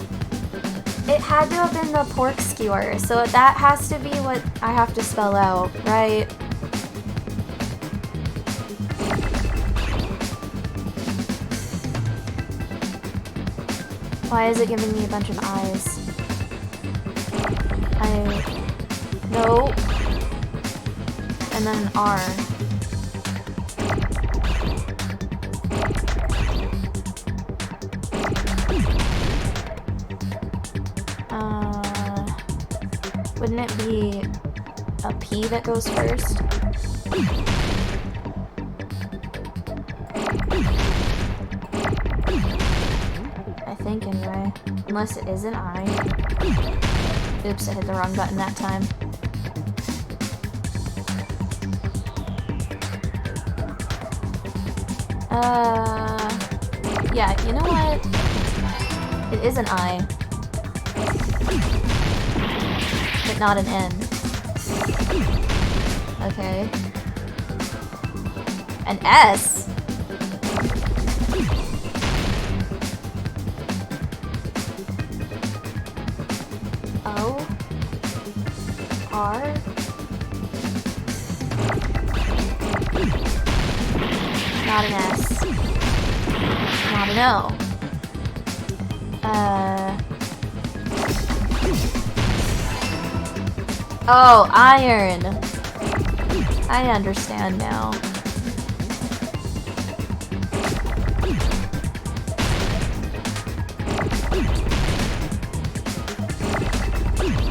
It had to have been the pork skewer, so that has to be what I have to spell out, right? Why is it giving me a bunch of eyes? No. And then an R. Wouldn't it be a P that goes first? I think anyway. Unless it is an I. Oops, I hit the wrong button that time. Yeah, you know what? It is an I. But not an N. Okay. An S? O? R? Not an S. not a no. Oh, iron. I understand now.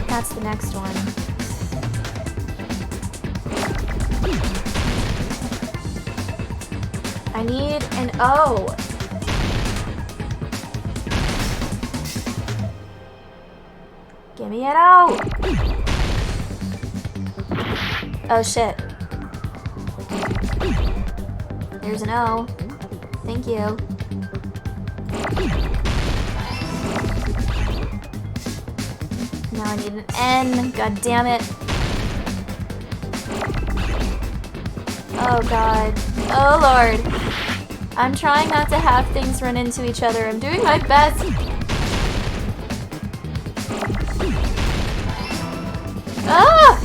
That's the next one. I need an O. Give me an O. Oh shit. There's an O. Thank you. Now I need an N. God damn it. Oh god. Oh lord. I'm trying not to have things run into each other. I'm doing my best. Ah!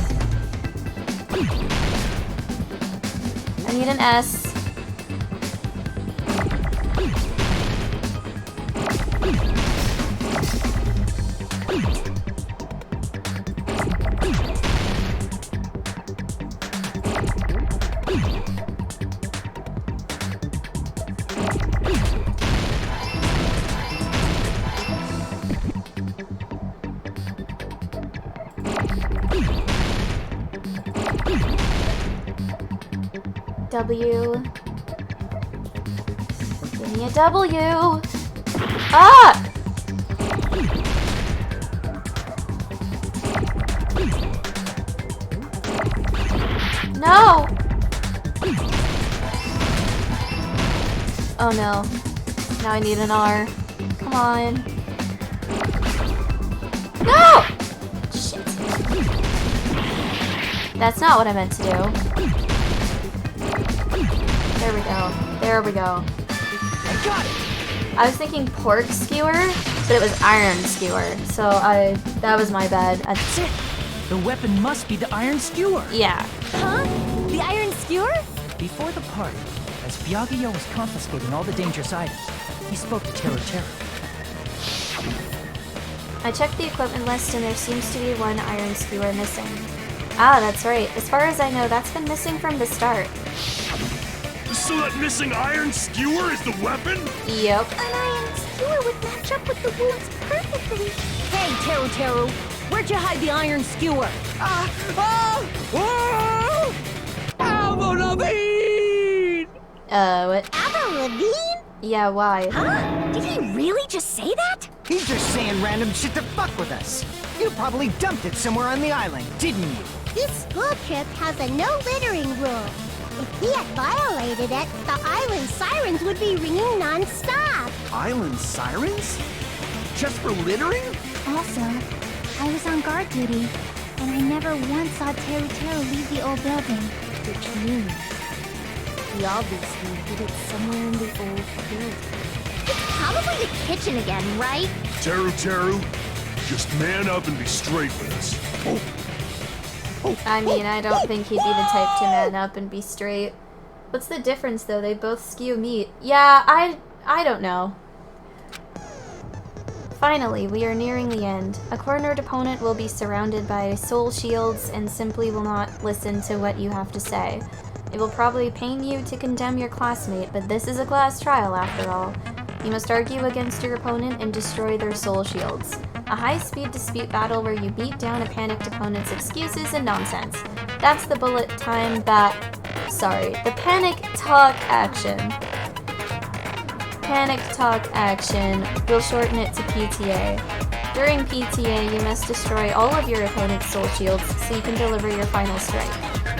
I need an S. W. Give me a W. Ah! No! Oh no. Now I need an R. Come on. No! Shit. That's not what I meant to do. There we go. There we go. I got it! I was thinking pork skewer, but it was iron skewer. So that was my bad. That's it! The weapon must be the iron skewer! Yeah. Huh? The iron skewer? Before the party, as Byakuya was confiscating all the dangerous items, he spoke to Teru Teru. I checked the equipment list and there seems to be one iron skewer missing. Ah, that's right. As far as I know, that's been missing from the start. So that missing iron skewer is the weapon? Yep. An iron skewer would match up with the wounds perfectly. Hey, Teru Teru, where'd you hide the iron skewer? Avril Lavigne! What? Avril Lavigne? Yeah, why? Huh? Did he really just say that? He's just saying random shit to fuck with us. You probably dumped it somewhere on the island, didn't you? This school trip has a no littering rule. If he had violated it, the island sirens would be ringing non-stop. Island sirens? Just for littering? Also, I was on guard duty, and I never once saw Teru Teru leave the old building. Which means he obviously hid it somewhere in the old building. It's probably the kitchen again, right? Teru Teru, just man up and be straight with us. I mean, I don't think he'd be the type to man up and be straight. What's the difference, though? They both skew meat. Yeah, I don't know. Finally, we are nearing the end. A cornered opponent will be surrounded by soul shields and simply will not listen to what you have to say. It will probably pain you to condemn your classmate, but this is a class trial after all. You must argue against your opponent and destroy their soul shields. A high-speed dispute battle where you beat down a panicked opponent's excuses and nonsense. That's the bullet time the panic talk action. Panic talk action. We'll shorten it to PTA. During PTA, you must destroy all of your opponent's soul shields so you can deliver your final strike.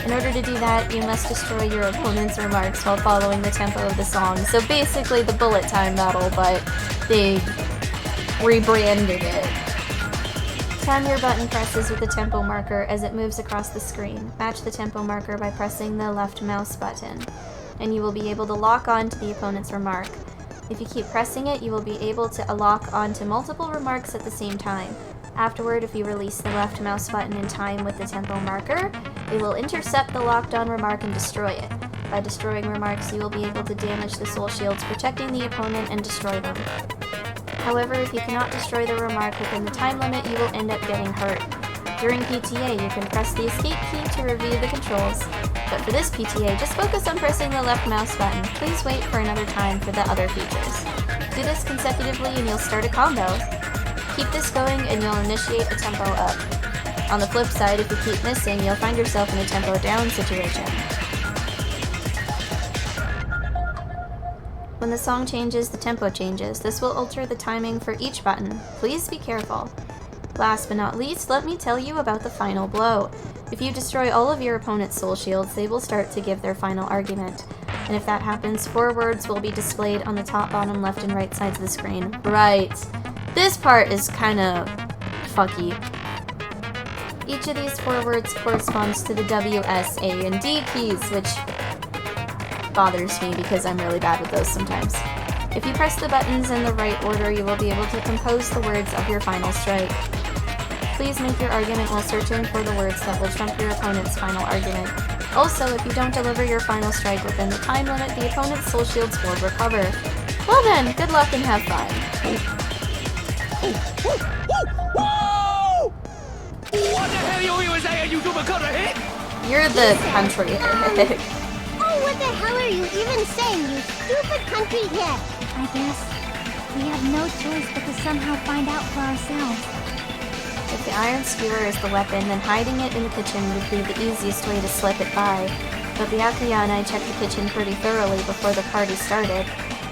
In order to do that, you must destroy your opponent's remarks while following the tempo of the song. So basically the bullet time battle, but they rebranded it. Time your button presses with the tempo marker as it moves across the screen. Match the tempo marker by pressing the left mouse button, and you will be able to lock on to the opponent's remark. If you keep pressing it, you will be able to lock onto multiple remarks at the same time. Afterward, if you release the left mouse button in time with the tempo marker, it will intercept the locked-on remark and destroy it. by destroying remarks, you will be able to damage the soul shields protecting the opponent and destroy them. However, if you cannot destroy the remark within the time limit, you will end up getting hurt. During PTA, you can press the escape key to review the controls, but for this PTA, just focus on pressing the left mouse button. Please wait for another time for the other features. Do this consecutively and you'll start a combo. Keep this going and you'll initiate a tempo up. On the flip side, if you keep missing, you'll find yourself in a tempo down situation. When the song changes, the tempo changes. This will alter the timing for each button. Please be careful. Last but not least, let me tell you about the final blow. If you destroy all of your opponent's soul shields, they will start to give their final argument. And if that happens, 4 words will be displayed on the top, bottom, left, and right sides of the screen. Right. This part is kinda fucky. Each of these 4 words corresponds to the W, S, A, and D keys, which bothers me because I'm really bad with those sometimes. If you press the buttons in the right order, you will be able to compose the words of your final strike. Please make your argument while searching for the words that will trump your opponent's final argument. Also, if you don't deliver your final strike within the time limit, the opponent's soul shields will recover. Well then, good luck and have fun. What the hell you saying, you super cutter hit? You're the country. Oh, what the hell are you even saying, you stupid country hit? I guess we have no choice but to somehow find out for ourselves. If the iron skewer is the weapon, then hiding it in the kitchen would be the easiest way to slip it by. But Byakuya and I checked the kitchen pretty thoroughly before the party started,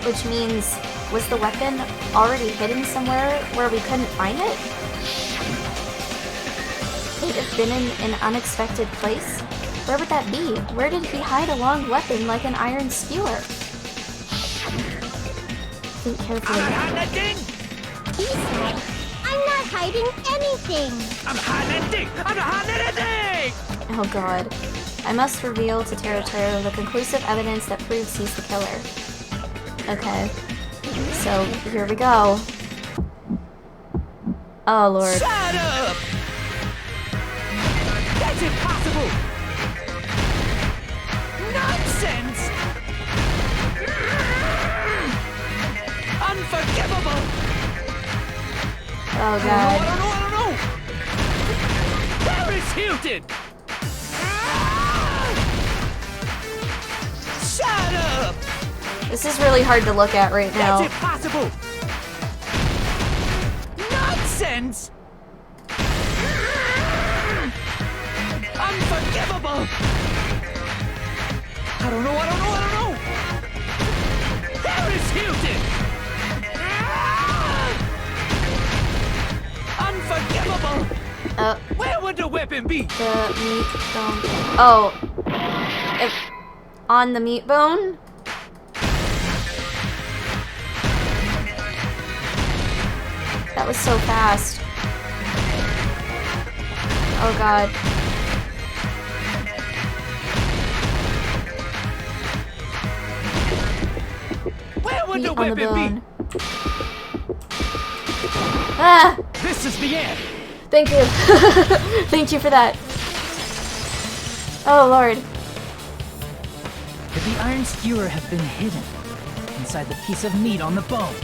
which means, was the weapon already hidden somewhere where we couldn't find it? Could it have been in an unexpected place? Where would that be? Where did he hide a long weapon like an iron skewer? Think carefully. He said, I'm not hiding anything. I'm hiding anything! I'm not hiding anything! Oh god. I must reveal to Taro the conclusive evidence that proves he's the killer. Okay. So, here we go. Oh lord. Shut up! That's impossible! Nonsense! Unforgivable! Oh god. I don't know! Paris Hilton! Shut up! This is really hard to look at right now. That's impossible! Nonsense! Unforgivable! I don't know! Paris Hilton! Unforgivable! Where would the weapon be? The meat bone. Oh. On the meat bone? That was so fast. Oh god. Where would meat the on the weapon bone. Ah! This is the end! Thank you. Thank you for that. Oh lord. Could the iron skewer have been hidden inside the piece of meat on the bone?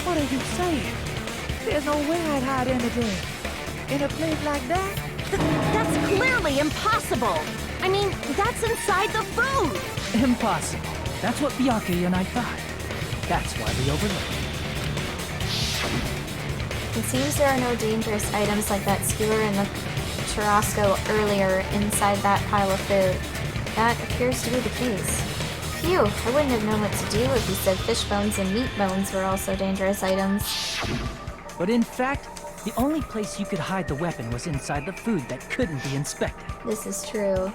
What are you saying? There's no way I'd hide anything. In a place like that? That's clearly impossible! I mean, that's inside the food! Impossible. That's what Byakuya and I thought. That's why we overlooked it. It seems there are no dangerous items like that skewer in the churrasco earlier inside that pile of food. That appears to be the case. Phew, I wouldn't have known what to do if you said fish bones and meat bones were also dangerous items. But in fact, the only place you could hide the weapon was inside the food that couldn't be inspected. This is true.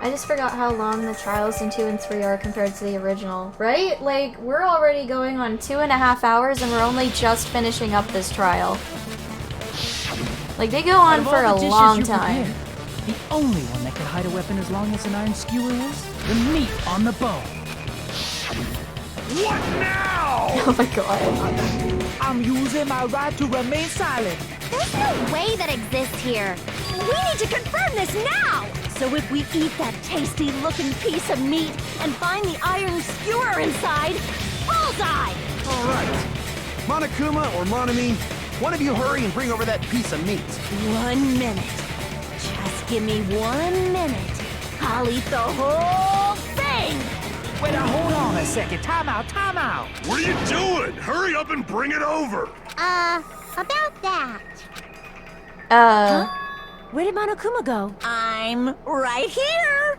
I just forgot how long the trials in 2 and 3 are compared to the original, right? Like, we're already going on 2.5 hours and we're only just finishing up this trial. Like, they go on for a long time. Prepared, the only one that could hide a weapon as long as an iron skewer was the meat on the bone. What now? Oh my god. I'm using my right to remain silent. There's no way that exists here. We need to confirm this now! So if we eat that tasty-looking piece of meat and find the iron skewer inside, bullseye! All right. Monokuma or Monami, one of you hurry and bring over that piece of meat. 1 minute. Just give me 1 minute. I'll eat the whole thing! Wait, now hold on a second. Time out, time out. What are you doing? Hurry up and bring it over! About that. Where did Monokuma go? I'm right here.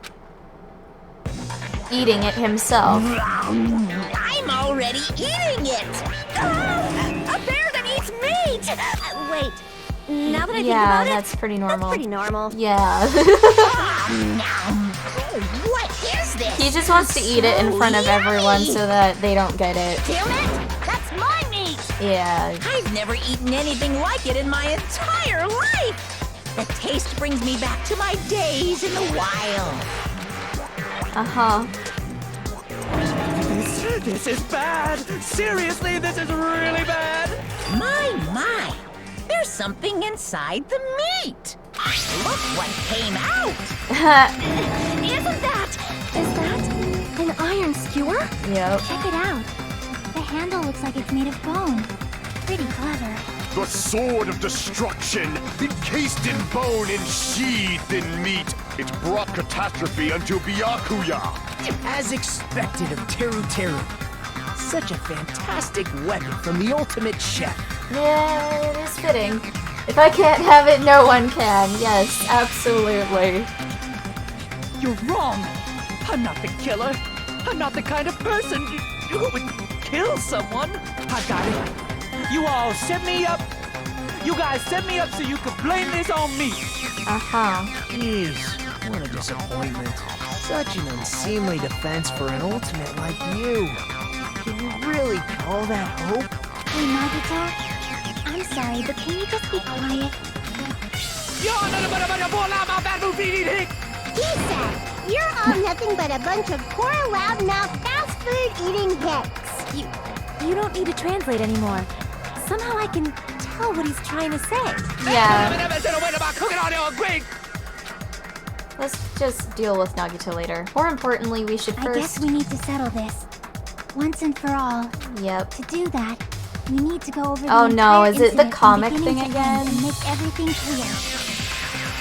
Eating it himself. I'm already eating it. A bear that eats meat! Wait, now that I think Yeah, about it, that's pretty normal. That's pretty normal. Yeah. What is this? He just wants to eat it in front of everyone yummy. so that they don't get it. Damn it! That's my meat! Yeah. I've never eaten anything like it in my entire life! The taste brings me back to my days in the wild. Uh-huh. This is bad! Seriously, this is really bad! My! There's something inside the meat! Look what came out! Isn't that? Is that an iron skewer? Yep. Check it out. The handle looks like it's made of bone. Pretty clever. The sword of destruction, encased in bone and sheathed in meat. It brought catastrophe unto Byakuya. As expected of Teru Teru. Such a fantastic weapon from the ultimate chef. Yeah, it is fitting. If I can't have it, no one can. Yes, absolutely. You're wrong! I'm not the killer. I'm not the kind of person who would kill someone. I got it. You all set me up. You guys set me up so you could blame this on me. Uh-huh. Jeez, what a disappointment. Such an unseemly defense for an ultimate like you. Can you really call that hope? Hey, Nagito. I'm sorry, but can you just be quiet? Lisa, you're all nothing but a bunch of poor, loudmouth, fast food eating hicks. You don't need to translate anymore. Somehow I can tell what he's trying to say. Yeah. Let's just deal with Nagito later. More importantly, we should I first... guess we need to settle this. Once and for all. Yep. To do that, we need to go over the Oh no, entire is it the incident from comic beginning thing to end again? and make everything clear.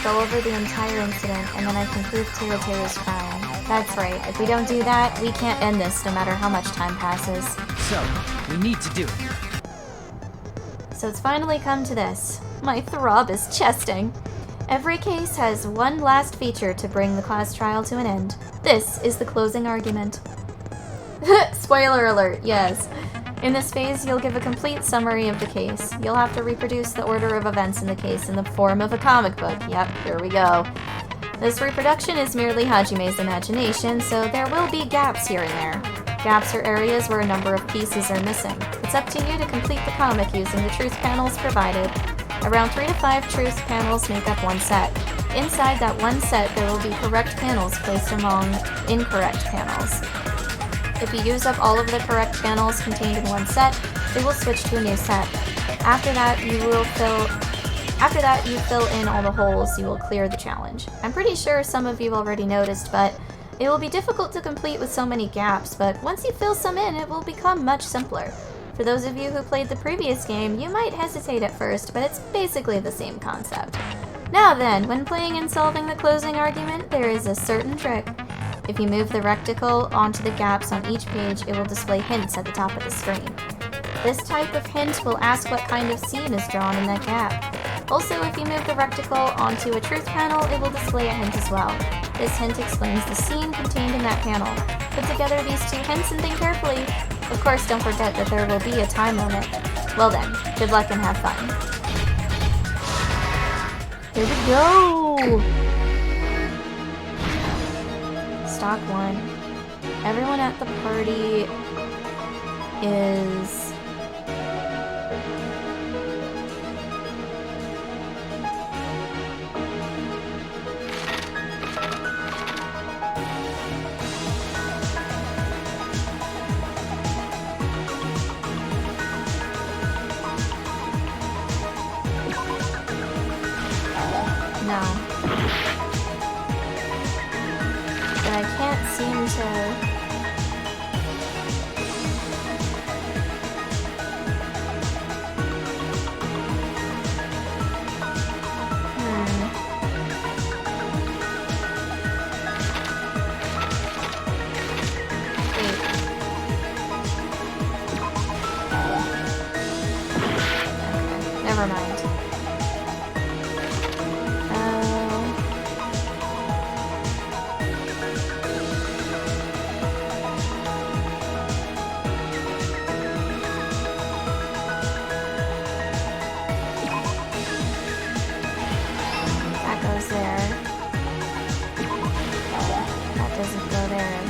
Go over the entire incident, and then I can prove Teru Teru's crime. That's right. If we don't do that, we can't end this no matter how much time passes. So, we need to do it. So it's finally come to this. My throb is chesting. Every case has one last feature to bring the class trial to an end. This is the closing argument. Spoiler alert, yes. In this phase, you'll give a complete summary of the case. You'll have to reproduce the order of events in the case in the form of a comic book. Yep, here we go. This reproduction is merely Hajime's imagination, so there will be gaps here and there. Gaps are areas where a number of pieces are missing. It's up to you to complete the comic using the truth panels provided. Around 3 to 5 truth panels make up one set. Inside that one set, there will be correct panels placed among incorrect panels. If you use up all of the correct panels contained in one set, it will switch to a new set. After that, you fill in all the holes, you will clear the challenge. I'm pretty sure some of you already noticed, but it will be difficult to complete with so many gaps, but once you fill some in, it will become much simpler. For those of you who played the previous game, you might hesitate at first, but it's basically the same concept. Now then, when playing and solving the closing argument, there is a certain trick. If you move the rectangle onto the gaps on each page, it will display hints at the top of the screen. This type of hint will ask what kind of scene is drawn in that gap. Also, if you move the rectangle onto a truth panel, it will display a hint as well. This hint explains the scene contained in that panel. Put together these two hints and think carefully. Of course, don't forget that there will be a time limit. Well then, good luck and have fun. Here we go! Stock 1. Everyone at the party is... No. But I can't seem to... Never mind. That goes there. That doesn't go there.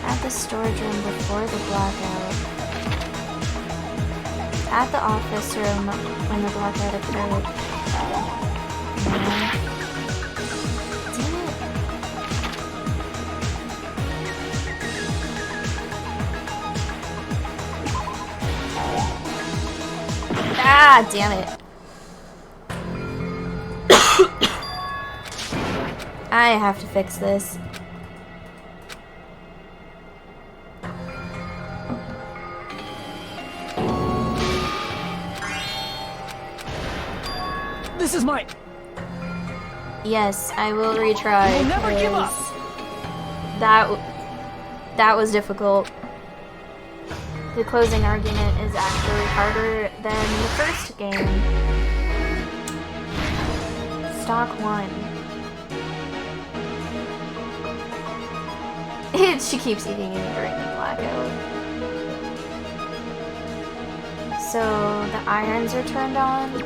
At the storage room before the blackout. At the office room when the blackout occurred. Ah, damn it. I have to fix this. This is my... Yes, I will retry. We'll never give up. That was difficult. The closing argument is actually harder than the first game. Stock 1. She keeps eating it during the blackout. So the irons are turned on. There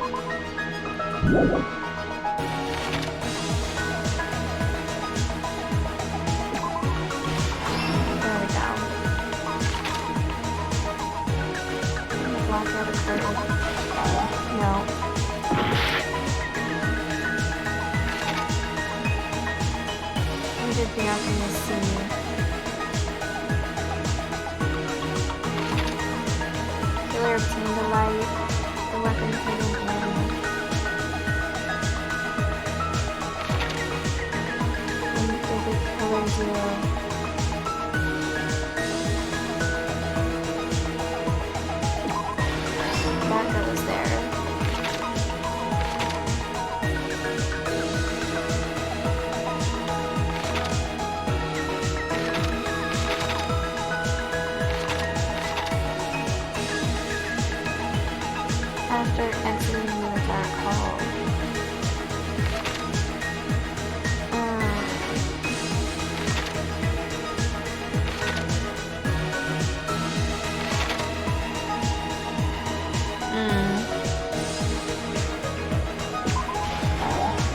we go. The blackout occurred. No. Where did Byakuya see? Killer obtained the light, the weapon hidden in. When did the killer do? That goes there. After exiting the dark hall.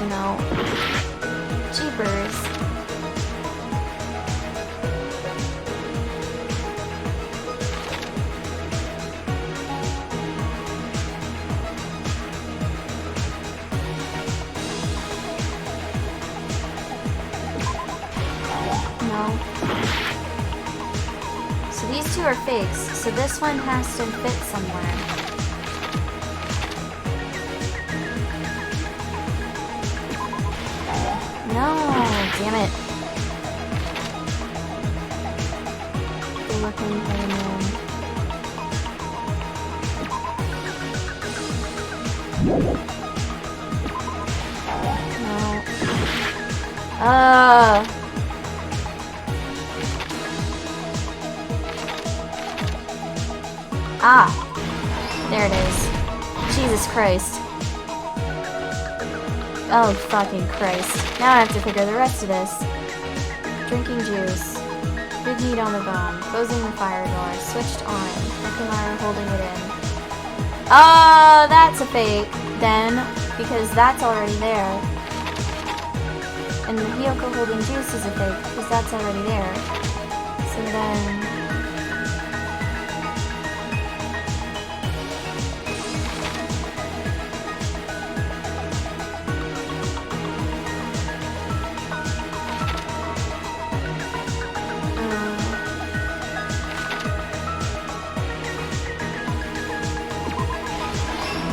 No. Jeepers. No. So these two are fakes, so this one has to fit somewhere. No, damn it. They're looking for the moon. No. Ah, there it is. Jesus Christ. Oh, fucking Christ. Now I have to figure the rest of this. Drinking juice. Big meat on the bone. Closing the fire door. Switched on. Nekomaru holding it in. Oh, that's a fake. Then, because that's already there. And the Hiyoko holding juice is a fake, because that's already there. So then...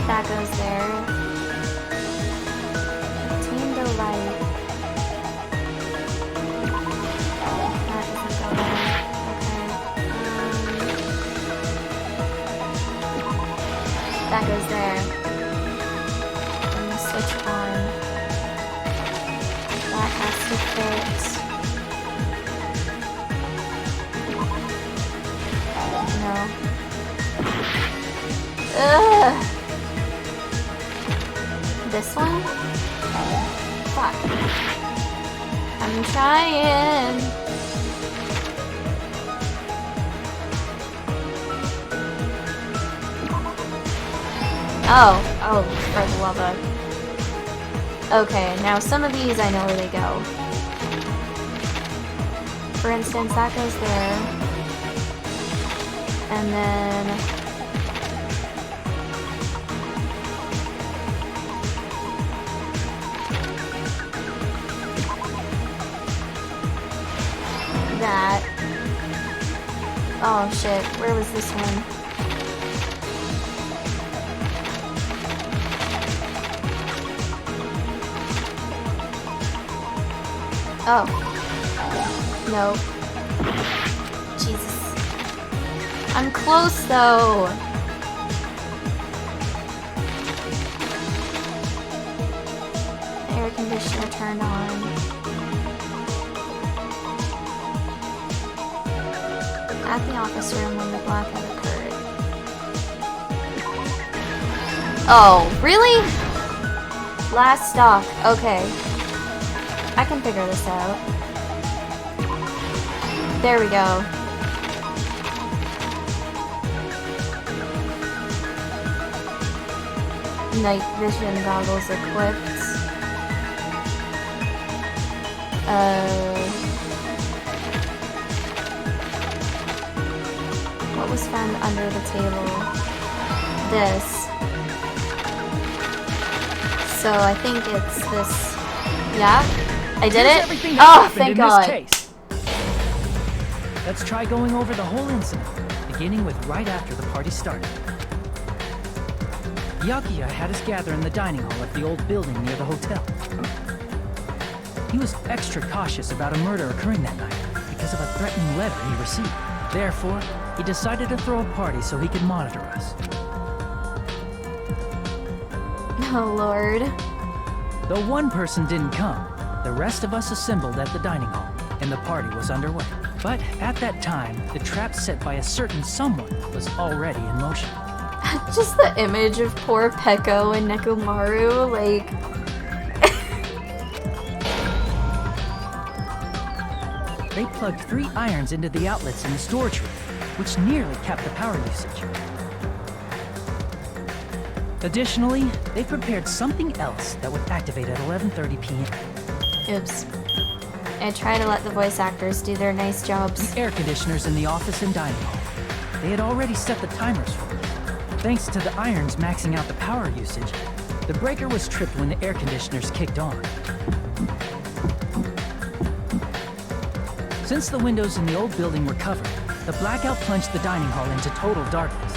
that goes there. Team Delight. That doesn't go there. Okay. That goes there. And the switch on. That has to fit. No. Ugh. This one? Fuck. I'm trying. Oh, for the lava. Okay, now some of these I know where they go. For instance, that goes there. And then... that. Oh shit, where was this one? Oh. No. Jesus. I'm close though. The air conditioner turned on. At the office room when the blackout occurred. Oh, really? Last stock. Okay. I can figure this out. There we go. Night vision goggles equipped. What was found under the table? This. So I think it's this. Yeah? I did it? Oh, thank God. Let's try going over the whole incident, beginning with right after the party started. Byakuya had us gather in the dining hall of the old building near the hotel. He was extra cautious about a murder occurring that night because of a threatening letter he received. Therefore, he decided to throw a party so he could monitor us. Oh, Lord. Though one person didn't come, the rest of us assembled at the dining hall, and the party was underway. But at that time, the trap set by a certain someone was already in motion. Just the image of poor Peko and Nekomaru, like... They plugged 3 irons into the outlets in the storage room, which nearly capped the power usage. Additionally, they prepared something else that would activate at 11:30 p.m. Oops. I try to let the voice actors do their nice jobs. The air conditioners in the office and dining hall. They had already set the timers for it. Thanks to the irons maxing out the power usage, the breaker was tripped when the air conditioners kicked on. Since the windows in the old building were covered, the blackout plunged the dining hall into total darkness.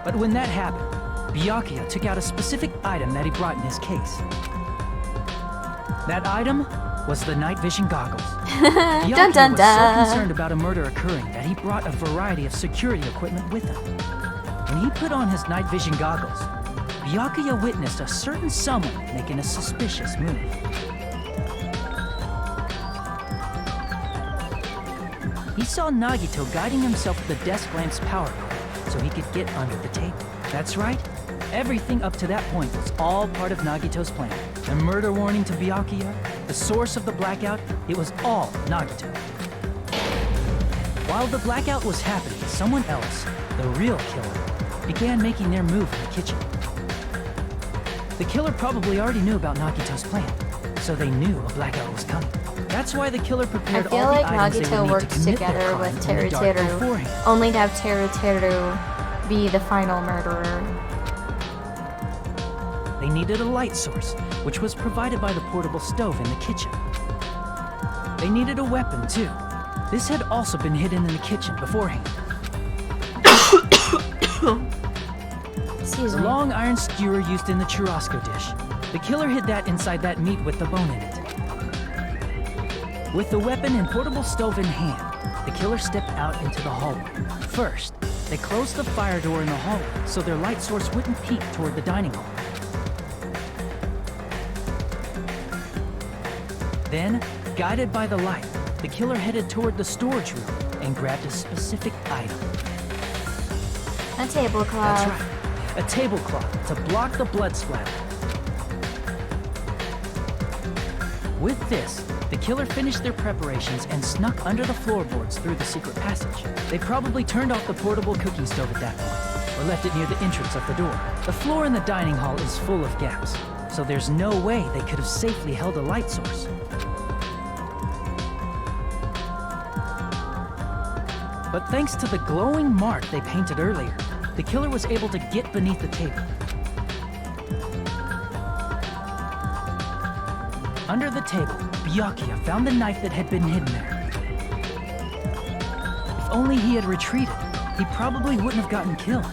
But when that happened, Byakuya took out a specific item that he brought in his case. That item was the night vision goggles. Byakuya was so concerned about a murder occurring that he brought a variety of security equipment with him. When he put on his night vision goggles, Byakuya witnessed a certain someone making a suspicious move. He saw Nagito guiding himself with the desk lamp's power cord so he could get under the table. That's right, Everything up to that point was all part of Nagito's plan. The murder warning to Byakuya, the source of the blackout, it was all Nagito. While the blackout was happening, someone else, the real killer, began making their move in the kitchen. The killer probably already knew about Nagito's plan, so they knew a blackout was coming. That's why the killer prepared all the items they would need to commit their crime with in the dark Teru, beforehand. only to have Teru be the final murderer. They needed a light source, which was provided by the portable stove in the kitchen. They needed a weapon, too. This had also been hidden in the kitchen beforehand. Excuse the me. long iron skewer used in the churrasco dish. The killer hid that inside that meat with the bone in it. With the weapon and portable stove in hand, the killer stepped out into the hallway. First, they closed the fire door in the hallway so their light source wouldn't peek toward the dining hall. Then, guided by the light, the killer headed toward the storage room and grabbed a specific item. A tablecloth. That's right, a tablecloth to block the blood splatter. With this, the killer finished their preparations and snuck under the floorboards through the secret passage. They probably turned off the portable cooking stove at that point, or left it near the entrance of the door. The floor in the dining hall is full of gaps, so there's no way they could have safely held a light source. But thanks to the glowing mark they painted earlier, the killer was able to get beneath the table. Under the table, Byakuya found the knife that had been hidden there. If only he had retreated, he probably wouldn't have gotten killed.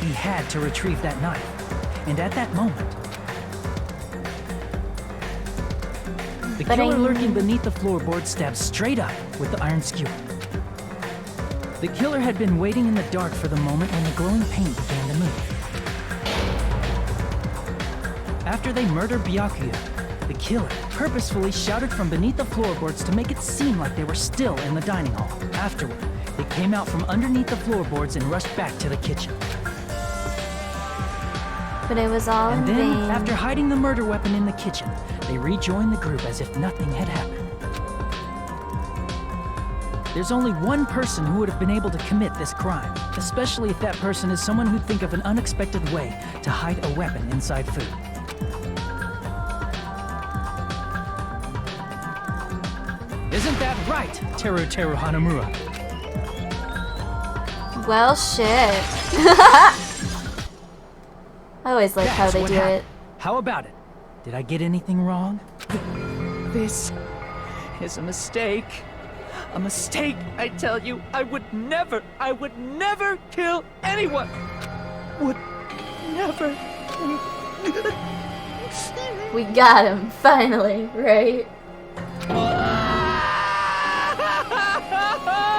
He had to retrieve that knife, and at that moment, the killer lurking beneath the floorboard stabbed straight up with the iron skewer. The killer had been waiting in the dark for the moment when the glowing paint began to move. After they murdered Byakuya, the killer purposefully shouted from beneath the floorboards to make it seem like they were still in the dining hall. Afterward, they came out from underneath the floorboards and rushed back to the kitchen. But it was all in vain. And then, after hiding the murder weapon in the kitchen, they rejoined the group as if nothing had happened. There's only one person who would have been able to commit this crime, especially if that person is someone who'd think of an unexpected way to hide a weapon inside food. Isn't that right, Teru Hanamura? Well, shit. I always like how they do it. How about it? Did I get anything wrong? This is a mistake. A mistake, I tell you. I would never kill anyone. Would never. We got him, finally, right?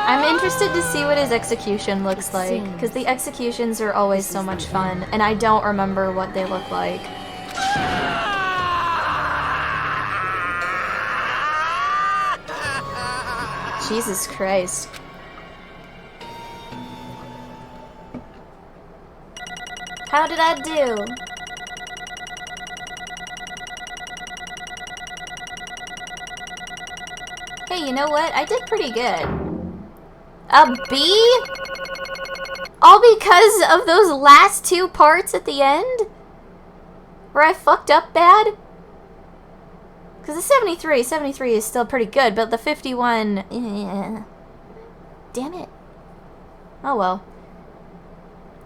I'm interested to see what his execution looks like, because the executions are always so much fun, and I don't remember what they look like. Jesus Christ. How did I do? Hey, you know what? I did pretty good. A B? All because of those last two parts at the end? Where I fucked up bad? Because the 73 is still pretty good, but the 51... Damn it. Oh well.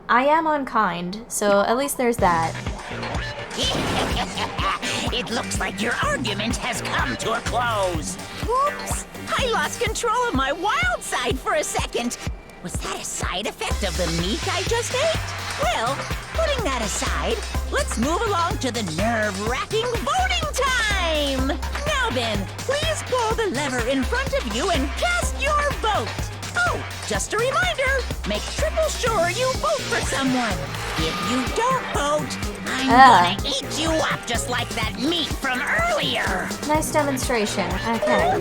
I am unkind, so at least there's that. It looks like your argument has come to a close. Oops! I lost control of my wild side for a second. Was that a side effect of the meat I just ate? Well, putting that aside, let's move along to the nerve-wracking voting time! Now then, please pull the lever in front of you and cast your vote! Oh, just a reminder, make triple sure you vote for someone. If you don't vote, I'm gonna eat you up just like that meat from earlier. Nice demonstration. Okay.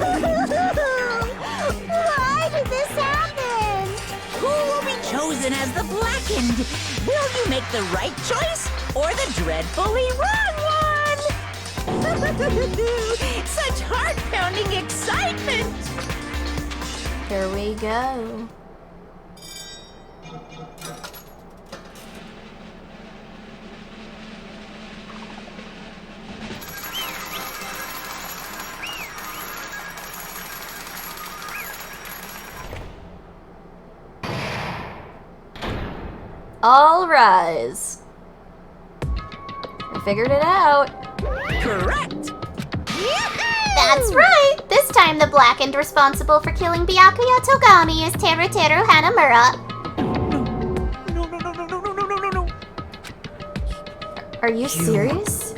Why did this happen? Who will be chosen chosen as the Blackened. Will you make the right choice or the dreadfully wrong one? Such heart-pounding excitement! Here we go. All rise. We figured it out. Correct. That's right! This time the Blackened responsible for killing Byakuya Togami is Teruteru Hanamura. No. Are you serious?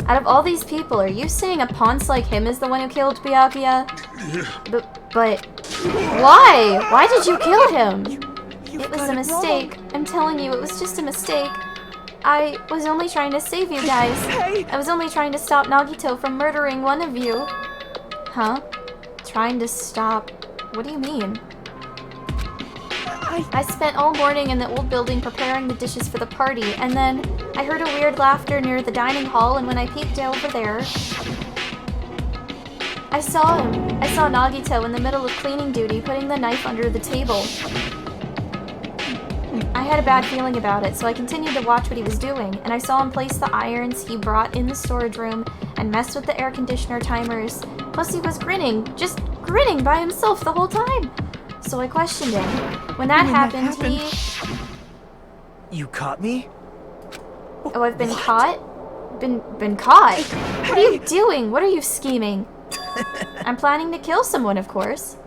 Out of all these people, are you saying a Ponce like him is the one who killed Byakuya? But why? Why did you kill him? It was a mistake. I'm telling you, it was just a mistake. I was only trying to save you guys. I was only trying to stop Nagito from murdering one of you. Huh? Trying to stop? What do you mean? I spent all morning in the old building preparing the dishes for the party, and then I heard a weird laughter near the dining hall, and when I peeked over there, I saw him. I saw Nagito in the middle of cleaning duty, putting the knife under the table. I had a bad feeling about it, so I continued to watch what he was doing, and I saw him place the irons he brought in the storage room and mess with the air conditioner timers. Plus he was grinning, just grinning by himself the whole time. So I questioned him. When that happened, he... You caught me? Oh, I've been caught? Been caught? What are you doing? What are you scheming? I'm planning to kill someone, of course.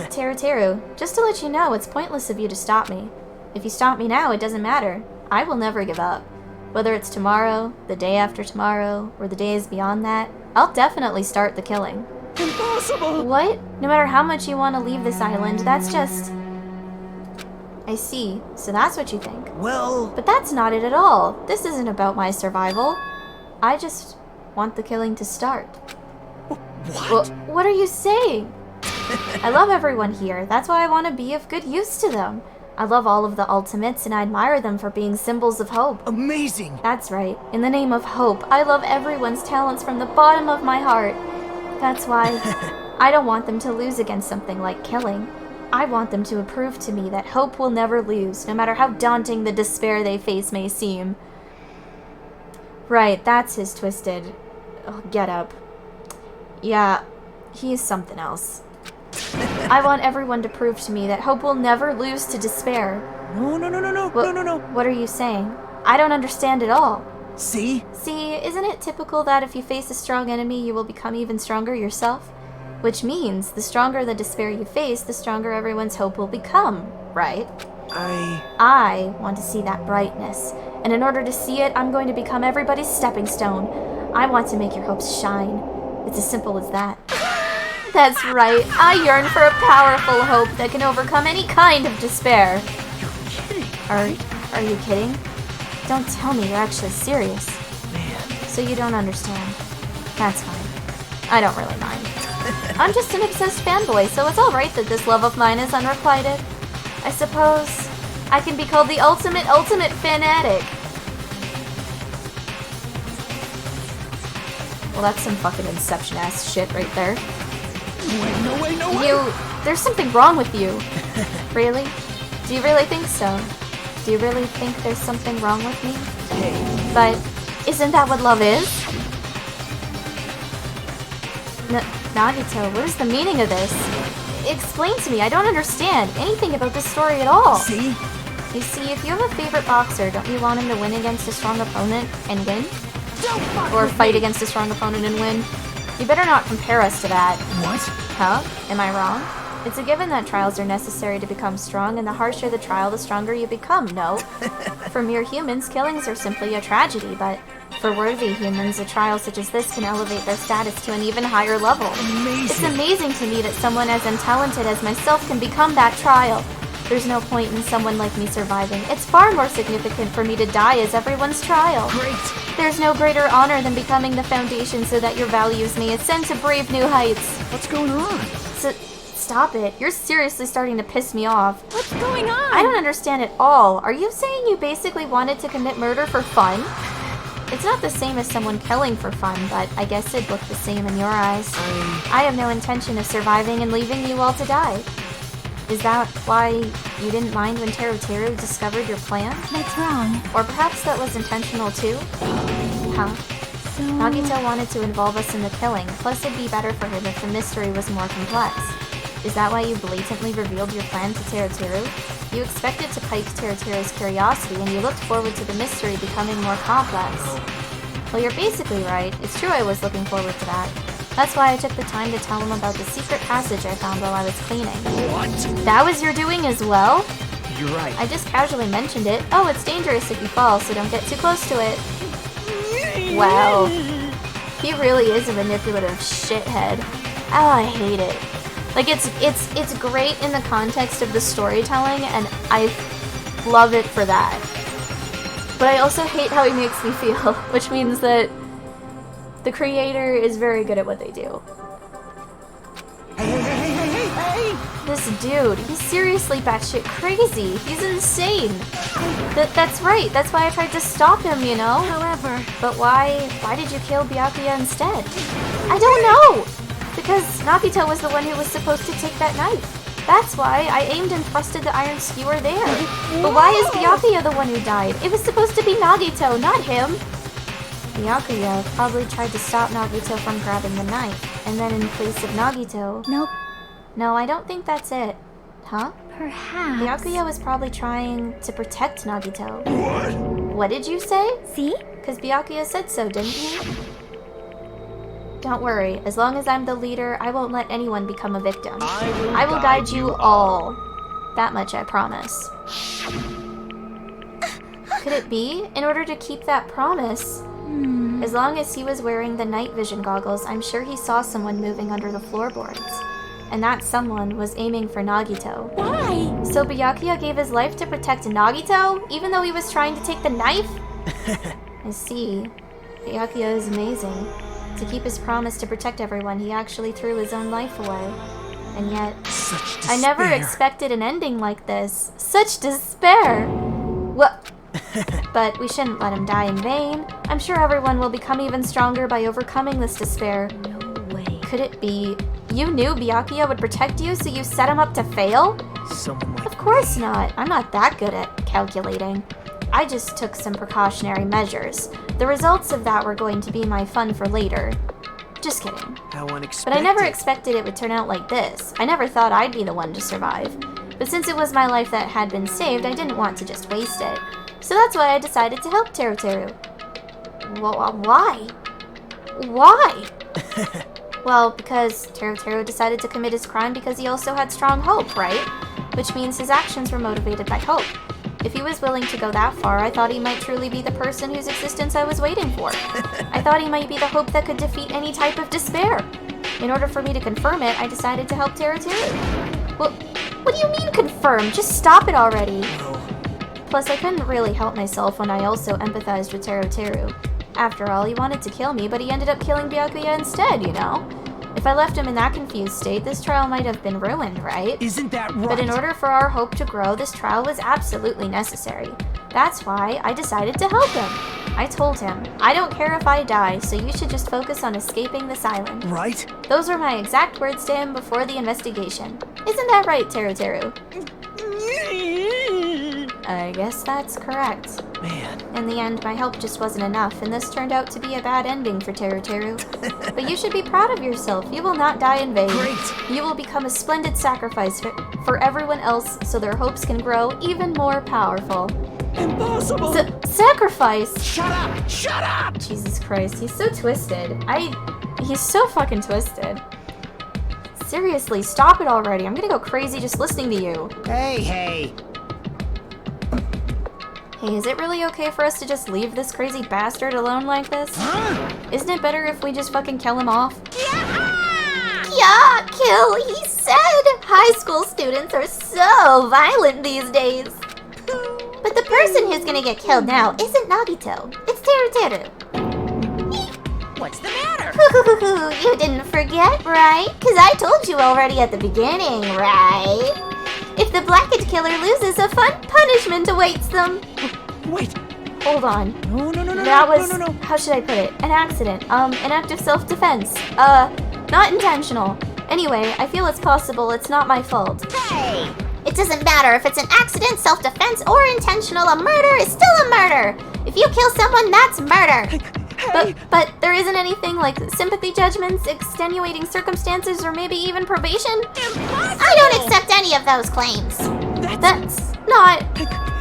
Teru, just to let you know, it's pointless of you to stop me. If you stop me now, it doesn't matter. I will never give up. Whether it's tomorrow, the day after tomorrow, or the days beyond that, I'll definitely start the killing. Impossible! What? No matter how much you want to leave this island, that's just... I see. So that's what you think. Well... But that's not it at all. This isn't about my survival. I just want the killing to start. What? Well, what are you saying? I love everyone here. That's why I want to be of good use to them. I love all of the ultimates and I admire them for being symbols of hope. Amazing! That's right. In the name of hope, I love everyone's talents from the bottom of my heart. That's why I don't want them to lose against something like killing. I want them to prove to me that hope will never lose, no matter how daunting the despair they face may seem. Right, that's his twisted get-up. Yeah, he is something else. I want everyone to prove to me that hope will never lose to despair. No. What are you saying? I don't understand at all. See? See, isn't it typical that if you face a strong enemy, you will become even stronger yourself? Which means, the stronger the despair you face, the stronger everyone's hope will become, right? I want to see that brightness. And in order to see it, I'm going to become everybody's stepping stone. I want to make your hopes shine. It's as simple as that. That's right. I yearn for a powerful hope that can overcome any kind of despair. Are you kidding? Don't tell me you're actually serious. Man. So you don't understand. That's fine. I don't really mind. I'm just an obsessed fanboy, so it's alright that this love of mine is unrequited. I suppose I can be called the ultimate fanatic. Well, that's some fucking Inception-ass shit right there. No way. There's something wrong with you. Really? Do you really think so? Do you really think there's something wrong with me? Hey. But isn't that what love is? Nagito, what is the meaning of this? Explain to me, I don't understand anything about this story at all. See? You see, if you have a favorite boxer, don't you want him to win against a strong opponent and win? Or fight against a strong opponent and win? You better not compare us to that. What? Huh? Am I wrong? It's a given that trials are necessary to become strong, and the harsher the trial, the stronger you become, no? For mere humans, killings are simply a tragedy, but for worthy humans, a trial such as this can elevate their status to an even higher level. Amazing. It's amazing to me that someone as untalented as myself can become that trial. There's no point in someone like me surviving. It's far more significant for me to die as everyone's trial. Great. There's no greater honor than becoming the foundation so that your values may ascend to brave new heights. What's going on? Stop it. You're seriously starting to piss me off. What's going on? I don't understand at all. Are you saying you basically wanted to commit murder for fun? It's not the same as someone killing for fun, but I guess it'd look the same in your eyes. I have no intention of surviving and leaving you all to die. Is that why you didn't mind when Teru discovered your plan? That's wrong. Or perhaps that was intentional too? Huh? So... Nagito wanted to involve us in the killing, plus it'd be better for him if the mystery was more complex. Is that why you blatantly revealed your plan to Teru? You expected to pique Teru's curiosity, and you looked forward to the mystery becoming more complex. Well, you're basically right. It's true I was looking forward to that. That's why I took the time to tell him about the secret passage I found while I was cleaning. What? That was your doing as well? You're right. I just casually mentioned it. Oh, it's dangerous if you fall, so don't get too close to it. Wow. He really is a manipulative shithead. Oh, I hate it. Like, it's great in the context of the storytelling, and I love it for that. But I also hate how he makes me feel, which means that the creator is very good at what they do. Hey! This dude, he's seriously batshit crazy. He's insane. That's right. That's why I tried to stop him, you know? However... But why did you kill Byakuya instead? I don't know! Because Nagito was the one who was supposed to take that knife. That's why I aimed and thrusted the iron skewer there. But why is Byakuya the one who died? It was supposed to be Nagito, not him. Byakuya probably tried to stop Nagito from grabbing the knife, and then in place of Nagito... Nope. No, I don't think that's it. Huh? Perhaps... Byakuya was probably trying to protect Nagito. What? What did you say? See? Because Byakuya said so, didn't he? Don't worry, as long as I'm the leader, I won't let anyone become a victim. I will guide you all. That much I promise. Could it be? In order to keep that promise? As long as he was wearing the night vision goggles, I'm sure he saw someone moving under the floorboards. And that someone was aiming for Nagito. Why? So Byakuya gave his life to protect Nagito, even though he was trying to take the knife? I see. Byakuya is amazing. To keep his promise to protect everyone, he actually threw his own life away. And yet, I never expected an ending like this. Such despair! What? But we shouldn't let him die in vain. I'm sure everyone will become even stronger by overcoming this despair. No way. Could it be you knew Byakuya would protect you, so you set him up to fail? Someone like Of course not. I'm not that good at calculating. I just took some precautionary measures. The results of that were going to be my fun for later. Just kidding. How unexpected. But I never expected it would turn out like this. I never thought I'd be the one to survive. But since it was my life that had been saved, I didn't want to just waste it. So that's why I decided to help Teru. Why? Why? Well, because Teru decided to commit his crime because he also had strong hope, right? Which means his actions were motivated by hope. If he was willing to go that far, I thought he might truly be the person whose existence I was waiting for. I thought he might be the hope that could defeat any type of despair. In order for me to confirm it, I decided to help Teru. Well, what do you mean confirm? Just stop it already. Plus, I couldn't really help myself when I also empathized with Teru. After all, he wanted to kill me, but he ended up killing Byakuya instead, you know? If I left him in that confused state, this trial might have been ruined, right? Isn't that right? But in order for our hope to grow, this trial was absolutely necessary. That's why I decided to help him. I told him, I don't care if I die, so you should just focus on escaping this island. Right? Those were my exact words to him before the investigation. Isn't that right, Teru? I guess that's correct. Man. In the end, my help just wasn't enough, and this turned out to be a bad ending for Teru. But you should be proud of yourself. You will not die in vain. Great. You will become a splendid sacrifice for everyone else, so their hopes can grow even more powerful. Impossible! Sacrifice! Shut up! Shut up! Jesus Christ, he's so twisted. He's so fucking twisted. Seriously, stop it already. I'm gonna go crazy just listening to you. Hey! Hey, is it really okay for us to just leave this crazy bastard alone like this? Huh? Isn't it better if we just fucking kill him off? Yeah, kill, he said! High school students are so violent these days. But the person who's gonna get killed now isn't Nagito. It's Teru. What's the matter? Who You didn't forget, right? Because I told you already at the beginning, right? If the blackened killer loses, a fun punishment awaits them. Wait. Hold on. No. That was, how should I put it? An accident. An act of self-defense. Not intentional. Anyway, I feel it's possible it's not my fault. Hey! It doesn't matter if it's an accident, self-defense, or intentional. A murder is still a murder. If you kill someone, that's murder. But there isn't anything like sympathy judgments, extenuating circumstances, or maybe even probation? Impossible! I don't accept any of those claims. That's not...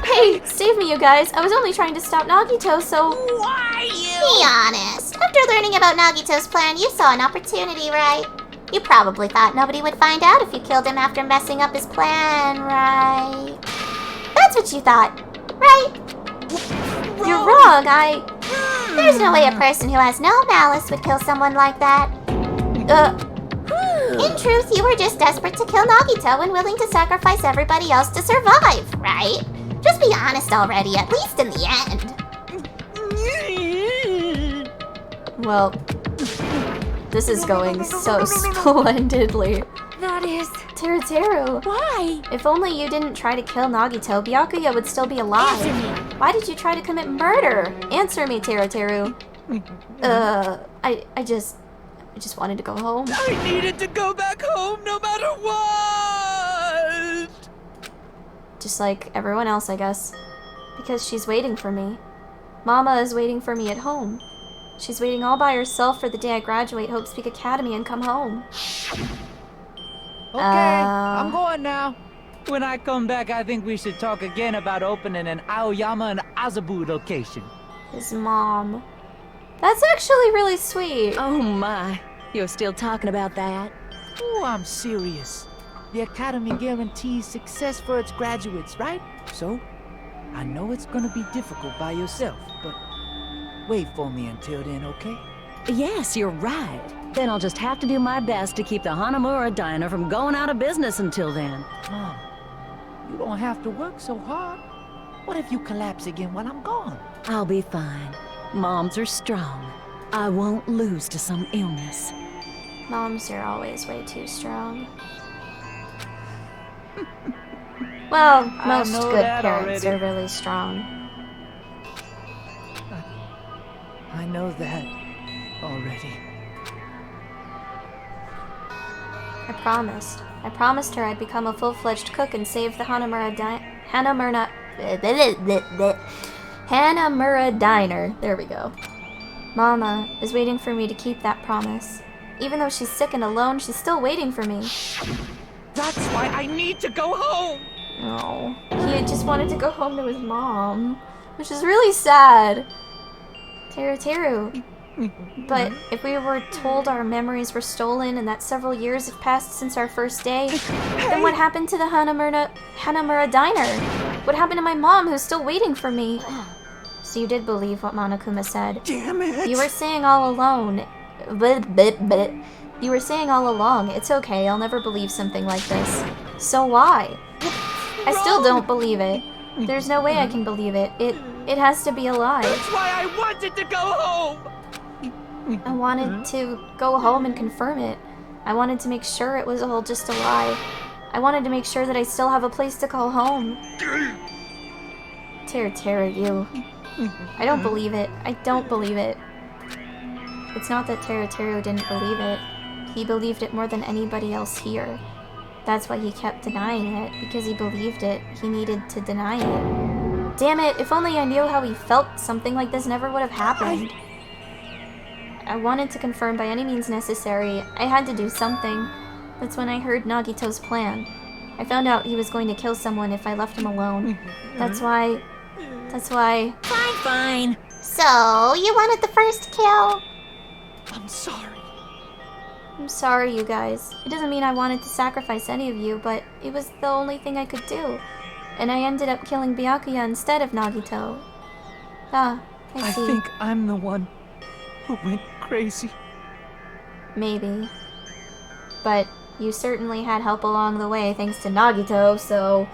Hey, save me, you guys. I was only trying to stop Nagito, so... Why you? Be honest. After learning about Nagito's plan, you saw an opportunity, right? You probably thought nobody would find out if you killed him after messing up his plan, right? That's what you thought, right? You're wrong, There's no way a person who has no malice would kill someone like that. In truth, you were just desperate to kill Nagito and willing to sacrifice everybody else to survive, right? Just be honest already, at least in the end. Well, this is going so splendidly. That is... Teru. Why? If only you didn't try to kill Nagito, Byakuya would still be alive. Answer me. Why did you try to commit murder? Answer me, Teru. I just wanted to go home. I needed to go back home no matter what! Just like everyone else, I guess. Because she's waiting for me. Mama is waiting for me at home. She's waiting all by herself for the day I graduate Hope Speak Academy and come home. Okay, I'm going now. When I come back, I think we should talk again about opening an Aoyama and Azabu location. His mom. That's actually really sweet. Oh my, you're still talking about that? Oh, I'm serious. The Academy guarantees success for its graduates, right? So, I know it's gonna be difficult by yourself, but wait for me until then, okay? Yes, you're right. Then I'll just have to do my best to keep the Hanamura Diner from going out of business until then. Mom, you don't have to work so hard. What if you collapse again while I'm gone? I'll be fine. Moms are strong. I won't lose to some illness. Moms are always way too strong. Well, most good parents are really strong. I know that already. I promised her I'd become a full-fledged cook and save the Hanamura Diner. There we go. Mama is waiting for me to keep that promise. Even though she's sick and alone, she's still waiting for me. That's why I need to go home! Oh, he just wanted to go home to his mom, which is really sad. Teru. But if we were told our memories were stolen and that several years have passed since our first day, then what happened to the Hanamura Diner? What happened to my mom who's still waiting for me? So you did believe what Monokuma said. Damn it! You were saying all alone. You were saying all along, it's okay, I'll never believe something like this. So why? I still don't believe it. There's no way I can believe it. It has to be a lie. That's why I wanted to go home! I wanted to go home and confirm it. I wanted to make sure it was all just a lie. I wanted to make sure that I still have a place to call home. Teru, you. I don't believe it. I don't believe it. It's not that Teru didn't believe it. He believed it more than anybody else here. That's why he kept denying it, because he believed it. He needed to deny it. Damn it, if only I knew how he felt, something like this never would have happened. I wanted to confirm by any means necessary. I had to do something. That's when I heard Nagito's plan. I found out he was going to kill someone if I left him alone. That's why... Fine. So, you wanted the first kill? I'm sorry. I'm sorry, you guys. It doesn't mean I wanted to sacrifice any of you, but it was the only thing I could do. And I ended up killing Byakuya instead of Nagito. Ah, I see. I think I'm the one who went crazy. Maybe. But you certainly had help along the way thanks to Nagito, so...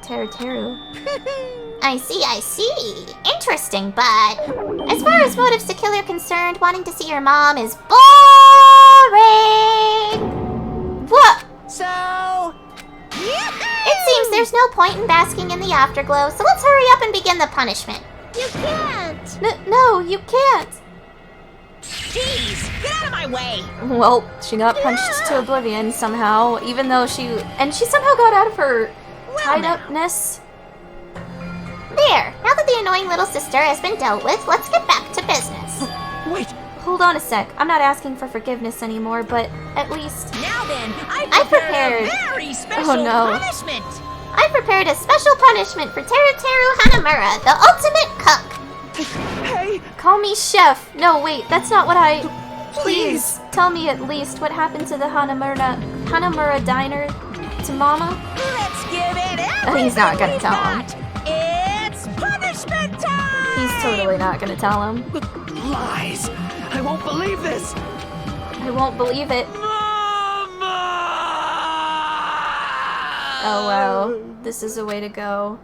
Teru. I see. Interesting, but as far as motives to kill are concerned, wanting to see your mom is boring! What? So... It seems there's no point in basking in the afterglow, so let's hurry up and begin the punishment. You can't! No, you can't! Jeez, get out of my way! Well, she got punched to oblivion somehow, even though she somehow got out of her tied-upness. There, now that the annoying little sister has been dealt with, let's get back to business. Wait! Hold on a sec. I'm not asking for forgiveness anymore, but at least... Now then, I prepared a very special punishment! I prepared a special punishment for Teruteru Hanamura, the ultimate cook. Hey! Call me chef. No, wait, that's not what I... Please, tell me at least what happened to the Hanamura diner to Mama? Let's give it He's not gonna tell him. It's punishment time! He's totally not gonna tell him. Lies! I won't believe this! I won't believe it. Oh wow, this is a way to go.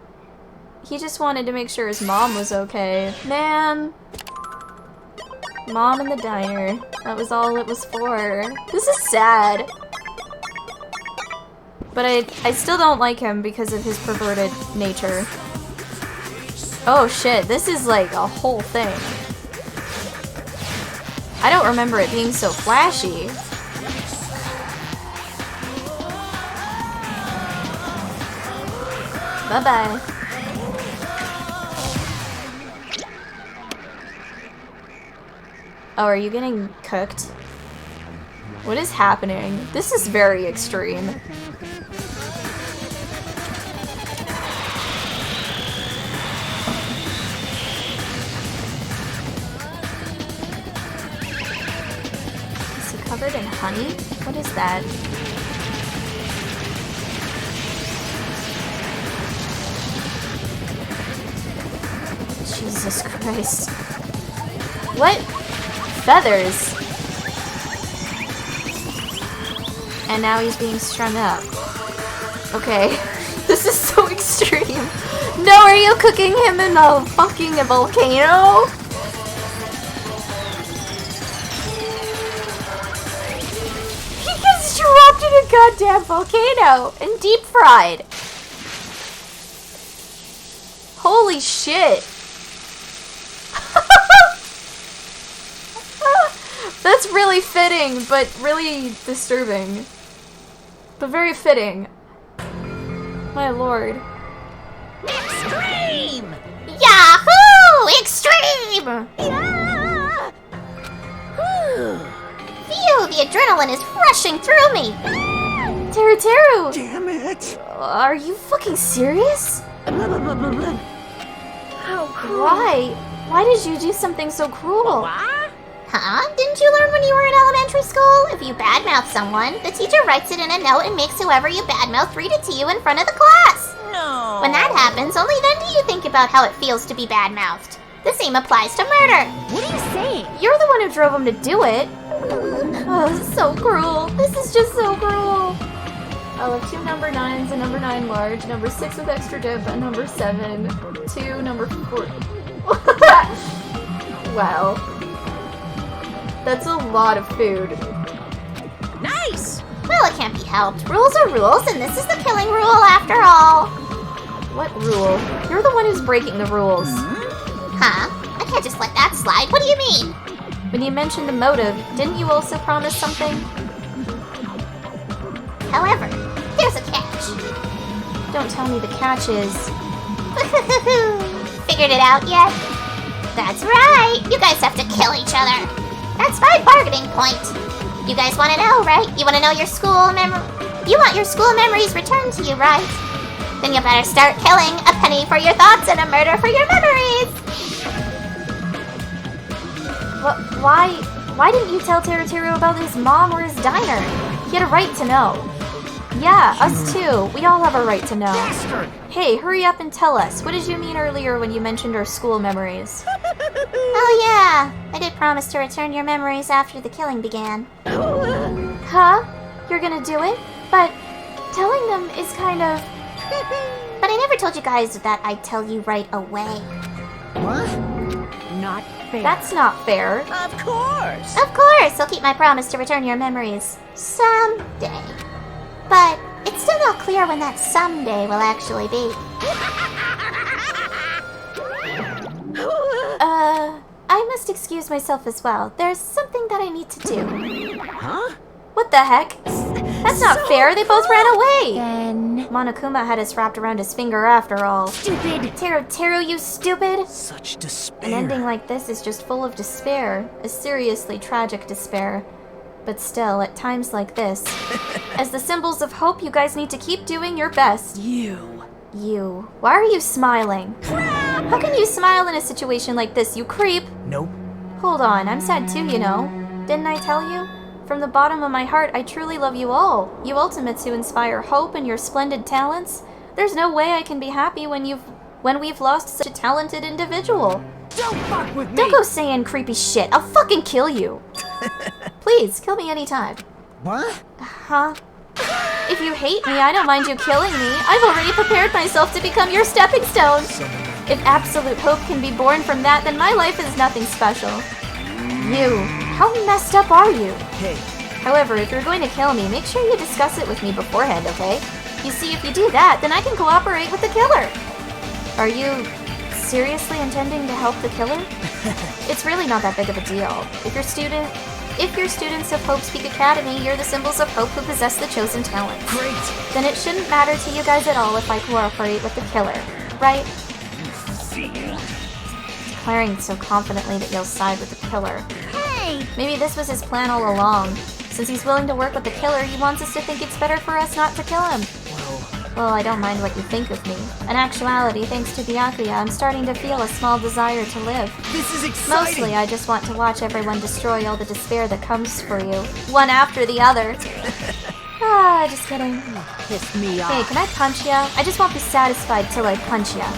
He just wanted to make sure his mom was okay. Man. Mom in the diner. That was all it was for. This is sad. But I still don't like him because of his perverted nature. Oh shit, this is like a whole thing. I don't remember it being so flashy. Bye-bye. Oh, are you getting cooked? What is happening? This is very extreme. Is he covered in honey? What is that? Jesus Christ. What? Feathers. And now he's being strung up. Okay. This is so extreme. No, are you cooking him in a fucking volcano? He gets dropped in a goddamn volcano and deep fried. Holy shit. That's really fitting, but really disturbing. But very fitting. My lord. Extreme! Yahoo! Extreme! Yeah! Phew, the adrenaline is rushing through me. Teru! Damn it! Are you fucking serious? How cruel. Why? Why did you do something so cruel? Huh? Didn't you learn when you were in elementary school? If you badmouth someone, the teacher writes it in a note and makes whoever you badmouth read it to you in front of the class. No. When that happens, only then do you think about how it feels to be badmouthed. The same applies to murder. What are you saying? You're the one who drove him to do it. Oh, this is so cruel. This is just so cruel. I love 2 number 9s, a number 9 large, number 6 with extra dip, and number 7, 2, number 4. Wow. That's a lot of food. Nice! Well, it can't be helped. Rules are rules, and this is the killing rule after all. What rule? You're the one who's breaking the rules. Huh? I can't just let that slide. What do you mean? When you mentioned a motive, didn't you also promise something? However, there's a catch. Don't tell me the catch is... Figured it out yet? That's right. You guys have to kill each other. That's my bargaining point. You guys want to know, right? You want to know your school You want your school memories returned to you, right? Then you better start killing. A penny for your thoughts and a murder for your memories. Why didn't you tell Teru about his mom or his diner? He had a right to know. Yeah, us too. We all have a right to know. Bastard! Hey, hurry up and tell us. What did you mean earlier when you mentioned our school memories? Oh yeah, I did promise to return your memories after the killing began. Huh? You're gonna do it? But telling them is kind of... But I never told you guys that I'd tell you right away. What? Not fair. That's not fair. Of course. Of course, I'll keep my promise to return your memories someday. But it's still not clear when that someday will actually be. I must excuse myself as well. There's something that I need to do. Huh? What the heck? That's not fair. They both ran away. Then... Monokuma had us wrapped around his finger after all. Stupid. Teru, you stupid. Such despair. An ending like this is just full of despair. A seriously tragic despair. But still, at times like this, as the symbols of hope, you guys need to keep doing your best. You. Why are you smiling? How can you smile in a situation like this, you creep? Nope. Hold on, I'm sad too, you know. Didn't I tell you? From the bottom of my heart, I truly love you all. You ultimates who inspire hope and your splendid talents. There's no way I can be happy when we've lost such a talented individual. Don't fuck with me! Don't go saying creepy shit. I'll fucking kill you. Please, kill me anytime. What? Huh? If you hate me, I don't mind you killing me. I've already prepared myself to become your stepping stone. If absolute hope can be born from that, then my life is nothing special. How messed up are you? Hey. However, if you're going to kill me, make sure you discuss it with me beforehand, okay? You see, if you do that, then I can cooperate with the killer. Are you seriously intending to help the killer? It's really not that big of a deal. If you're students of Hope's Peak Academy, you're the symbols of hope who possess the chosen talents. Great. Then it shouldn't matter to you guys at all if I cooperate with the killer, right? Declaring so confidently that you'll side with the killer. Hey! Maybe this was his plan all along. Since he's willing to work with the killer, he wants us to think it's better for us not to kill him. Well, I don't mind what you think of me. In actuality, thanks to Byakuya, I'm starting to feel a small desire to live. This is exciting! Mostly, I just want to watch everyone destroy all the despair that comes for you, one after the other. Just kidding. Piss me off. Hey, can I punch ya? I just won't be satisfied till I punch ya.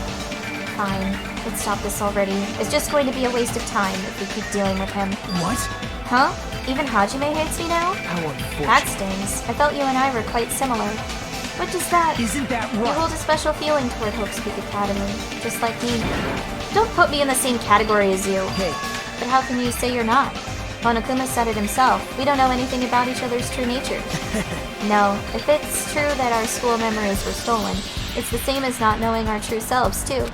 Fine. Let's stop this already. It's just going to be a waste of time if we keep dealing with him. What? Huh? Even Hajime hates me now? How unfortunate. That stings. I felt you and I were quite similar. What does that... Isn't that You right? hold a special feeling toward Hope's Peak Academy, just like me. Don't put me in the same category as you. Hey. But how can you say you're not? Monokuma said it himself. We don't know anything about each other's true nature. No, if it's true that our school memories were stolen, it's the same as not knowing our true selves, too.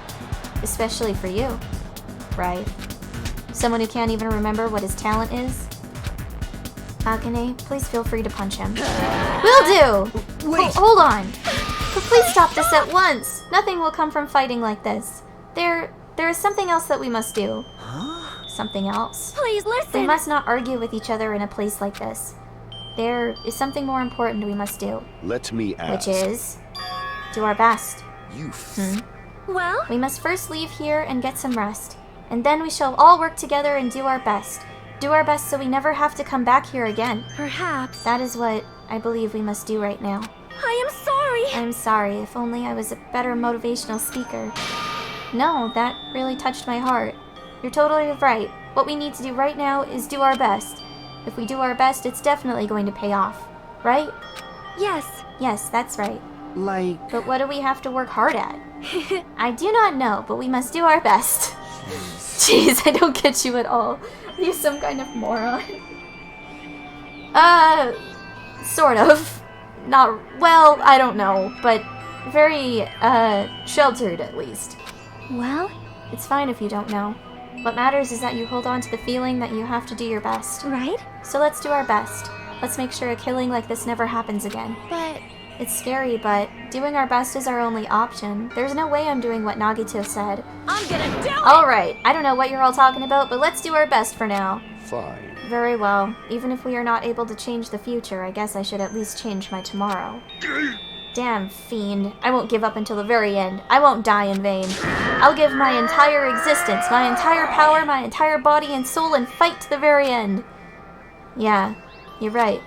Especially for you. Right? Someone who can't even remember what his talent is? Akane, please feel free to punch him. Will do! Wait! Hold on! But please stop this at once! Nothing will come from fighting like this. There is something else that we must do. Huh? Something else. Please listen! We must not argue with each other in a place like this. There is something more important we must do. Let me ask. Which is... do our best. You Well? We must first leave here and get some rest. And then we shall all work together and do our best. Do our best so we never have to come back here again. Perhaps. That is what I believe we must do right now. I am sorry! I'm sorry. If only I was a better motivational speaker. No, that really touched my heart. You're totally right. What we need to do right now is do our best. If we do our best, it's definitely going to pay off. Right? Yes. Yes, that's right. Like... But what do we have to work hard at? I do not know, but we must do our best. Jeez, I don't get you at all. Are you some kind of moron? Sort of. Not, well, I don't know, but very, sheltered at least. Well? It's fine if you don't know. What matters is that you hold on to the feeling that you have to do your best. Right? So let's do our best. Let's make sure a killing like this never happens again. But... It's scary, but doing our best is our only option. There's no way I'm doing what Nagito said. I'm gonna do it! Alright, I don't know what you're all talking about, but let's do our best for now. Fine. Very well. Even if we are not able to change the future, I guess I should at least change my tomorrow. Damn fiend. I won't give up until the very end. I won't die in vain. I'll give my entire existence, my entire power, my entire body and soul, and fight to the very end. Yeah, you're right.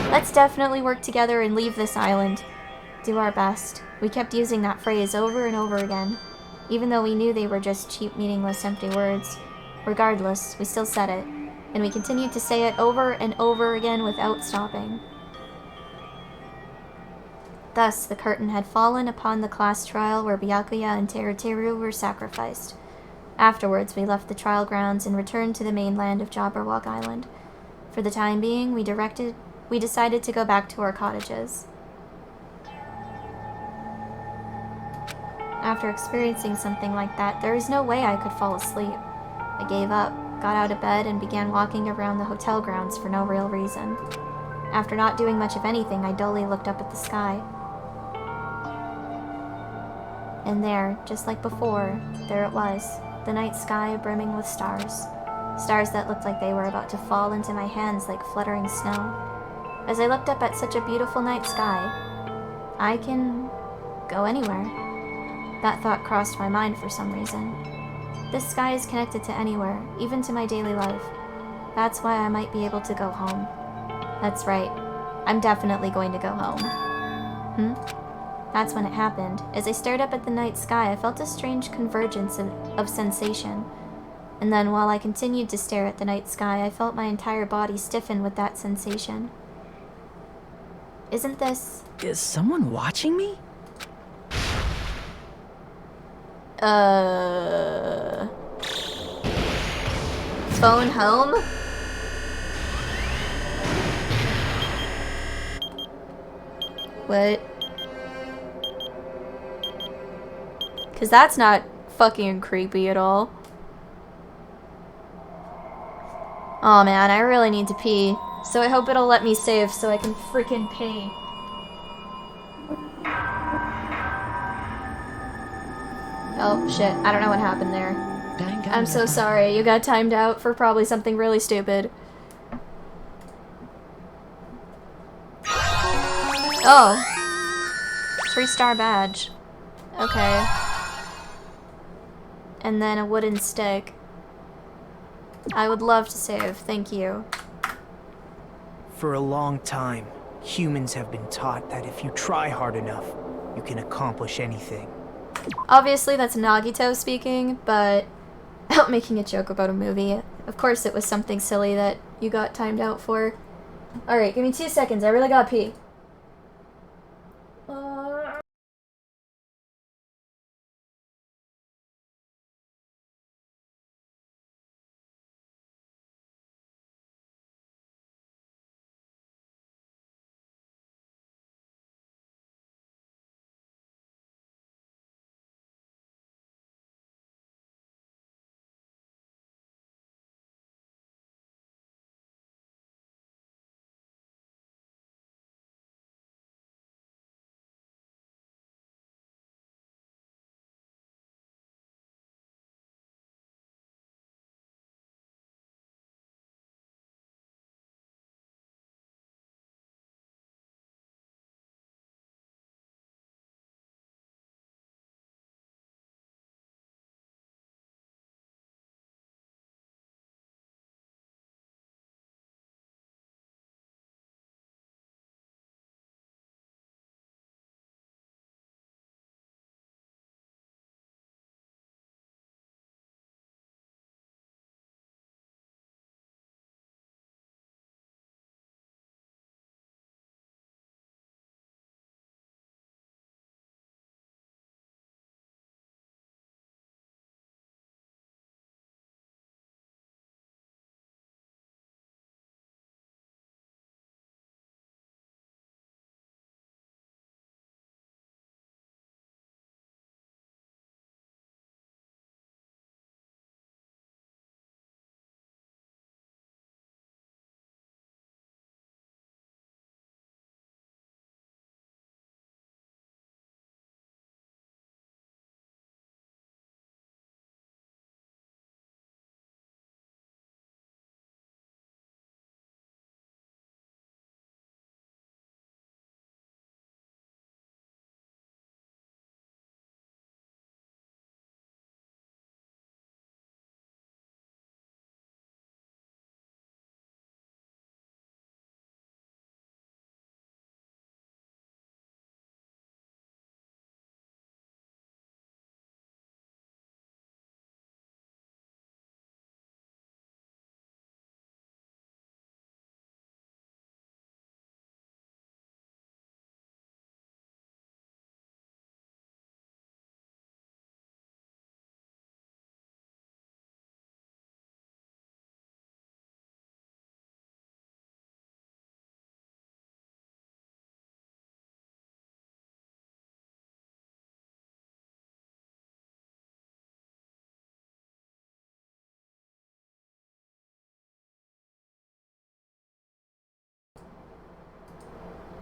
Let's definitely work together and leave this island. Do our best. We kept using that phrase over and over again, even though we knew they were just cheap, meaningless, empty words. Regardless, we still said it, and we continued to say it over and over again without stopping. Thus, the curtain had fallen upon the class trial where Byakuya and Teru were sacrificed. Afterwards, we left the trial grounds and returned to the mainland of Jabberwock Island. For the time being, we decided to go back to our cottages. After experiencing something like that, there is no way I could fall asleep. I gave up, got out of bed, and began walking around the hotel grounds for no real reason. After not doing much of anything, I dully looked up at the sky. And there, just like before, there it was, the night sky brimming with stars. Stars that looked like they were about to fall into my hands like fluttering snow. As I looked up at such a beautiful night sky, I can go anywhere. That thought crossed my mind for some reason. This sky is connected to anywhere, even to my daily life. That's why I might be able to go home. That's right. I'm definitely going to go home. That's when it happened. As I stared up at the night sky, I felt a strange convergence of sensation. And then, while I continued to stare at the night sky, I felt my entire body stiffen with that sensation. Isn't this... Is someone watching me? Phone home? What? Because that's not fucking creepy at all. Oh man, I really need to pee. So I hope it'll let me save so I can freaking pee. Oh shit, I don't know what happened there. I'm so sorry, you got timed out for probably something really stupid. Oh. 3-star badge. Okay. And then a wooden stick. I would love to save, thank you. For a long time, humans have been taught that if you try hard enough, you can accomplish anything. Obviously that's Nagito speaking, but out making a joke about a movie. Of course it was something silly that you got timed out for. Alright, give me 2 seconds, I really gotta pee.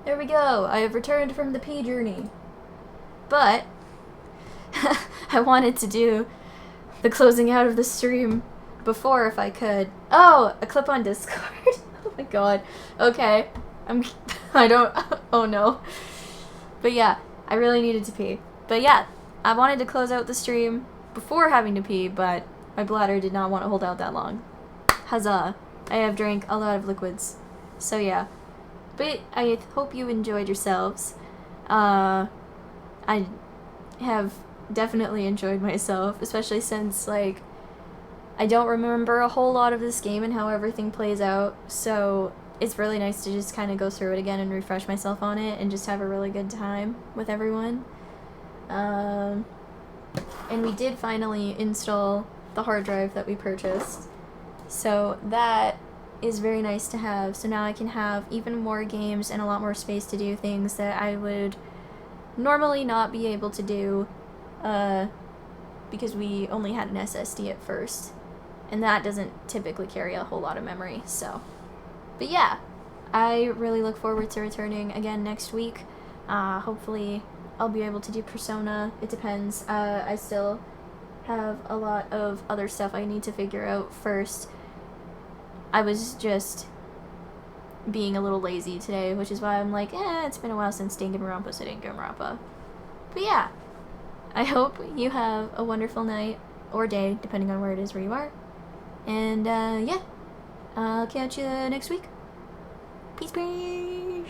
There we go. I have returned from the pee journey. But I wanted to do the closing out of the stream before if I could. Oh, a clip on Discord. Oh my god. Okay. Oh no. But yeah, I really needed to pee. But yeah, I wanted to close out the stream before having to pee, but my bladder did not want to hold out that long. Huzzah. I have drank a lot of liquids. So yeah. But I hope you enjoyed yourselves. I have definitely enjoyed myself, especially since, like, I don't remember a whole lot of this game and how everything plays out, so it's really nice to just kind of go through it again and refresh myself on it and just have a really good time with everyone. And we did finally install the hard drive that we purchased, so that is very nice to have. So now I can have even more games and a lot more space to do things that I would normally not be able to do, because we only had an SSD at first, and that doesn't typically carry a whole lot of memory. So, but yeah, I really look forward to returning again next week. Hopefully I'll be able to do Persona. It depends. I still have a lot of other stuff I need to figure out first. I was just being a little lazy today, which is why I'm like, it's been a while since Danganronpa, so Danganronpa. But yeah, I hope you have a wonderful night, or day, depending on where it is where you are. And yeah, I'll catch you next week. Peace, peace!